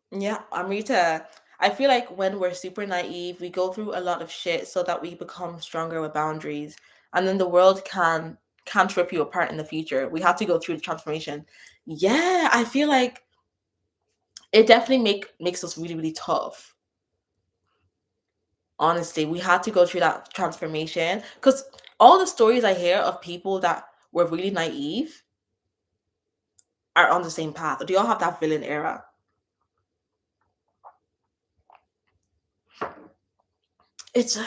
Yeah, Amrita, I feel like when we're super naive, we go through a lot of shit so that we become stronger with boundaries. And then the world can't rip you apart in the future. We have to go through the transformation. Yeah, I feel like it definitely makes us really, really tough. Honestly, we had to go through that transformation because all the stories I hear of people that were really naive are on the same path. They all have that villain era. It's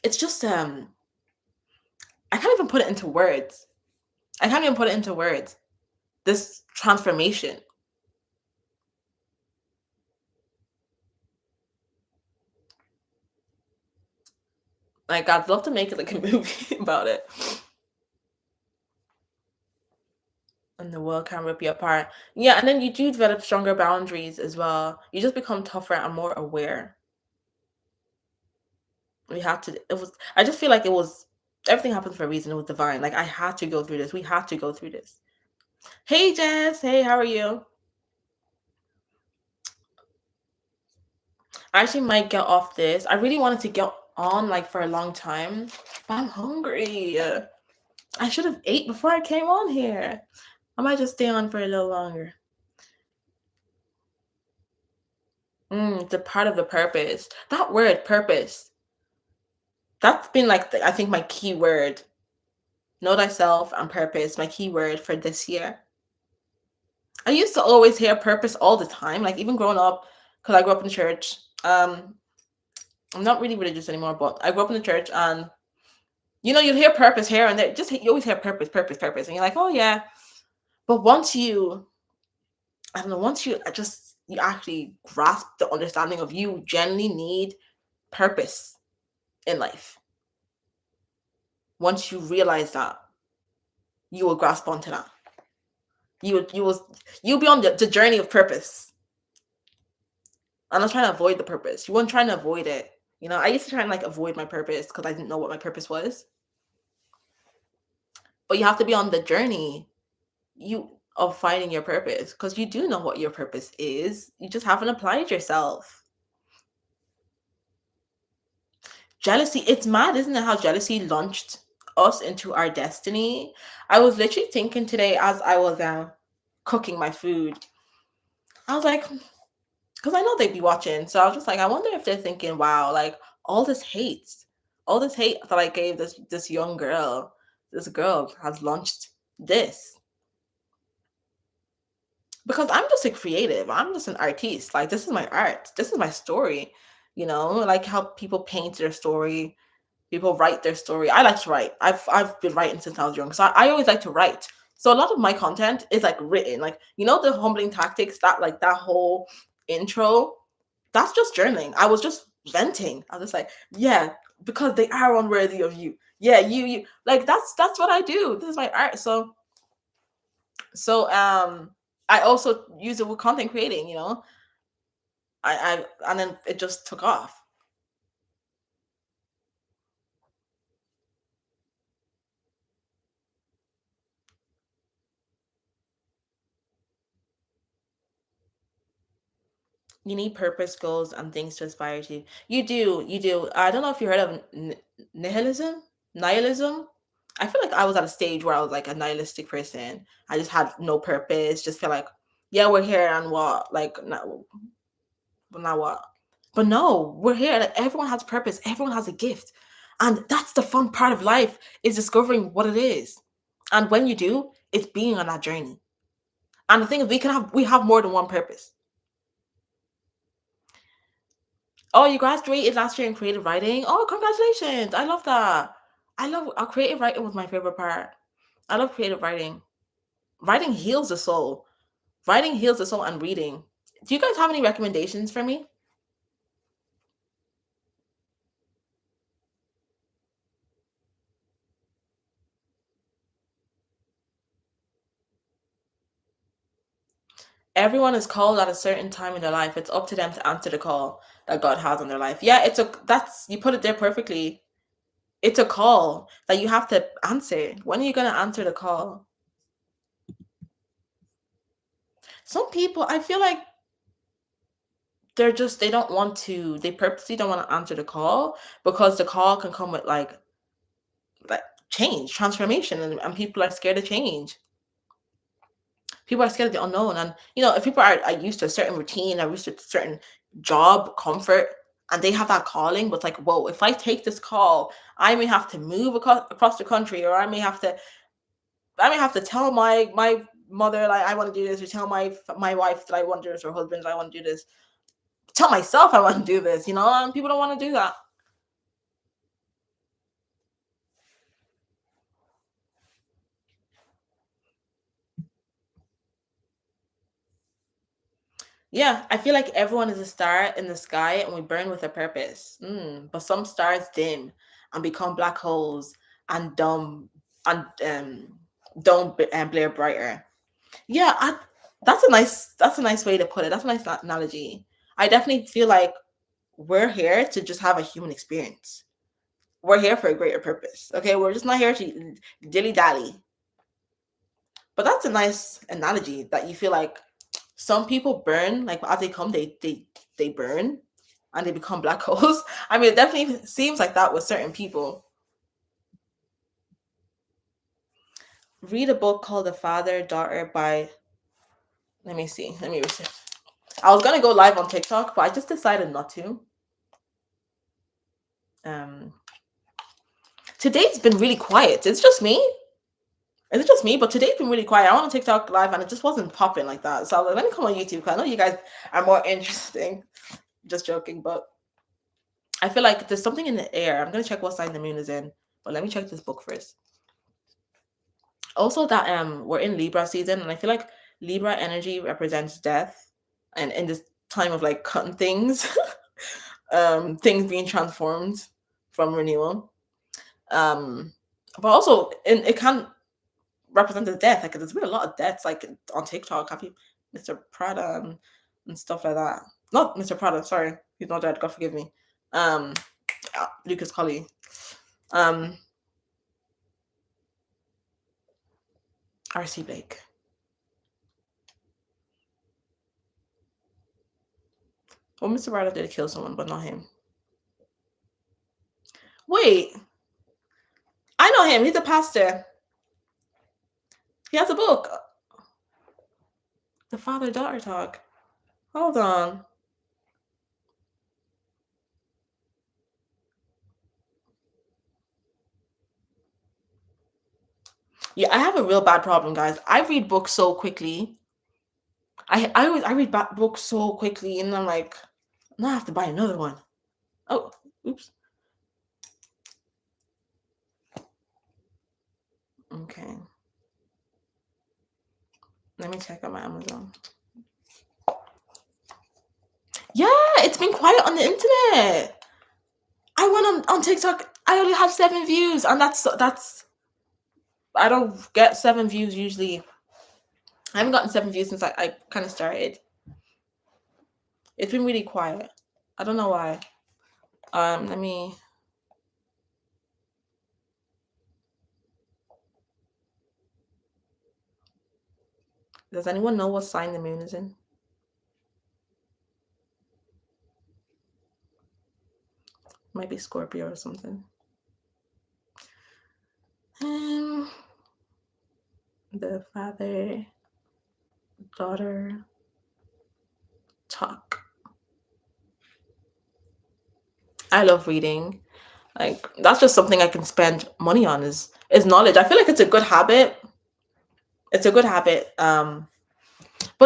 it's just I can't even put it into words. I can't even put it into words. This transformation. Like I'd love to make it like a movie about it. And the world can rip you apart. Yeah, and then you do develop stronger boundaries as well. You just become tougher and more aware. We had to it was I just feel like it was everything happens for a reason. It was divine. Like I had to go through this. We had to go through this. Hey Jess, hey, how are you? I actually might get off this. I really wanted to get on like for a long time, but I'm hungry. I should have ate before I came on here. I might just stay on for a little longer. The part of the purpose. That word, purpose. That's been like I think my key word. Know thyself and purpose. My key word for this year. I used to always hear purpose all the time, like even growing up, because I grew up in church. I'm not really religious anymore, but I grew up in the church, and you'd hear purpose here and there. Just you always hear purpose, purpose, purpose, and you're like, oh yeah. But I don't know, once you actually grasp the understanding of you genuinely need purpose in life. Once you realize that, you will grasp onto that. You'll be on the journey of purpose. I'm not trying to avoid the purpose. You weren't trying to avoid it. I used to try and like avoid my purpose because I didn't know what my purpose was. But you have to be on the journey of finding your purpose because you do know what your purpose is. You just haven't applied yourself. Jealousy, it's mad, isn't it, how jealousy launched us into our destiny? I was literally thinking today as I was cooking my food. I was like, because I know they'd be watching. So I was just like, I wonder if they're thinking, wow, like all this hate that I gave this young girl, this girl has launched this. Because I'm just a creative. I'm just an artist. Like this is my art. This is my story. Like how people paint their story, people write their story. I like to write. I've been writing since I was young. So I always like to write. So a lot of my content is like written. Like, the humbling tactics, that whole intro, that's just journaling. I was just venting. I was just like, yeah, because they are unworthy of you. Yeah, you like that's what I do. This is my art. So I also use it with content creating. I and then it just took off. You need purpose, goals, and things to aspire to. You do. I don't know if you heard of nihilism. Nihilism. I feel like I was at a stage where I was like a nihilistic person. I just had no purpose. Just feel like, yeah, we're here and what? Like, now what? But no, we're here. Like, everyone has purpose. Everyone has a gift. And that's the fun part of life, is discovering what it is. And when you do, it's being on that journey. And the thing is, we have more than one purpose. Oh, you graduated last year in creative writing? Oh, congratulations. I love that. I love creative writing was my favorite part. I love creative writing. Writing heals the soul. Writing heals the soul and reading. Do you guys have any recommendations for me? Everyone is called at a certain time in their life. It's up to them to answer the call that God has on their life. Yeah, that's you put it there perfectly. It's a call that you have to answer. When are you gonna answer the call? Some people, I feel like they don't want to, they purposely don't want to answer the call because the call can come with like change, transformation, and people are scared of change. People are scared of the unknown. And if people are used to a certain routine, are used to a certain job comfort, and they have that calling, but it's like, whoa, if I take this call, I may have to move across the country, or I may have to tell my mother, like, I want to do this, or tell my wife that I want to do this, or husband that I want to do this, tell myself I want to do this, and people don't want to do that. Yeah, I feel like everyone is a star in the sky and we burn with a purpose. But some stars dim and become black holes and don't blare brighter. Yeah, that's a nice way to put it. That's a nice analogy. I definitely feel like we're here to just have a human experience. We're here for a greater purpose. Okay, we're just not here to dilly dally. But that's a nice analogy that you feel like some people burn, like as they come, they burn and they become black holes. I mean, it definitely seems like that with certain people. Read a book called The Father Daughter by, let me see, let me research. I was gonna go live on TikTok, but I just decided not to. Um, today's been really quiet. It's just me. Is it just me? But today's been really quiet. I went on TikTok live and it just wasn't popping like that. So I was like, let me come on YouTube because I know you guys are more interesting. Just joking, but I feel like there's something in the air. I'm gonna check what sign the moon is in, but let me check this book first. Also, that we're in Libra season, and I feel like Libra energy represents death, and in this time of like cutting things, things being transformed from renewal. But also, it can represent the death. Like there's been a lot of deaths, like on TikTok, happy Mr. Prada and stuff like that. Not Mr. Prada, sorry, he's not dead. God forgive me. Um, Lucas Colley. Um, RC Blake. Well, Mr. Prada did kill someone, but not him. Wait, I know him. He's a pastor. He has a book, The Father Daughter Talk. Hold on. Yeah, I have a real bad problem, guys. I read books so quickly. I read books so quickly, and I'm like, now I have to buy another one. Oh, oops. Okay. Let me check out my Amazon. Yeah, it's been quiet on the internet. I went on TikTok. I only have 7 views, and that's I don't get 7 views usually. I haven't gotten 7 views since I kind of started. It's been really quiet. I don't know why. Let me. Does anyone know what sign the moon is in? Might be Scorpio or something. Um, the father daughter talk. I love reading. Like that's just something I can spend money on is knowledge. I feel like it's a good habit. It's a good habit. But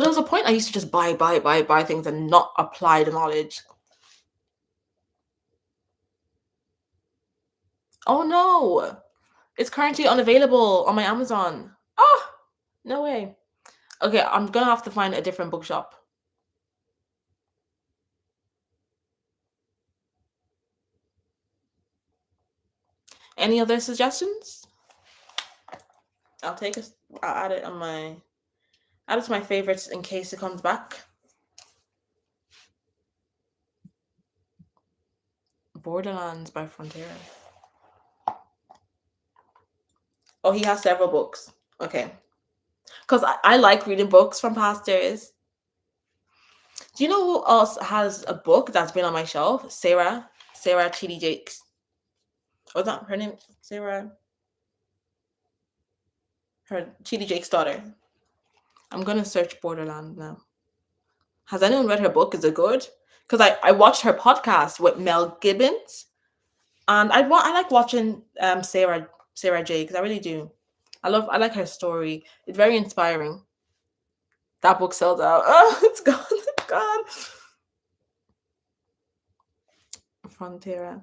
there was a point I used to just buy things and not apply the knowledge. Oh no. It's currently unavailable on my Amazon. Oh, no way. Okay, I'm gonna have to find a different bookshop. Any other suggestions? I'll take it. I'll add it on my add it to my favorites in case it comes back. Borderlands by Frontier. Oh, he has several books. Okay. Because I like reading books from pastors. Do you know who else has a book that's been on my shelf? Sarah Chidi Jakes. What's that her name? Sarah. Her Chidi Jake's daughter. I'm gonna search Borderland now. Has anyone read her book? Is it good? Because I watched her podcast with Mel Gibbons, and I like watching Sarah J because I really do. I like her story. It's very inspiring. That book sold out. Oh, it's gone. It's gone. Frontera.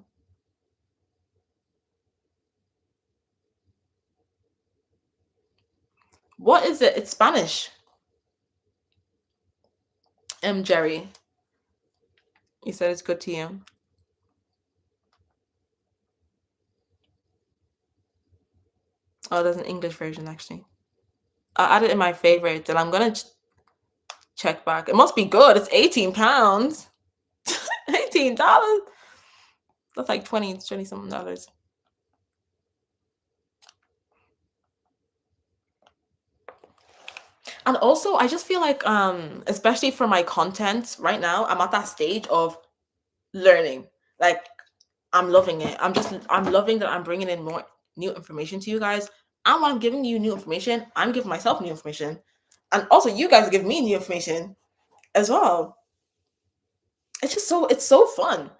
What is it? It's Spanish. Jerry. You said it's good to you. Oh, there's an English version actually. I added it in my favorites, and I'm gonna check back. It must be good. It's £18. $18. That's like 20 something dollars. And also, I just feel like, especially for my content right now, I'm at that stage of learning. Like, I'm loving it. I'm loving that I'm bringing in more new information to you guys. And when I'm giving you new information, I'm giving myself new information. And also, you guys give me new information as well. It's so fun.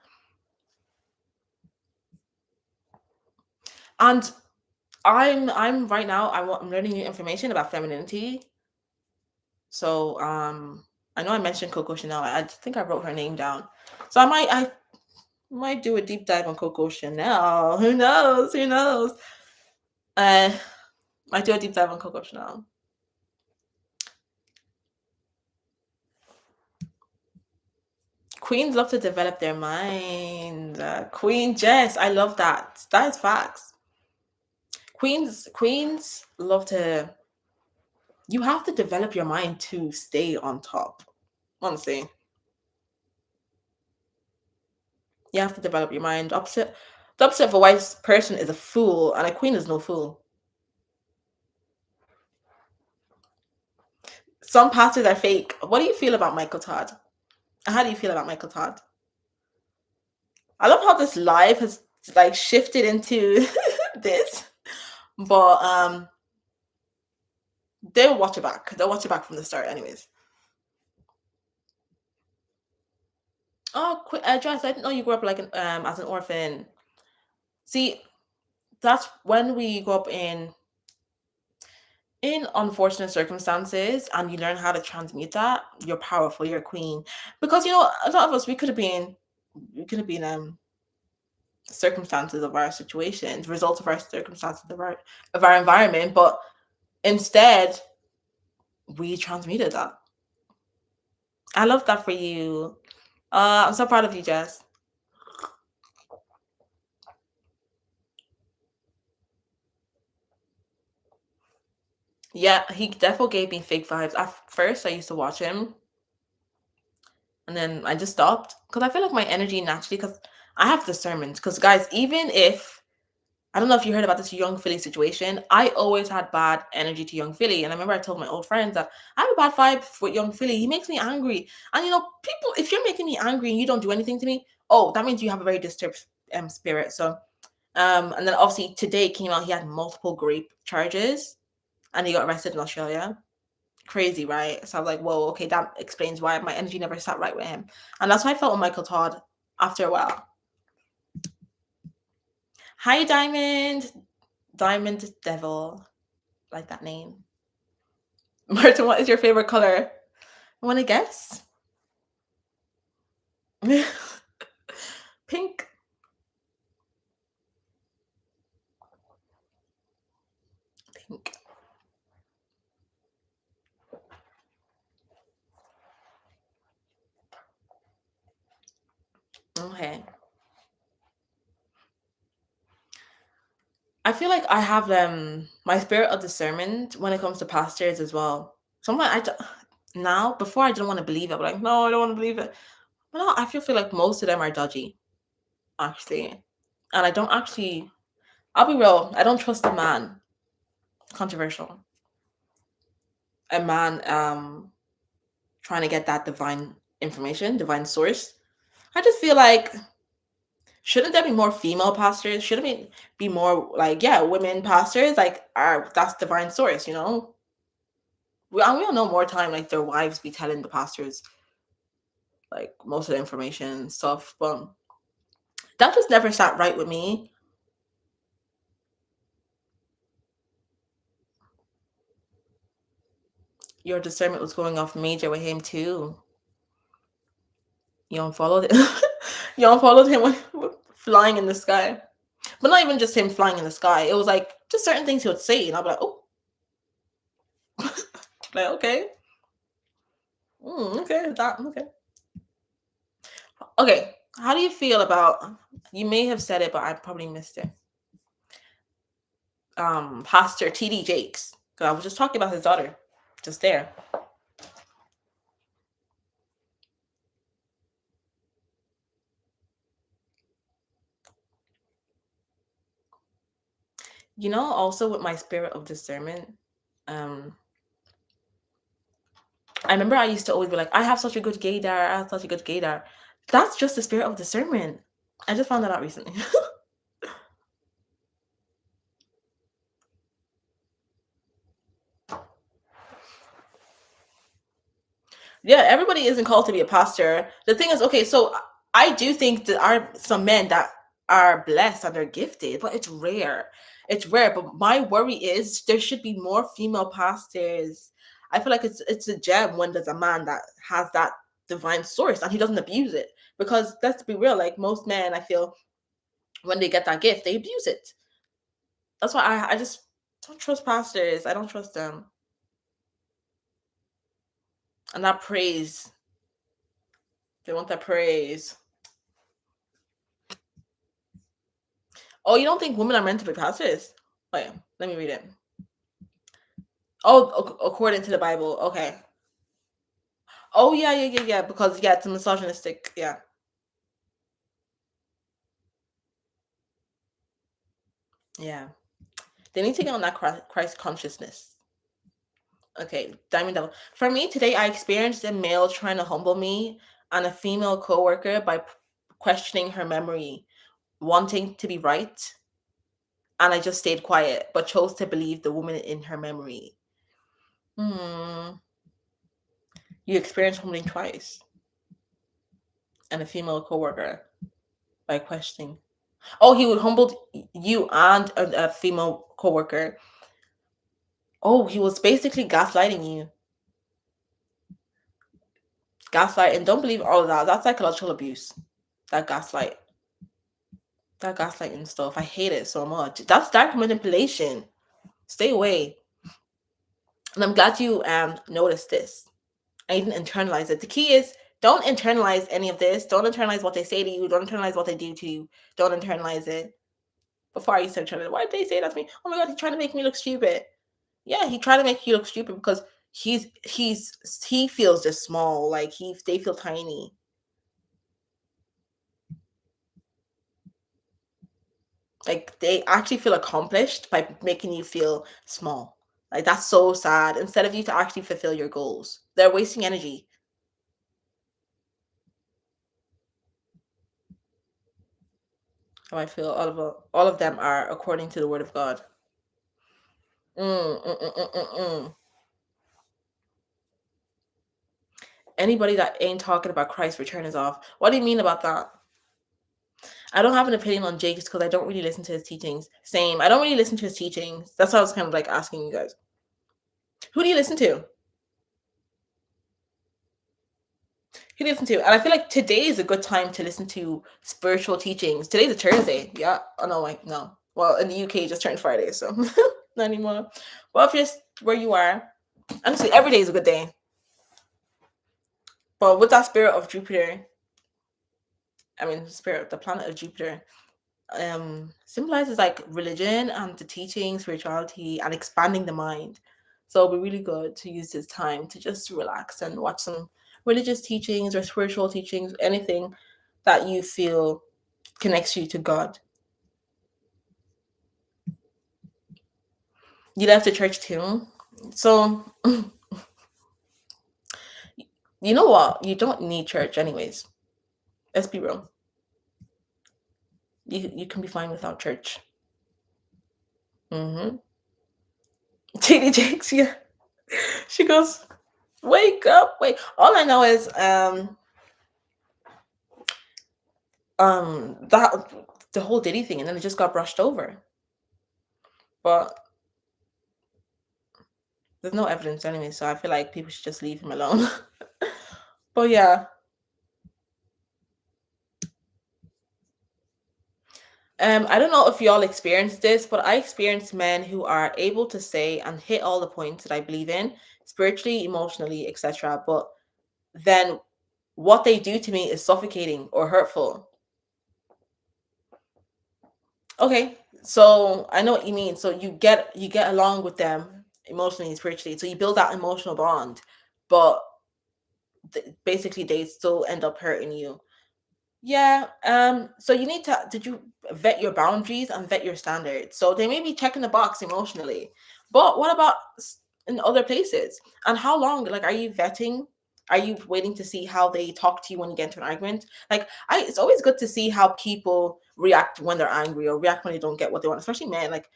And I'm right now, I'm learning new information about femininity. So, I know I mentioned Coco Chanel. I think I wrote her name down. So I might do a deep dive on Coco Chanel. Who knows? Who knows? Uh, might do a deep dive on Coco Chanel. Queens love to develop their mind. Queen Jess, I love that. That is facts. Queens love to. You have to develop your mind to stay on top. Honestly, you have to develop your mind. The opposite of a wise person is a fool, and a queen is no fool. Some pastors are fake. What do you feel about Michael Todd? How do you feel about Michael Todd? I love how this live has like shifted into this, but they'll watch it back. They'll watch it back from the start, anyways. Oh, quick address. I didn't know you grew up like as an orphan. See, that's when we grow up in unfortunate circumstances and you learn how to transmute that. You're powerful. You're a queen. Because a lot of us we could have been circumstances of our situations, results of our circumstances of our environment, but instead we transmuted that. I love that for you. I'm so proud of you, Jess. Yeah, he definitely gave me fake vibes. At first, I used to watch him, and then I just stopped because I feel like my energy naturally. Because I have discernment. Because guys, even if I don't know if you heard about this Young Philly situation, I always had bad energy to Young Philly, and I remember I told my old friends that I have a bad vibe with Young Philly. He makes me angry, and people, if you're making me angry and you don't do anything to me, oh, that means you have a very disturbed spirit. So, and then obviously today came out he had multiple rape charges and he got arrested in Australia. Crazy, right? So I was like, whoa, okay, that explains why my energy never sat right with him. And that's how I felt with Michael Todd after a while. Hi, Diamond. Diamond Devil. Like that name. Martin, what is your favorite color? Want to guess? Pink. Pink. Okay. I feel like I have my spirit of discernment when it comes to pastors as well. Sometimes now before I didn't want to believe it, but like no, I don't want to believe it. But no, I feel like most of them are dodgy, actually, and I don't actually. I'll be real. I don't trust a man. Controversial. A man trying to get that divine information, divine source. I just feel like shouldn't there be more female pastors? Shouldn't it be more like yeah, women pastors? Like are that's divine source, you know? We all know more time like their wives be telling the pastors like most of the information and stuff, but that just never sat right with me. Your discernment was going off major with him too. You unfollowed it. You unfollowed him when flying in the sky. But not even just him flying in the sky. It was like just certain things he would say, and I'd be like, oh, like okay, okay, that okay, okay. How do you feel about? You may have said it, but I probably missed it. Pastor TD Jakes. 'Cause I was just talking about his daughter, just there. You know, also with my spirit of discernment, um, I remember I used to always be like, I have such a good gaydar, I have such a good gaydar. That's just the spirit of discernment. I just found that out recently. Yeah, everybody isn't called to be a pastor. The thing is, okay, so I do think there are some men that are blessed and they're gifted, but it's rare. It's rare. But my worry is there should be more female pastors. I feel like it's a gem when there's a man that has that divine source and he doesn't abuse it. Because let's be real, like most men, I feel when they get that gift, they abuse it. That's why I just don't trust pastors. I don't trust them. And that praise. They want that praise. Oh, you don't think women are meant to be pastors? Wait, let me read it. Oh, according to the Bible. Okay. Oh yeah, yeah, yeah, yeah. Because yeah, it's a misogynistic. Yeah, yeah. They need to get on that Christ consciousness. Okay, Diamond Devil. For me today, I experienced a male trying to humble me and a female coworker by questioning her memory, wanting to be right, and I just stayed quiet, but chose to believe the woman in her memory. Hmm. You experienced humbling twice, and a female coworker by questioning. Oh, he would humbled you and a female coworker. Oh, he was basically gaslighting you. Gaslight, and don't believe all of that. That's psychological abuse. That gaslight. That gaslighting stuff. I hate it so much. That's dark manipulation. Stay away. And I'm glad you noticed this. I didn't internalize it. The key is don't internalize any of this. Don't internalize what they say to you. Don't internalize what they do to you. Don't internalize it. Before I used to internalize, why did they say that to me? Oh my god, he's trying to make me look stupid. Yeah, he tried to make you look stupid because he feels just small, like they feel tiny. Like they actually feel accomplished by making you feel small. Like that's so sad. Instead of you to actually fulfill your goals, they're wasting energy. How I feel all of them are according to the word of God. Mm, mm, mm, mm, mm, mm. Anybody that ain't talking about Christ's return is off. What do you mean about that? I don't have an opinion on Jake because I don't really listen to his teachings. Same. I don't really listen to his teachings. That's why I was kind of like asking you guys. Who do you listen to? Who do you listen to? And I feel like today is a good time to listen to spiritual teachings. Today's a Thursday. Yeah. Oh no, wait, no. Well, in the UK, it just turned Friday, so not anymore. Well, if you're where you are, honestly, every day is a good day. But with that spirit of Jupiter, I mean, spirit, the planet of Jupiter, symbolizes like religion and the teaching, spirituality, and expanding the mind. So it'll be really good to use this time to just relax and watch some religious teachings or spiritual teachings, anything that you feel connects you to God. You left the church too. So you know what? You don't need church anyways. Let's be real. You can be fine without church. Mm-hmm. TD Jakes, yeah. She goes, wake up, wait. All I know is that the whole Diddy thing, and then it just got brushed over. But there's no evidence anyway, so I feel like people should just leave him alone. But yeah. I don't know if y'all experienced this, but I experienced men who are able to say and hit all the points that I believe in, spiritually, emotionally, etc. But then what they do to me is suffocating or hurtful. Okay, so I know what you mean. So you get along with them emotionally and spiritually. So you build that emotional bond, but basically they still end up hurting you. Yeah. So you need to did you vet your boundaries and vet your standards? So they may be checking the box emotionally, but what about in other places? And how long? Like, are you vetting? Are you waiting to see how they talk to you when you get into an argument? Like, it's always good to see how people react when they're angry or react when they don't get what they want, especially men. Like,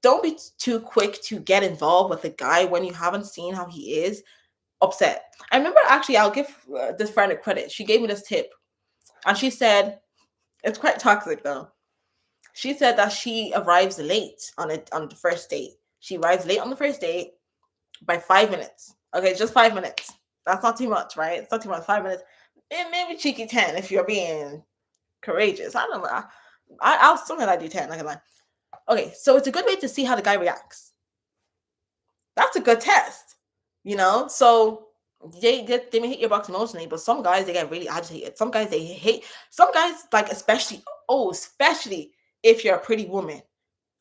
don't be too quick to get involved with a guy when you haven't seen how he is upset. I remember actually, I'll give this friend a credit. She gave me this tip, and she said it's quite toxic though. She said that she arrives late on the first date. She arrives late on the first date by 5 minutes. Okay, just 5 minutes. That's not too much, right? It's not too much. 5 minutes. And maybe cheeky 10 if you're being courageous. I don't know. I'll sometimes I do 10. Like, okay, so it's a good way to see how the guy reacts. That's a good test, you know. So they may hit your box emotionally, but some guys they get really agitated. Some guys they hate. Some guys like especially if you're a pretty woman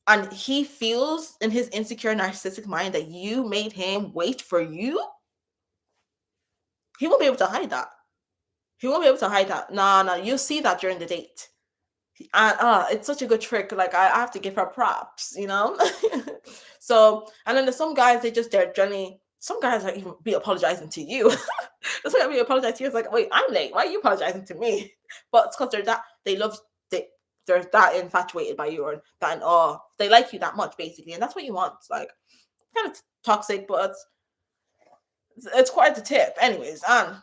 and he feels in his insecure narcissistic mind that you made him wait for you, he won't be able to hide that. He won't be able to hide that. No, you'll see that during the date. And it's such a good trick. Like I have to give her props, you know. So and then there's some guys they're generally some guys are even be apologizing to you. That's why we apologize to you. It's like, wait, I'm late. Why are you apologizing to me? But it's because they're that infatuated by you or that in awe. They like you that much, basically, and that's what you want. It's like kind of toxic, but it's quite the tip, anyways. And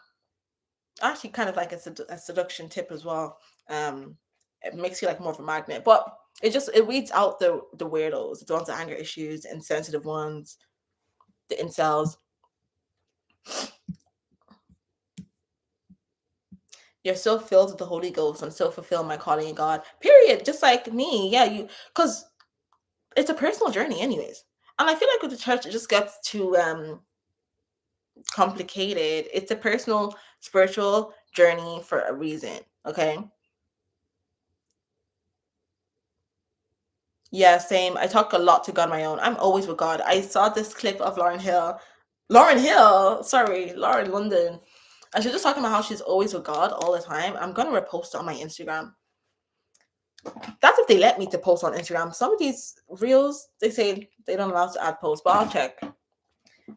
actually, kind of like a seduction tip as well. It makes you like more of a magnet, but it weeds out the weirdos, the ones with anger issues, insensitive ones, the incels. You're so filled with the Holy Ghost and so fulfill my calling in God. Period. Just like me. Yeah, because it's a personal journey, anyways. And I feel like with the church, it just gets too complicated. It's a personal spiritual journey for a reason. Okay. Yeah, same. I talk a lot to God on my own. I'm always with God. I saw this clip of Lauren London. And she's just talking about how she's always with God all the time. I'm gonna repost it on my Instagram. That's if they let me to post on Instagram. Some of these reels, they say they don't allow us to add posts, but I'll check.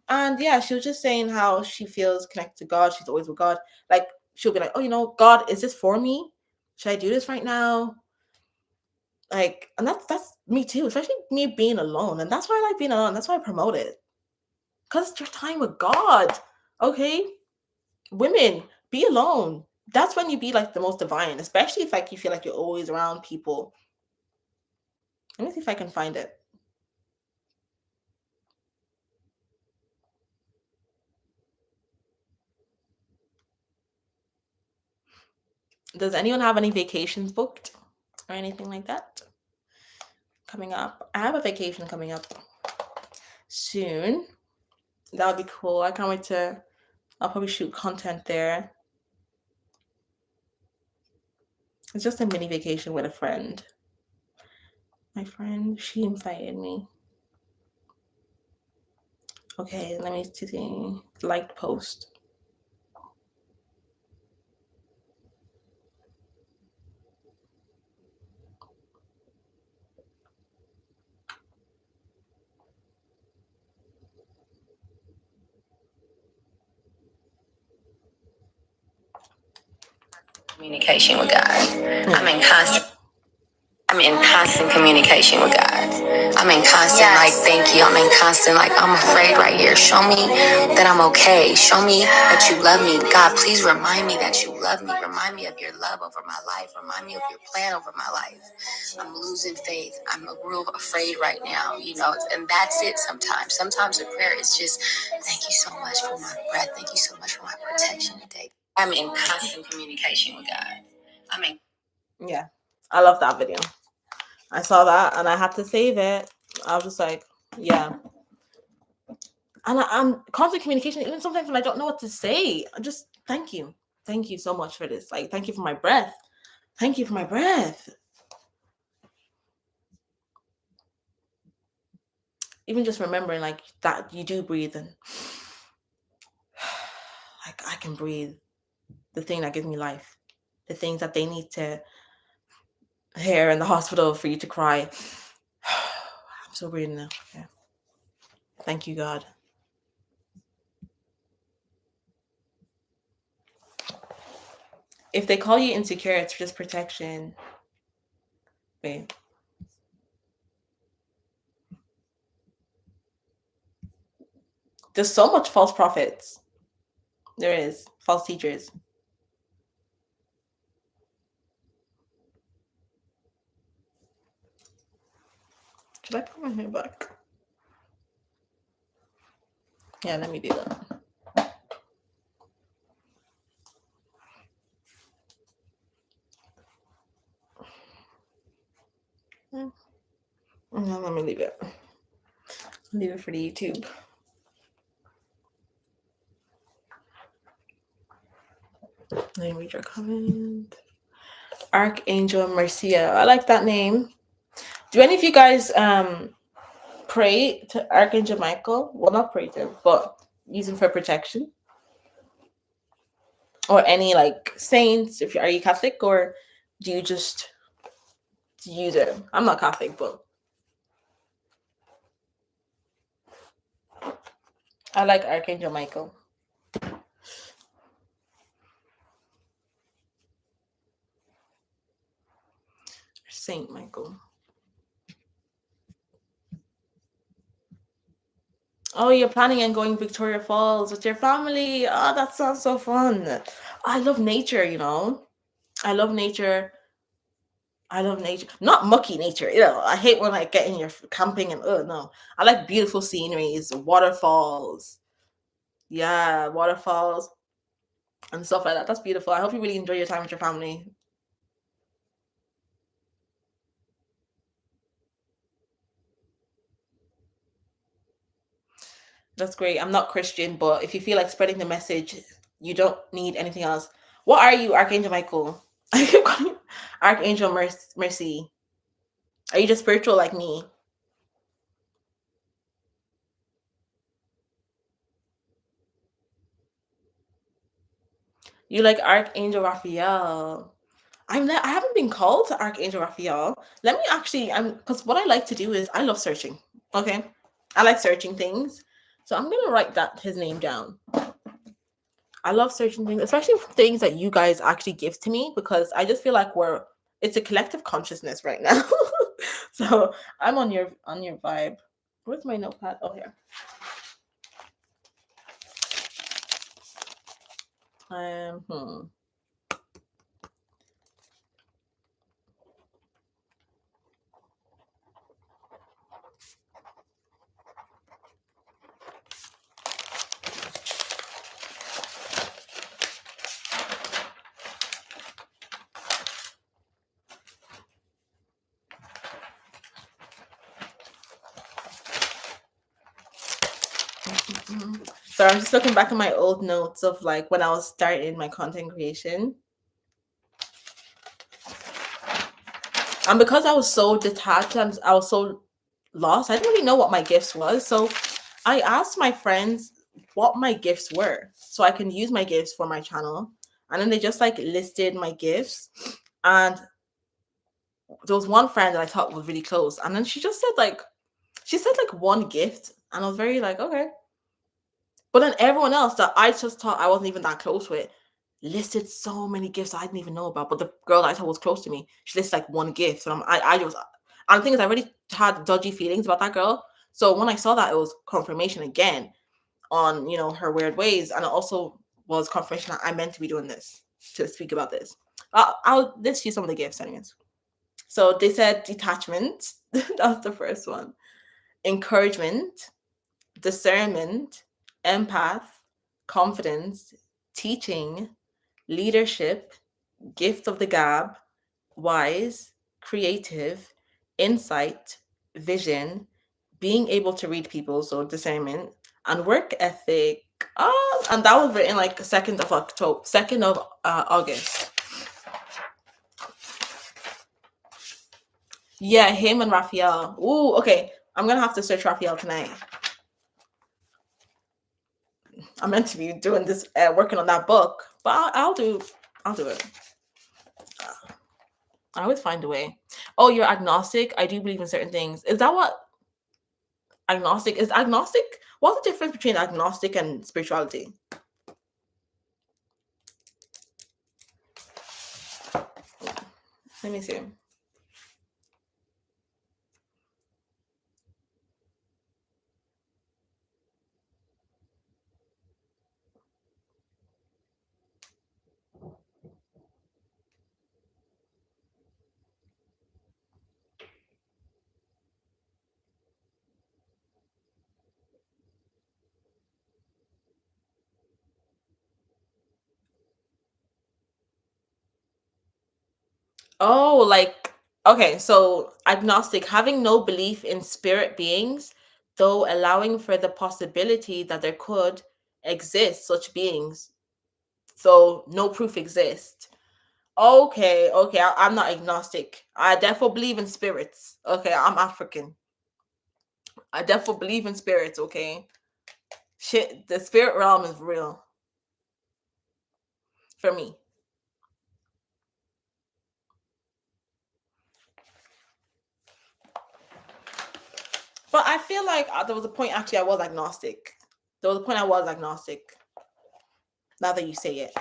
And yeah, she was just saying how she feels connected to God. She's always with God. Like she'll be like, oh, God, is this for me? Should I do this right now? Like, and that's me too, especially me being alone. And that's why I like being alone. That's why I promote it. Because it's your time with God. Okay? Women, be alone. that's when you be like the most divine, especially if like you feel like you're always around people. Let me see if I can find it. Does anyone have any vacations booked or anything like that coming up? I have a vacation coming up soon. That would be cool. I can't wait to. I'll probably shoot content there. It's just a mini vacation with a friend. My friend, she invited me. Okay, let me see. Liked post. Communication with God. I'm in constant communication with God. I'm in constant, like, thank you. I'm in constant, like, I'm afraid right here. Show me that I'm okay. Show me that you love me. God, please remind me that you love me. Remind me of your love over my life. Remind me of your plan over my life. I'm losing faith. I'm real afraid right now, and that's it sometimes. Sometimes the prayer is just, thank you so much for my breath. Thank you so much for my protection today. I'm in constant communication with God. Yeah, I love that video. I saw that and I had to save it. I was just like, yeah. And I'm constant communication, even sometimes when I don't know what to say. I just thank you. Thank you so much for this. Like, thank you for my breath. Thank you for my breath. Even just remembering like that you do breathe and like I can breathe. The thing that gives me life. The things that they need to hear in the hospital for you to cry. I'm so breathing now. Okay. Thank you, God. If they call you insecure, it's just protection. Wait. There's so much false prophets. There is. False teachers. Should I put my hair back? Yeah, let me do that. No, let me leave it. Leave it for the YouTube. Let me read your comment. Archangel Marcia. I like that name. Do any of you guys pray to Archangel Michael? Well, not pray to him, but use him for protection? Or any like saints? Are you Catholic or do you just use it? I'm not Catholic, but I like Archangel Michael. Saint Michael. Oh, you're planning on going Victoria Falls with your family. Oh, that sounds so fun. I love nature, I love nature. Not mucky nature. I hate when I get in your camping and no. I like beautiful sceneries, waterfalls. Yeah, waterfalls and stuff like that. That's beautiful. I hope you really enjoy your time with your family. That's great. I'm not Christian, but if you feel like spreading the message, you don't need anything else. What are you, Archangel Michael? I keep calling you Archangel Mercy. Are you just spiritual like me? You like Archangel Raphael. I haven't been called to Archangel Raphael. Let me actually, because what I like to do is I love searching. Okay. I like searching things. So I'm gonna write his name down. I love searching things, especially things that you guys actually give to me, because I just feel like it's a collective consciousness right now. So I'm on your vibe. Where's my notepad? Oh, here. So I'm just looking back at my old notes of like when I was starting my content creation. And because I was so detached and I was so lost, I didn't really know what my gifts was. So I asked my friends what my gifts were so I can use my gifts for my channel. And then they just like listed my gifts. And there was one friend that I thought was really close. And then she said like one gift. And I was very like, okay. But then everyone else that I just thought I wasn't even that close with listed so many gifts I didn't even know about. But the girl that I thought was close to me, she listed like one gift. And and the thing is, I already had dodgy feelings about that girl. So when I saw that, it was confirmation again on, her weird ways. And it also was confirmation that I meant to be doing this, to speak about this. Let's use some of the gifts anyways. So they said detachment. That was the first one. Encouragement, discernment, empath, confidence, teaching, leadership, gift of the gab, wise, creative, insight, vision, being able to read people, so discernment, and work ethic. And that was written like 2nd of October, 2nd of August. Yeah, him and Raphael. Ooh, okay. I'm gonna have to search Raphael tonight. I'm meant to be doing this, working on that book, but I'll do it. I always find a way. Oh, you're agnostic. I do believe in certain things. Is that what agnostic is? Agnostic? What's the difference between agnostic and spirituality? Let me see. Oh, like, okay, so agnostic, having no belief in spirit beings, though allowing for the possibility that there could exist such beings. So no proof exists. Okay, okay, I'm not agnostic. I definitely believe in spirits. Okay, I'm African. I definitely believe in spirits, okay? Shit, the spirit realm is real for me. But I feel like there was a point actually I was agnostic. There was a point I was agnostic. Now that you say it.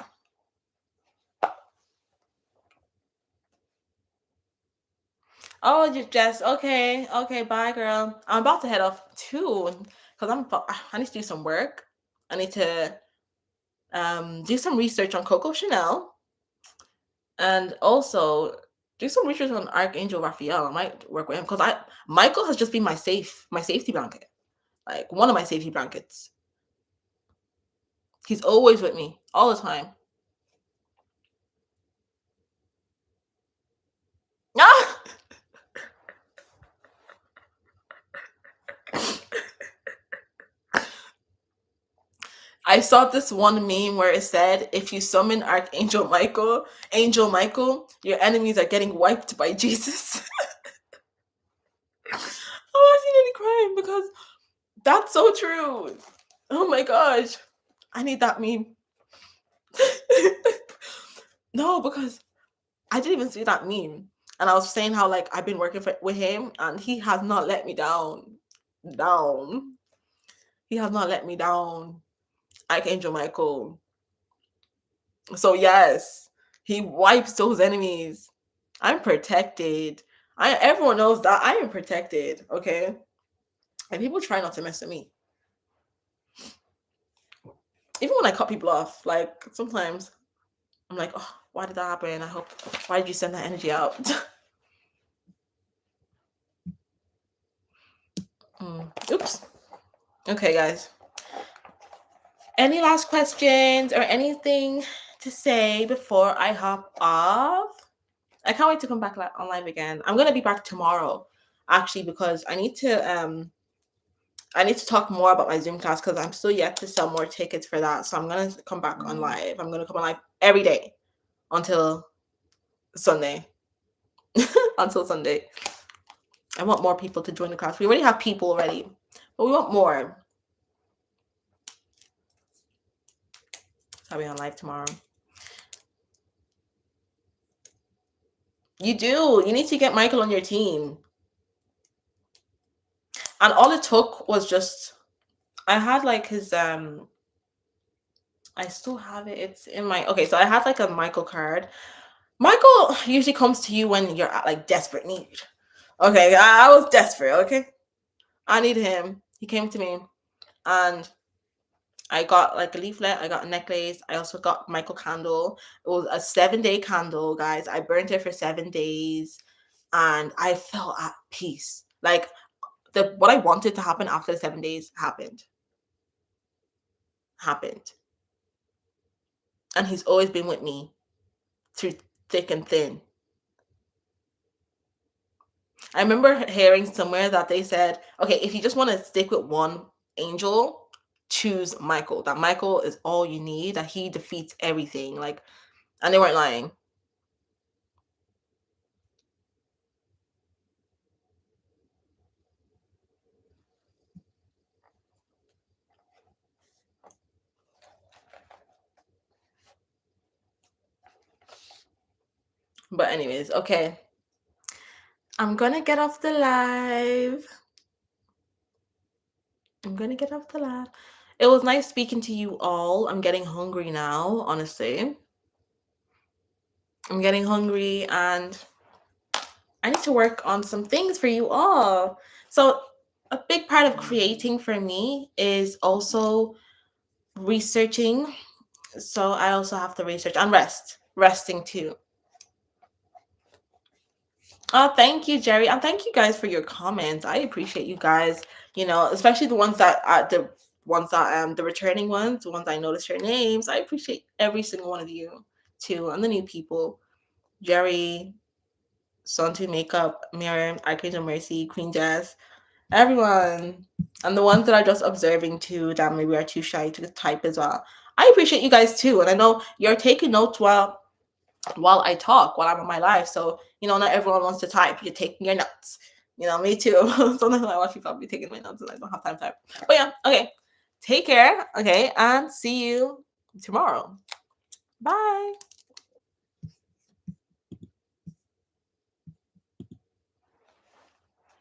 Oh, you just okay, okay, bye, girl. I'm about to head off too, because I need to do some work. I need to do some research on Coco Chanel, and also do some research on Archangel Raphael. I might work with him because Michael has just been my safety blanket, like one of my safety blankets. He's always with me all the time. Ah! I saw this one meme where it said, if you summon Archangel Michael, Angel Michael, your enemies are getting wiped by Jesus. I was nearly crying because that's so true. Oh my gosh. I need that meme. No, because I didn't even see that meme. And I was saying how like I've been working with him and he has not let me down. Down. He has not let me down. Archangel Michael. So yes, he wipes those enemies. I'm protected. Everyone knows that I am protected. Okay, and people try not to mess with me. Even when I cut people off, like sometimes I'm like, oh, why did that happen? Why did you send that energy out? Oops. Okay, guys. Any last questions or anything to say before I hop off? I can't wait to come back on live again. I'm gonna be back tomorrow, actually, because I need to I need to talk more about my Zoom class because I'm still yet to sell more tickets for that. So I'm gonna come back on live. I'm gonna come on live every day until Sunday. Until Sunday. I want more people to join the class. We already have people already, but we want more. I'll be on live tomorrow. You do. You need to get Michael on your team. And all it took was just I had like his I still have it. It's in my okay, so I had like a Michael card. Michael usually comes to you when you're at like desperate need. Okay, I was desperate, okay? I need him. He came to me and I got like a leaflet, I got a necklace, I also got Michael candle. It was a 7-day candle, guys. I burnt it for 7 days and I felt at peace. Like what I wanted to happen after the 7 days happened. And he's always been with me through thick and thin. I remember hearing somewhere that they said, okay, if you just want to stick with one angel, choose Michael. That Michael is all you need, that he defeats everything. Like, and they weren't lying. But anyways, okay. I'm gonna get off the live. It was nice speaking to you all. I'm getting hungry now, honestly. I'm getting hungry and I need to work on some things for you all. So a big part of creating for me is also researching. So I also have to research and resting too. Oh, thank you, Jerry, and thank you guys for your comments. I appreciate you guys. You know, especially the ones that the returning ones, the ones I noticed your names. I appreciate every single one of you too, and the new people, Jerry, Son2 Makeup, Miriam, Archangel Mercy, Queen Jazz, everyone, and the ones that are just observing too, that maybe are too shy to type as well. I appreciate you guys too, and I know you're taking notes while I talk, while I'm on my live. So, you know, not everyone wants to type. You're taking your notes. You know, me too. Sometimes I watch people be taking my notes and I don't have time to type. But yeah, okay. Take care. Okay. And see you tomorrow. Bye.